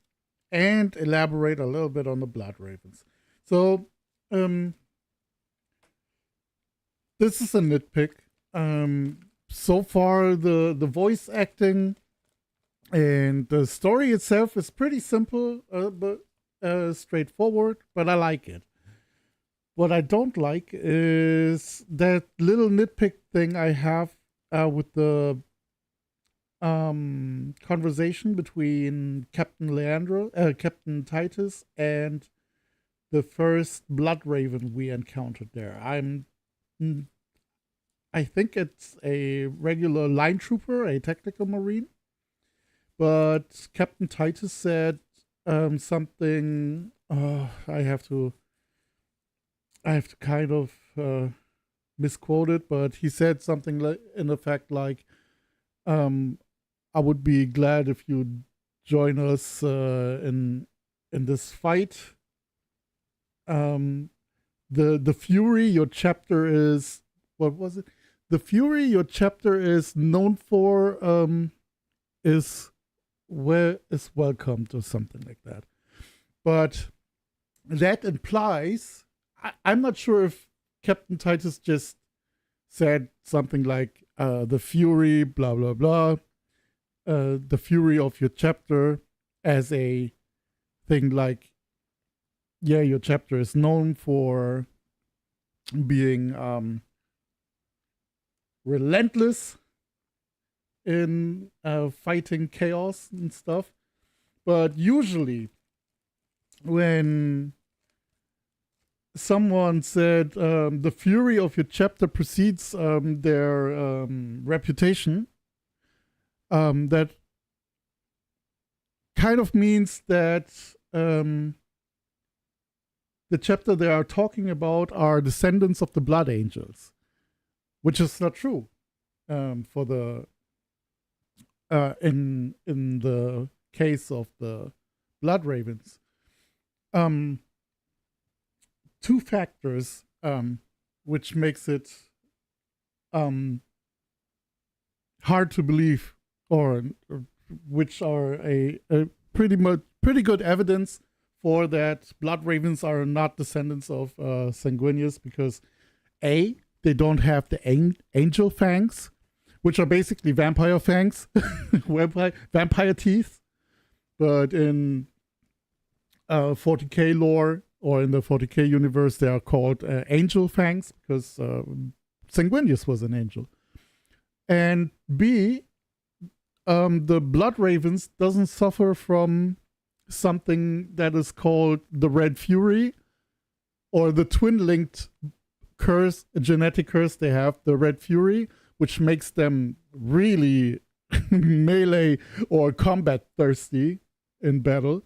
and elaborate a little bit on the Blood Ravens. So, this is a nitpick. So far, the voice acting and the story itself is pretty simple, but straightforward, but I like it. What I don't like is that little nitpick thing I have with the conversation between Captain Titus and the first Blood Raven we encountered there. I think it's a regular line trooper, a tactical marine, but Captain Titus said something. I have to kind of misquote it, but he said something like, in effect, like, I would be glad if you'd join us in this fight. The Fury, your chapter is, what was it? The Fury, your chapter is known for, is welcomed or something like that. But that implies, I'm not sure if Captain Titus just said something like the fury, blah, blah, blah, the fury of your chapter as a thing like, yeah, your chapter is known for being relentless in fighting chaos and stuff. But usually when someone said the fury of your chapter precedes their reputation, that kind of means that the chapter they are talking about are descendants of the Blood Angels, which is not true for the in the case of the Blood Ravens. Two factors which makes it hard to believe, or which are a pretty good evidence for that Blood Ravens are not descendants of Sanguinius, because A, they don't have the angel fangs, which are basically vampire fangs, vampire teeth. But in 40k lore, or in the 40k universe, they are called angel fangs, because Sanguinius was an angel. And B, the Blood Ravens doesn't suffer from something that is called the Red Fury, or the twin-linked curse, a genetic curse they have, the Red Fury, which makes them really melee or combat thirsty in battle.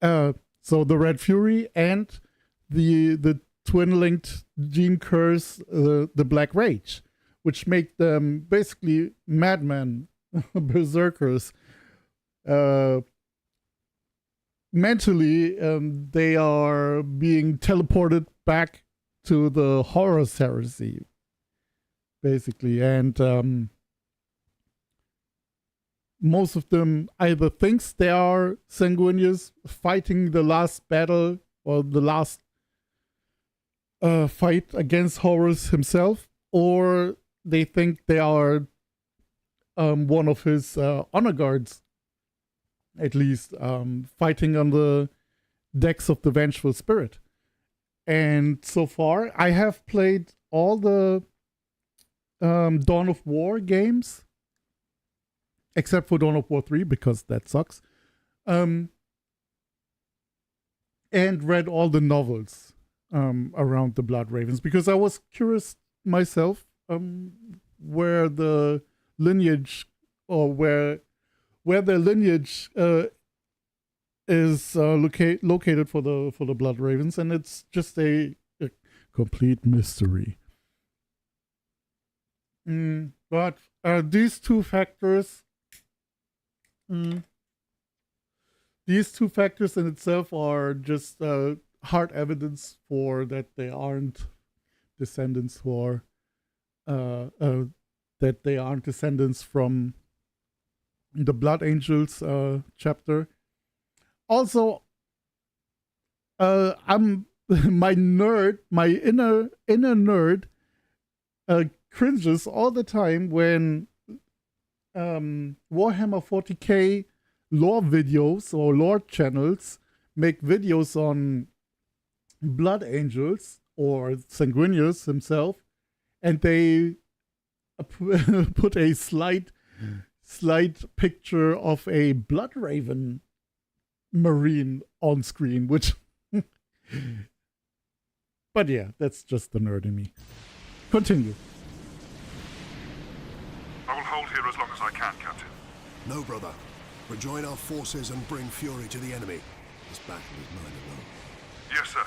So the Red Fury and the twin-linked gene curse, the Black Rage, which make them basically madmen, berserkers. Mentally, they are being teleported back to the Horus heresy, basically. And most of them either thinks they are Sanguinius fighting the last battle, or the last fight against Horus himself, or they think they are one of his honor guards, at least, fighting on the decks of the Vengeful Spirit. And so far, I have played all the Dawn of War games, except for Dawn of War 3, because that sucks. And read all the novels around the Blood Ravens, because I was curious myself where the lineage, or where their lineage is located for the Blood Ravens, and it's just a complete mystery. But these two factors in itself are just hard evidence for that they aren't descendants for that they aren't descendants from the Blood Angels chapter. Also, I'm my inner nerd cringes all the time when Warhammer 40k lore videos or lore channels make videos on Blood Angels or Sanguinius himself, and they put a slight picture of a Blood Raven Marine on screen, which but yeah, that's just the nerd in me. Continue. I will hold here as long as I can, Captain. No, brother. Rejoin our forces and bring fury to the enemy. This battle is mine alone. Yes, sir.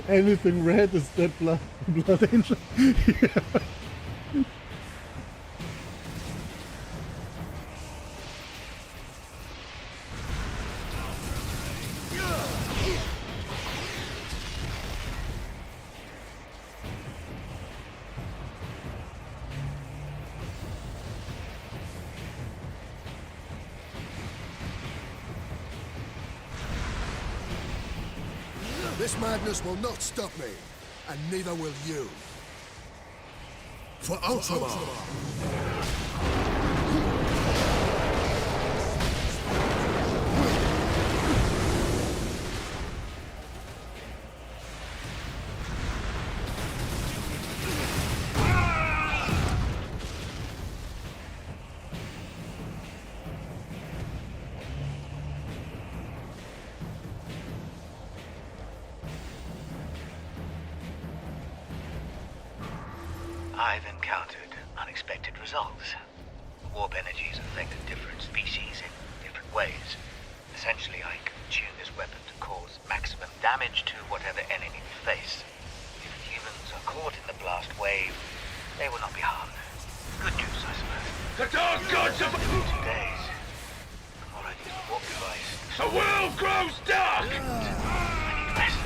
Anything red is dead blood angel. Yeah. This madness will not stop me, and neither will you. For Ultramar! I've encountered unexpected results. Warp energies affect different species in different ways. Essentially, I can tune this weapon to cause maximum damage to whatever enemy we face. If humans are caught in the blast wave, they will not be harmed. Good news, I suppose. The dark gods of... 2 days. The more I use the warp device... The world grows dark! I need rest.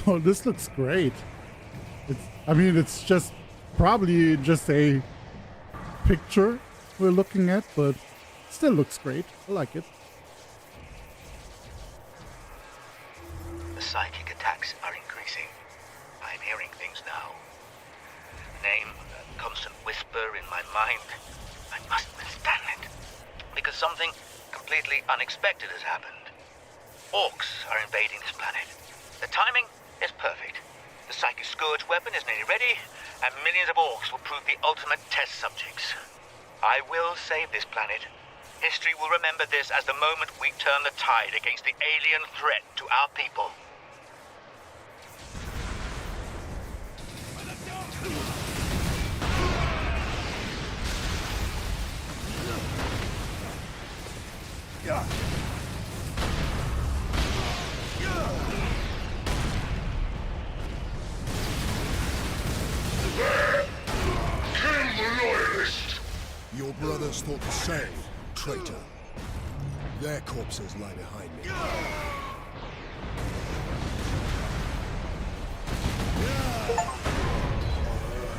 Oh, this looks great. I mean, it's just probably just a picture we're looking at, but still looks great. I like it. The psychic attacks are increasing. I'm hearing things now. Name, a constant whisper in my mind. I must withstand it. Because something completely unexpected has happened. Orcs are invading this planet. The timing is perfect. The Psychic Scourge weapon is nearly ready, and millions of orcs will prove the ultimate test subjects. I will save this planet. History will remember this as the moment we turn the tide against the alien threat to our people. Kill the loyalist! Your brothers thought the same, traitor. Their corpses lie behind me.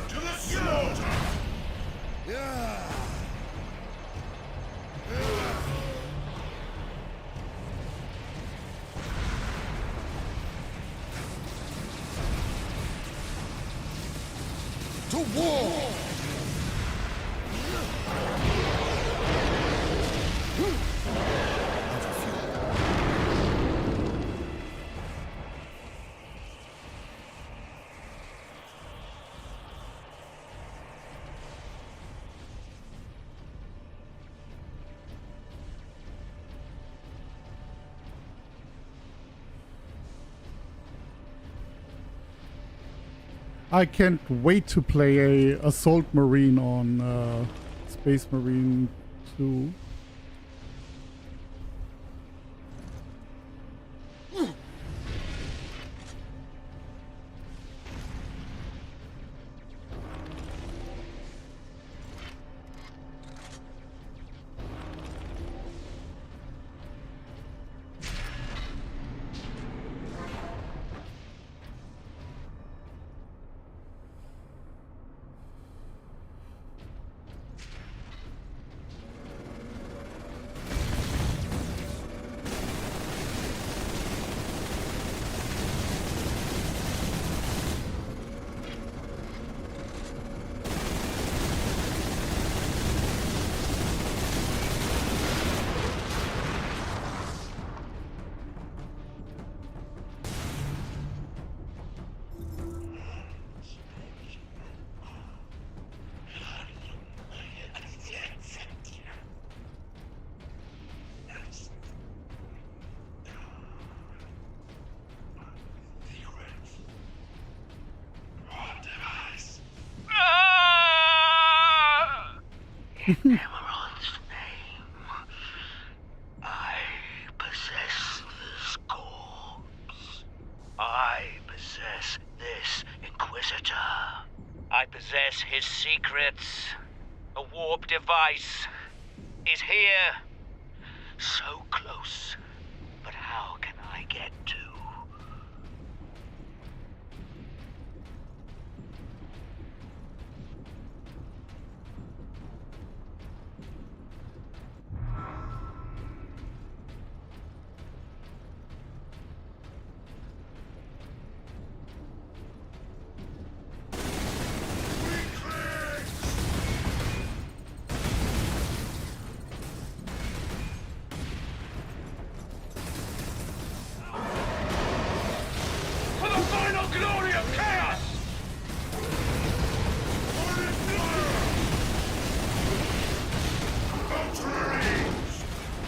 To the slaughter! To war! I can't wait to play a Assault Marine on Space Marine 2. In Emerald's name, I possess this corpse. I possess this Inquisitor. I possess his secrets. A warp device is here. So close. But how can I get to? For the final glory of chaos!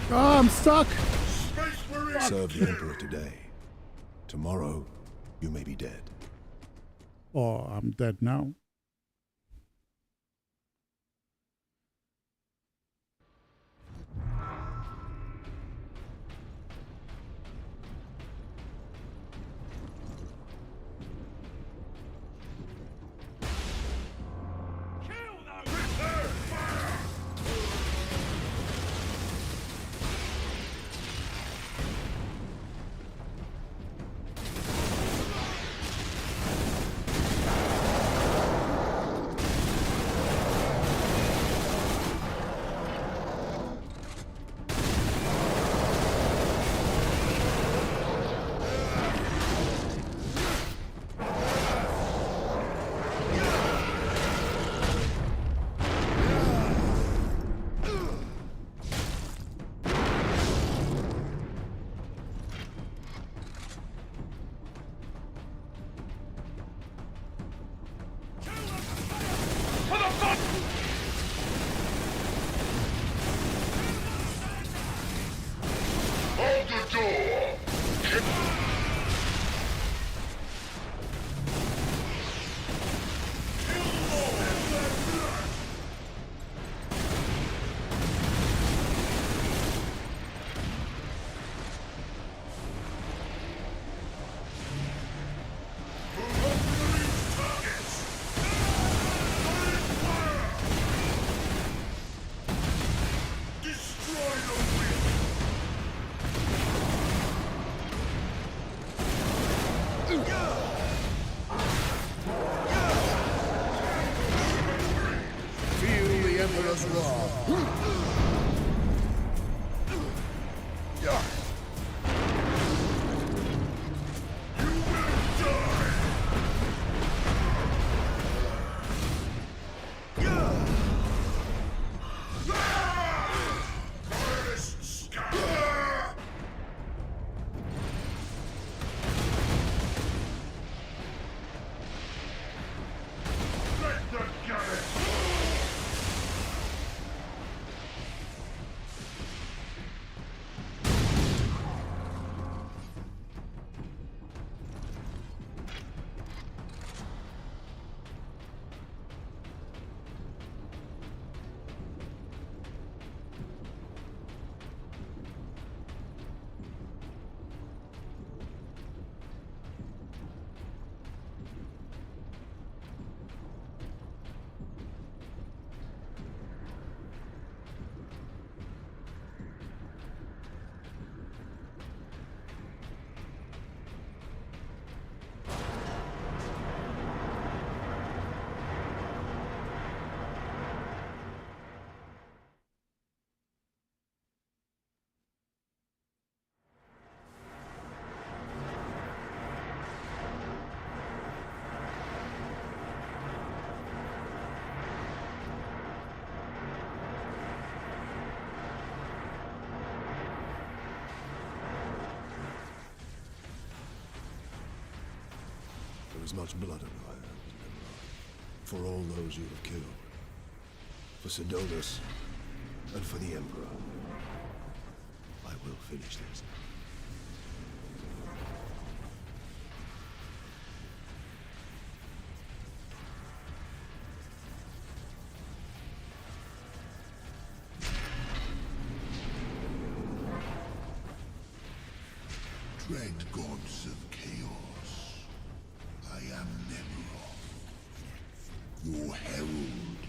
Oh, I'm stuck. Serve the Emperor today. Tomorrow, you may be dead. Oh, I'm dead now. Hold the door! Feel the Emperor's wrath. There is much blood on your hands, for all those you have killed. For Sidonus, and for the Emperor. I will finish this. Dread gods of chaos, I am Nemeroth, your herald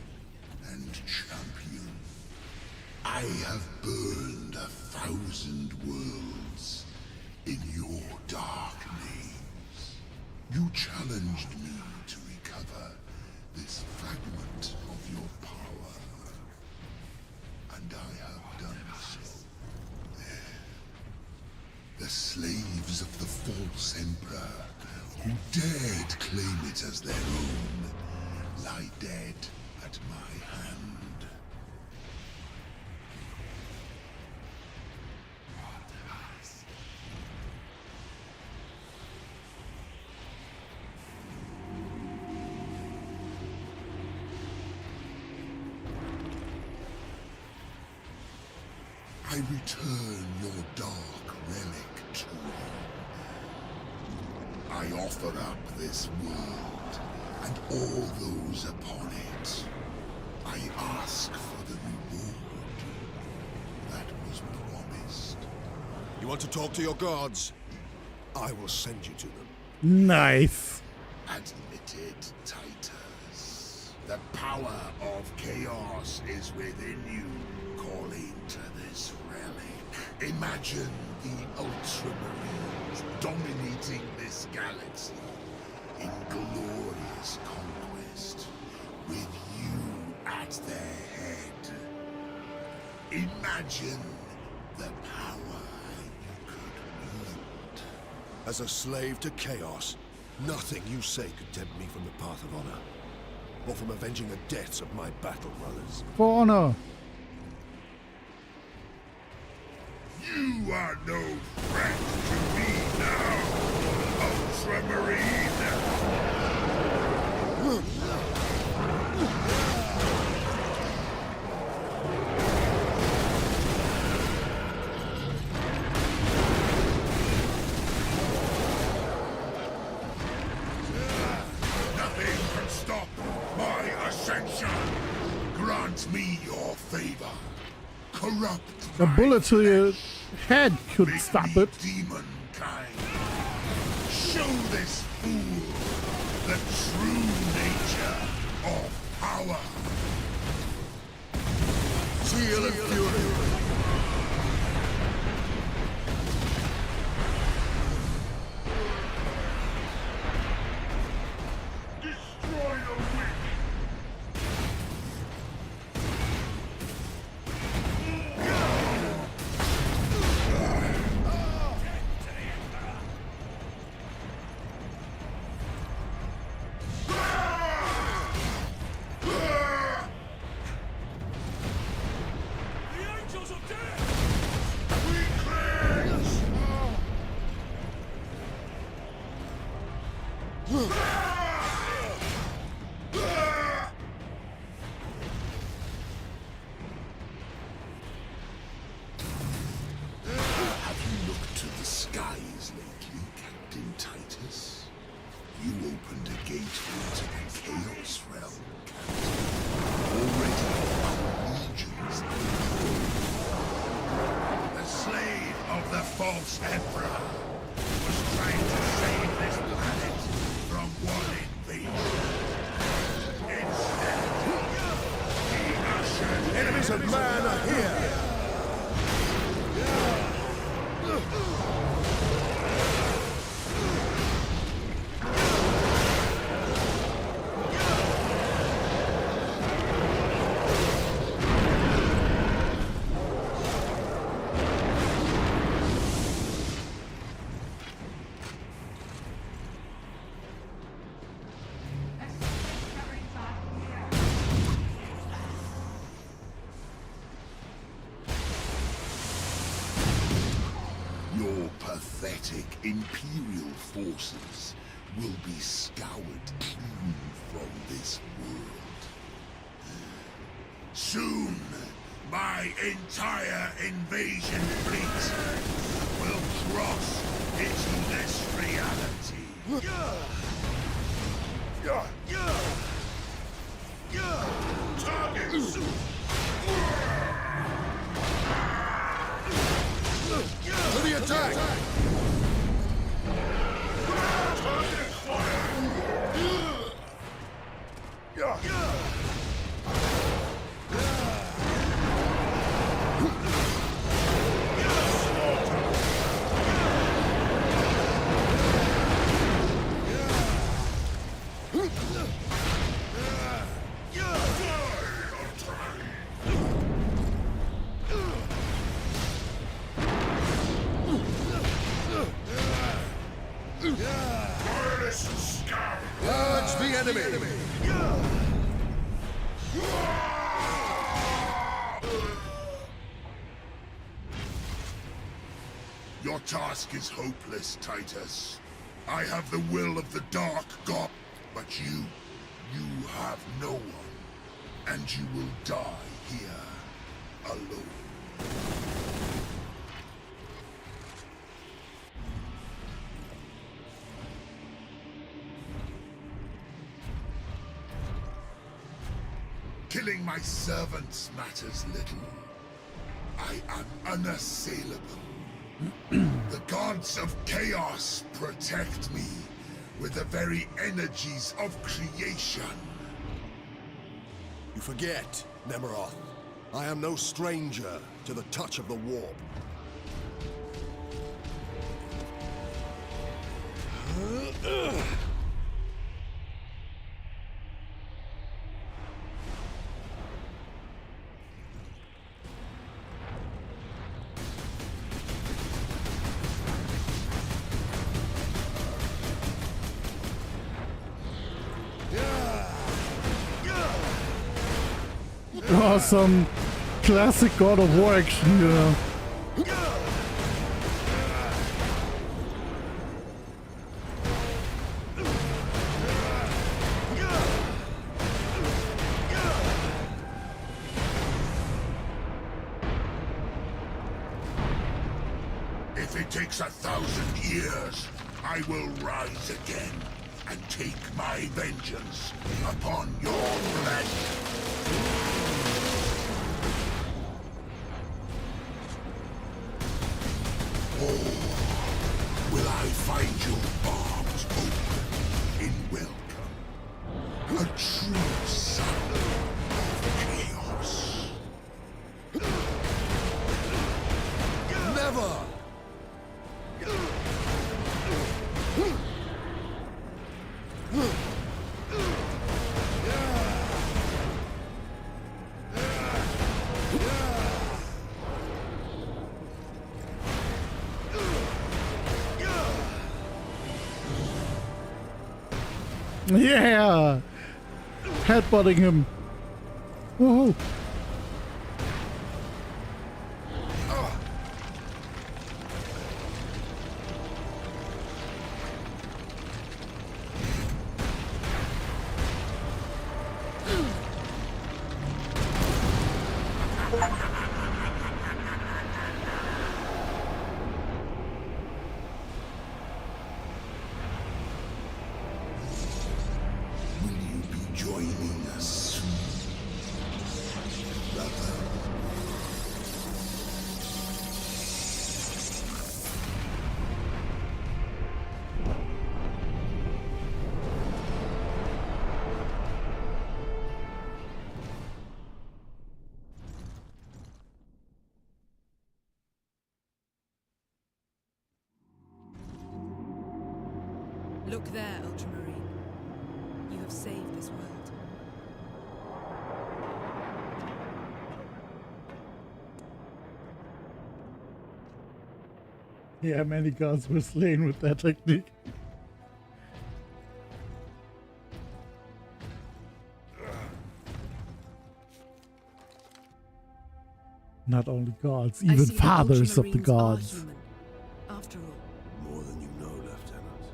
and champion. I have burned 1,000 worlds in your dark names. You challenged me to recover this fragment of your power, and I have done so. The slaves of the false emperor, who dared claim it as their own, lie dead at my hand. I return your dark relic to you. I offer up this world and all those upon it. I ask for the reward that was promised. You want to talk to your gods? I will send you to them. Nice. Admitted, Titus. The power of chaos is within you, calling to this relic. Imagine the Ultramarines dominating this galaxy in glorious conquest, with you at their head. Imagine the power you could wield. As a slave to chaos, nothing you say could tempt me from the path of honor, or from avenging the deaths of my battle brothers. For honor. You are no threat to me now, Ultramarine! Nothing can stop my ascension! Grant me your favor. Corrupt A bullet to your head could stop it. demonkind. Show this fool the true nature of power. Zeal and fury. Destroy the witch. Have you looked to the skies lately, Captain Titus? You opened a gateway to the Chaos Realm, Captain. Already our legions the slave of the false emperor was trying to save this planet from one invasion. Instead, he ushered Enemies of man are here! Your pathetic Imperial forces will be scoured clean from this world. Soon, my entire invasion fleet will cross into this reality. Targets! To the attack! Engage the enemy! Your task is hopeless, Titus. I have the will of the Dark God, but you have no one, and you will die here, alone. Killing my servants matters little. I am unassailable. The gods of chaos protect me with the very energies of creation. You forget, Nemeroth. I am no stranger to the touch of the warp. Oh, some classic God of War action, you know. If it takes 1,000 years, I will rise again and take my vengeance upon your flesh. Or will I find your arms open in welcome? A true son of chaos. Never! Yeah! Headbutting him. Woohoo! Joining us soon, brother. Look there, Ultramarine. You have saved this world. Yeah, many gods were slain with that technique. Not only gods, even fathers of the gods. After all. More than you know, Lieutenant.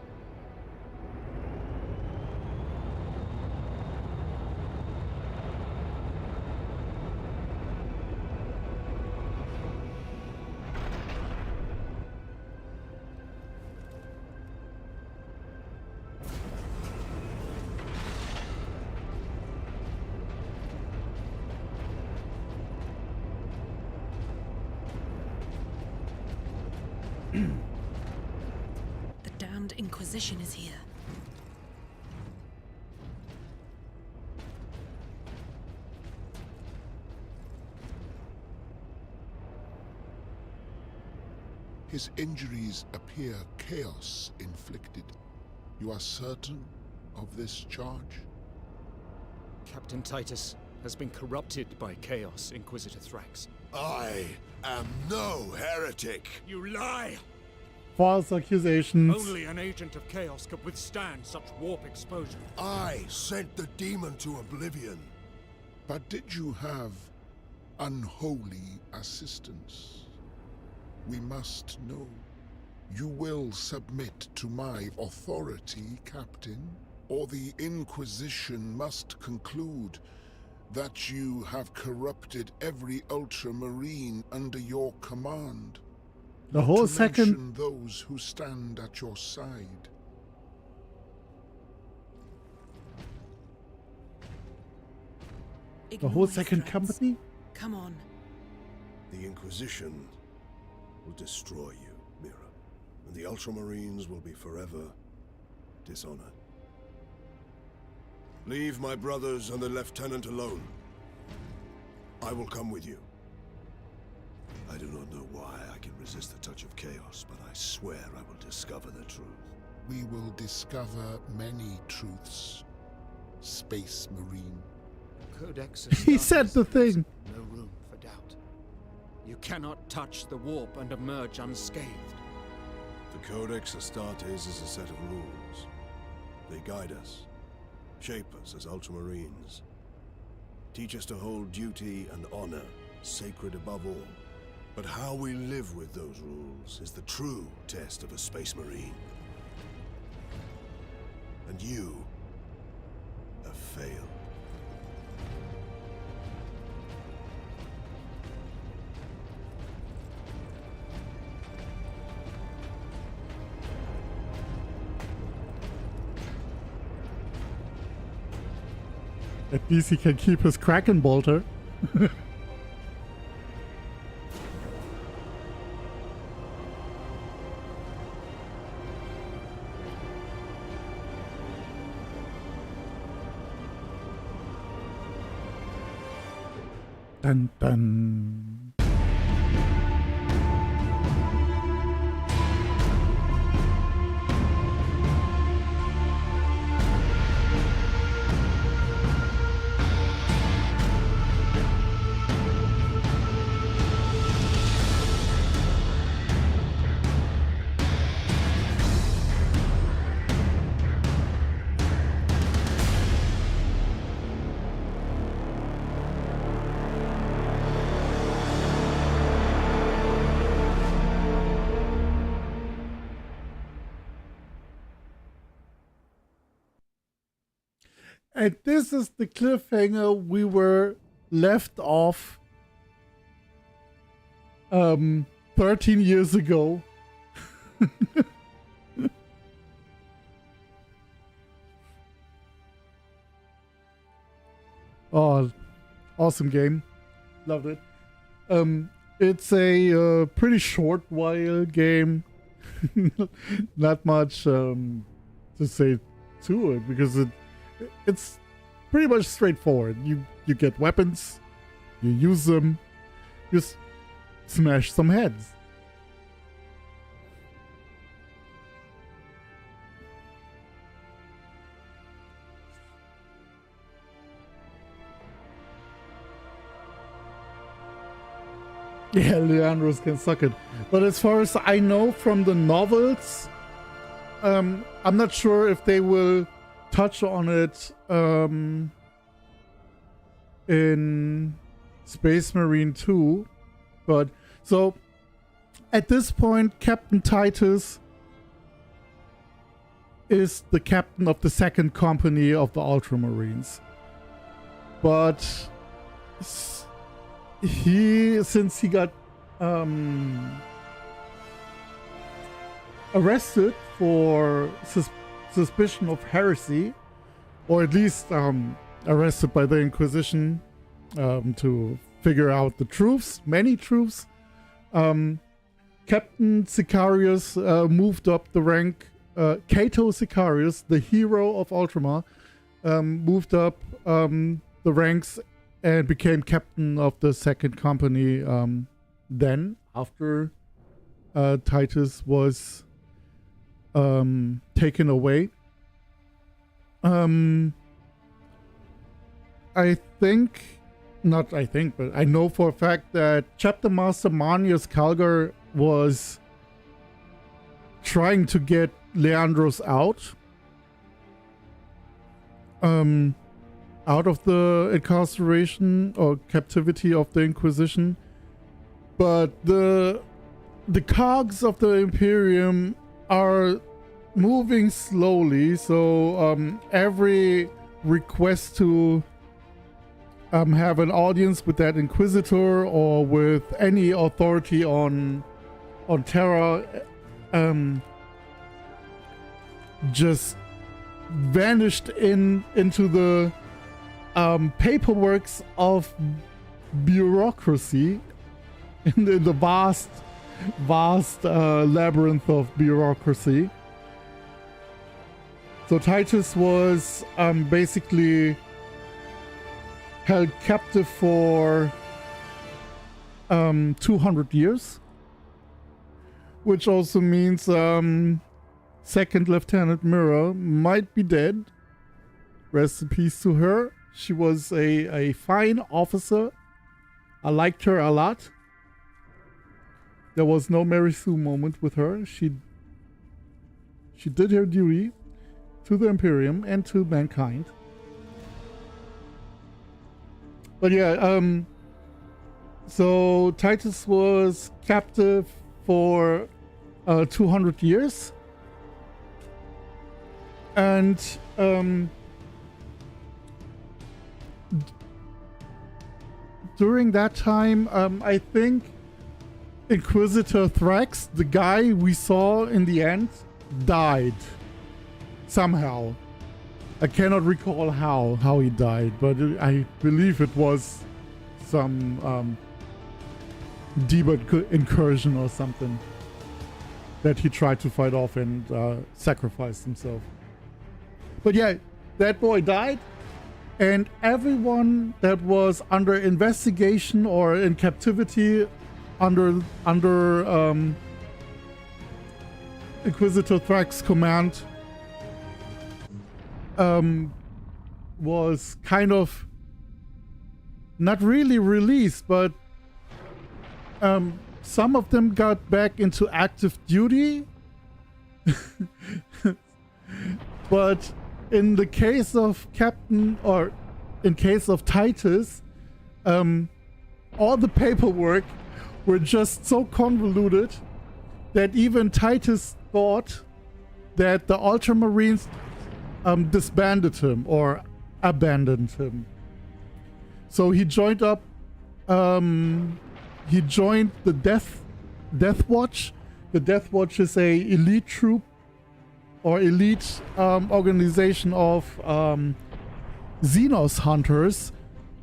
The damned Inquisition is here. His injuries appear chaos inflicted. You are certain of this charge? Captain Titus has been corrupted by chaos, Inquisitor Thrax. I am no heretic. You lie! false accusations. Only an agent of chaos could withstand such warp exposure. I sent the demon to oblivion. But did you have unholy assistance? We must know. You will submit to my authority, Captain, or the Inquisition must conclude that you have corrupted every Ultramarine under your command. The whole to mention second... those who stand at your side. The whole second company? Come on. The Inquisition will destroy you, Mira, and the Ultramarines will be forever dishonored. Leave my brothers and the Lieutenant alone. I will come with you. I do not know why I can resist the touch of chaos, but I swear I will discover the truth. We will discover many truths, Space Marine. Codex He said the thing. No room for doubt. You cannot touch the warp and emerge unscathed. The Codex Astartes is a set of rules. They guide us, shape us as Ultramarines, teach us to hold duty and honor sacred above all. But how we live with those rules is the true test of a Space Marine. And you have failed. At least he can keep his Kraken bolter. Dun dun. And this is the cliffhanger we were left off 13 years ago. Oh, awesome game. Loved it. It's a pretty short while game. Not much to say to it because it's pretty much straightforward. You get weapons, you use them, you smash some heads. Yeah, Leandros can suck it. But as far as I know from the novels, I'm not sure if they will touch on it in Space Marine 2. But so at this point, Captain Titus is the captain of the second company of the Ultramarines. But since he got arrested for suspicion of heresy, or at least arrested by the Inquisition to figure out the truths, many truths, Captain Sicarius moved up the rank. Cato Sicarius, the hero of Ultramar, moved up the ranks and became captain of the second company then, after Titus was taken away. But I know for a fact that Chapter Master Manius Calgar was trying to get Leandros out of the incarceration or captivity of the Inquisition, but the cogs of the Imperium are moving slowly, so every request to have an audience with that Inquisitor or with any authority on Terra just vanished into the paperworks of bureaucracy in the vast labyrinth of bureaucracy. So Titus was basically held captive for 200 years, which also means Second Lieutenant Mira might be dead. Rest in peace to her. She was a fine officer. I liked her a lot. There was no Mary Sue moment with her. She did her duty to the Imperium and to mankind. But yeah, so Titus was captive for 200 years. And during that time, I think Inquisitor Thrax, the guy we saw in the end, died somehow. I cannot recall how he died, but I believe it was some demon incursion or something that he tried to fight off and sacrificed himself. But yeah, that boy died, and everyone that was under investigation or in captivity under Inquisitor Thrax's command was kind of not really released, but some of them got back into active duty. But in the case of in case of Titus, all the paperwork were just so convoluted that even Titus thought that the Ultramarines disbanded him or abandoned him. So he joined up. He joined the Death Watch. The Death Watch is a elite troop or elite organization of Xenos hunters,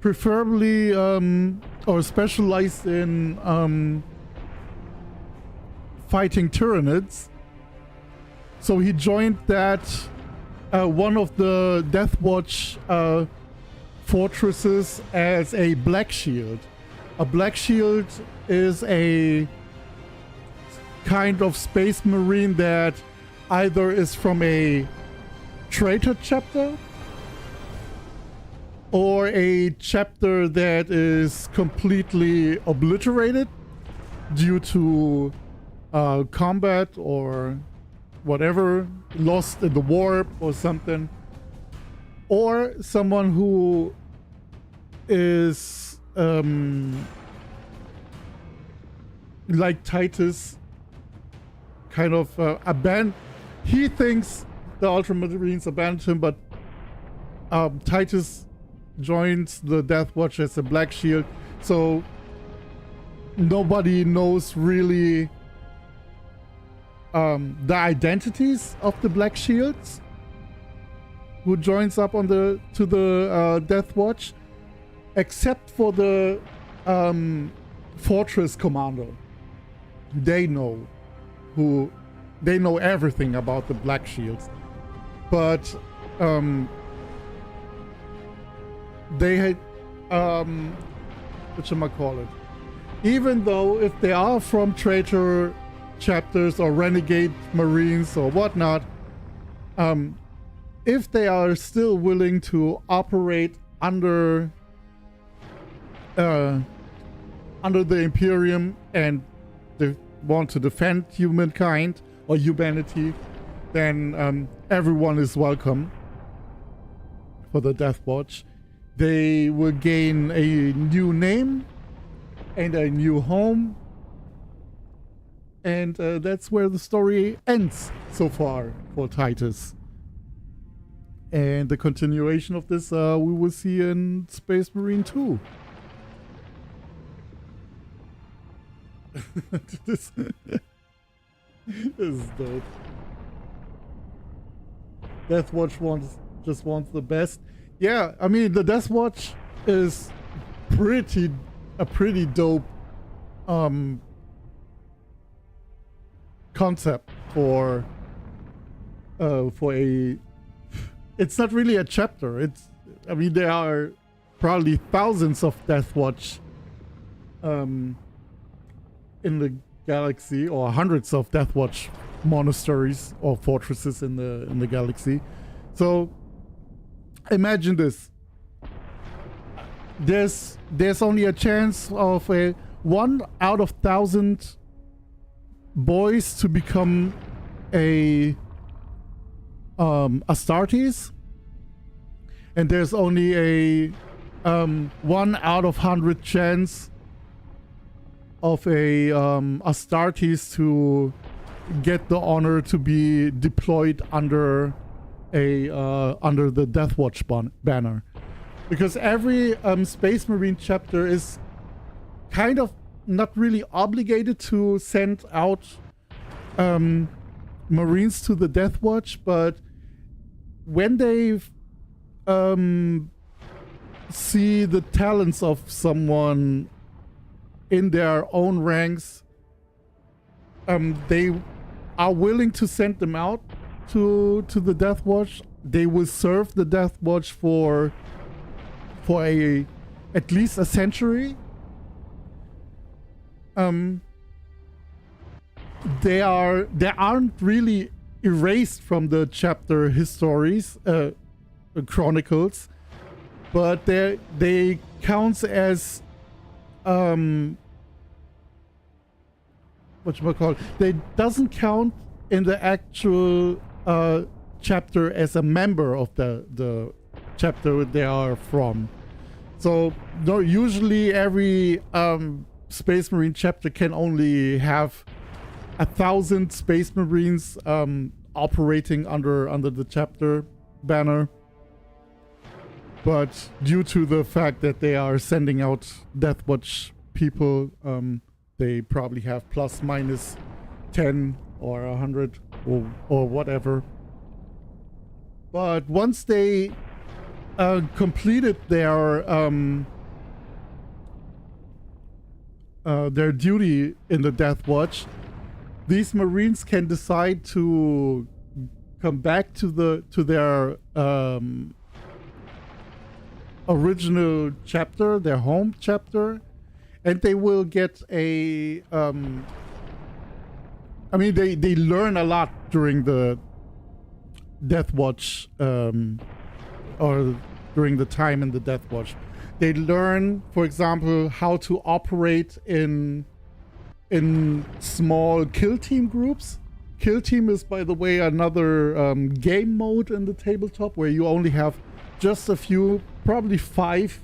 preferably or specialized in fighting Tyranids. So he joined that one of the Death Watch fortresses as a Black Shield. A Black Shield is a kind of space marine that either is from a traitor chapter or a chapter that is completely obliterated due to combat or whatever, lost in the warp or something, or someone who is like Titus, kind of abandoned. He thinks the Ultramarines abandoned him, but Titus joins the Death Watch as a Black Shield, so nobody knows really the identities of the Black Shields who joins up on to the Death Watch, except for the Fortress Commander. They know everything about the Black Shields, but they had whatchamacallit, even though if they are from traitor chapters or renegade marines or whatnot, if they are still willing to operate under the Imperium and they want to defend humankind or humanity, then everyone is welcome for the Death Watch. They will gain a new name and a new home, and that's where the story ends so far for Titus. And the continuation of this we will see in Space Marine 2. this is dope. Death Watch just wants the best. Yeah, I mean the Death Watch is a pretty dope concept for a. It's not really a chapter. I mean there are probably thousands of Death Watch in the galaxy, or hundreds of Death Watch monasteries or fortresses in the galaxy. So imagine this. There's only a chance of a 1 out of 1,000 boys to become a Astartes, and there's only a 1 out of 100 chance of a Astartes to get the honor to be deployed under the Death Watch banner, because every Space Marine chapter is kind of not really obligated to send out Marines to the Death Watch, but when they see the talents of someone in their own ranks, they are willing to send them out to the Death Watch. They will serve the Death Watch for at least a century. They aren't really erased from the chapter histories, chronicles, but they count as whatchamacallit, they doesn't count in the actual chapter as a member of the chapter they are from. So no, usually every Space Marine chapter can only have 1,000 Space Marines operating under the chapter banner. But due to the fact that they are sending out Death Watch people, they probably have plus minus 10 or 100 or whatever. But once they completed their duty in the Death Watch, these Marines can decide to come back to their original chapter, their home chapter, and they will get a I mean they learn a lot during the Death Watch, or during the time in the Death Watch. They learn, for example, how to operate in small kill team groups. Kill team is, by the way, another game mode in the tabletop where you only have just a few, probably 5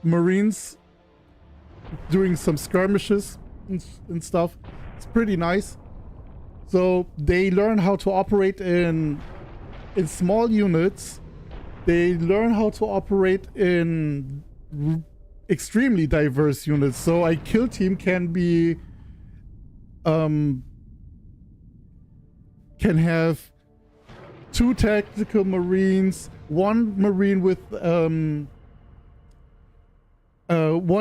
Marines doing some skirmishes and stuff. It's pretty nice. So they learn how to operate in small units. They learn how to operate in extremely diverse units. So a kill team can be can have 2 tactical Marines, 1 Marine with 1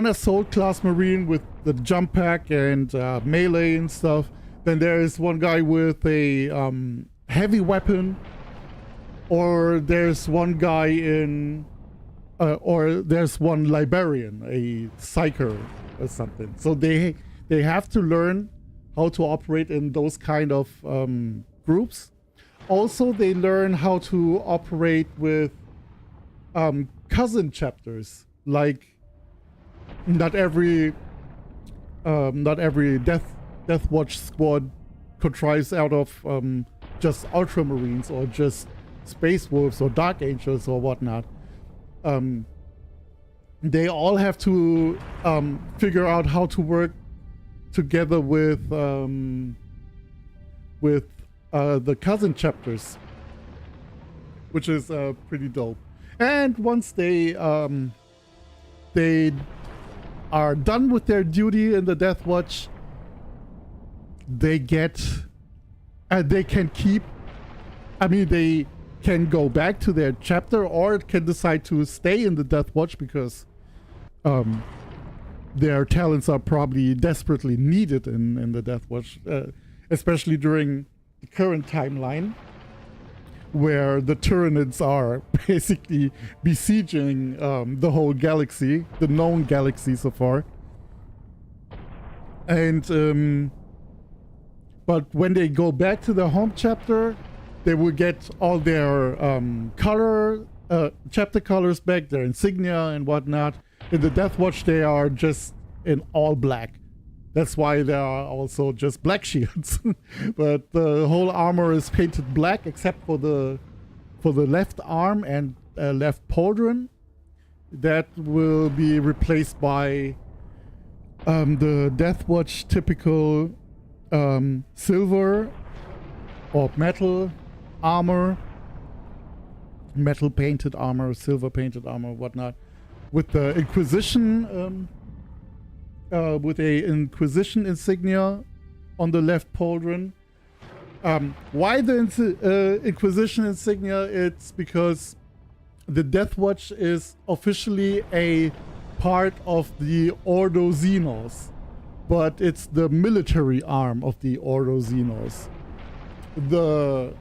assault class Marine with the jump pack and melee and stuff. Then there is 1 guy with a heavy weapon, or there's 1 guy in or there's 1 librarian, a psyker or something. So they have to learn how to operate in those kind of groups. Also, they learn how to operate with cousin chapters. Like not every Death Deathwatch squad contrives out of just Ultramarines or just Space Wolves or Dark Angels or whatnot. They all have to figure out how to work together with the cousin chapters, which is pretty dope. And once they are done with their duty in the Deathwatch, they can keep. I mean, they can go back to their chapter or can decide to stay in the Deathwatch because their talents are probably desperately needed in the Deathwatch, especially during the current timeline, where the Tyranids are basically besieging the whole galaxy, the known galaxy so far. And but when they go back to their home chapter, they will get all their chapter colors back, their insignia and whatnot. In the Deathwatch, they are just in all black. That's why there are also just black shields. But the whole armor is painted black except for the left arm and left pauldron. That will be replaced by the Deathwatch typical silver or metal armor, metal painted armor, silver painted armor, whatnot, with the Inquisition, with a Inquisition insignia on the left pauldron. Why the Inquisition insignia? It's because the Deathwatch is officially a part of the Ordo Xenos, but it's the military arm of the Ordo Xenos. The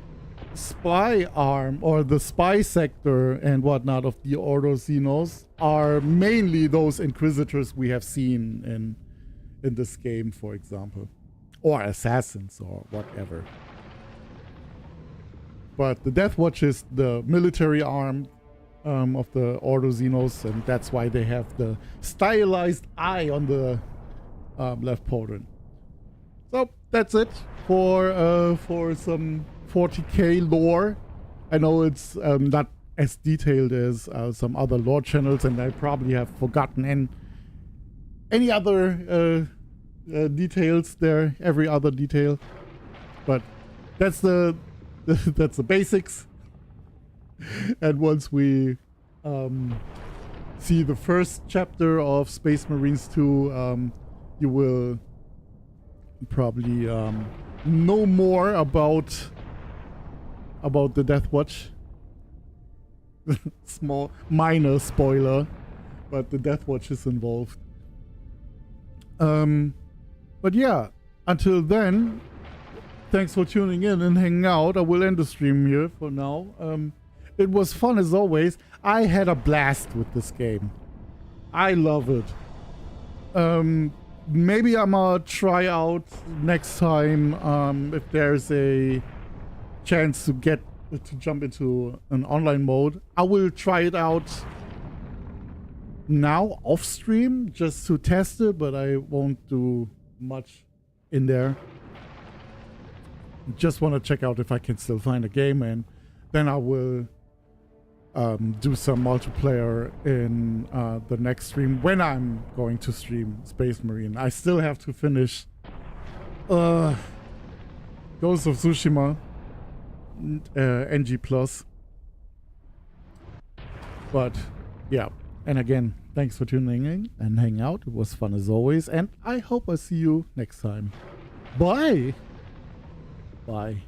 spy arm or the spy sector and whatnot of the Ordo Xenos are mainly those Inquisitors we have seen in this game, for example, or assassins or whatever. But the Deathwatch is the military arm of the Ordo Xenos, and that's why they have the stylized eye on the left pauldron. So that's it for some 40k lore. I know it's not as detailed as some other lore channels, and I probably have forgotten any other details there, every other detail. But that's the that's the basics. And once we see the first chapter of Space Marines 2, you will probably know more about the Deathwatch. Small, minor spoiler, but the Deathwatch is involved. But yeah, until then, thanks for tuning in and hanging out. I will end the stream here for now. It was fun as always. I had a blast with this game. I love it. Maybe I'm gonna try out next time if there's a chance to jump into an online mode. I will try it out now off stream just to test it, but I won't do much in there. Just want to check out if I can still find a game, and then I will do some multiplayer in the next stream when I'm going to stream Space Marine. I still have to finish Ghost of Tsushima NG+. But yeah, and again, thanks for tuning in and hanging out. It was fun as always, and I hope I see you next time. Bye! Bye.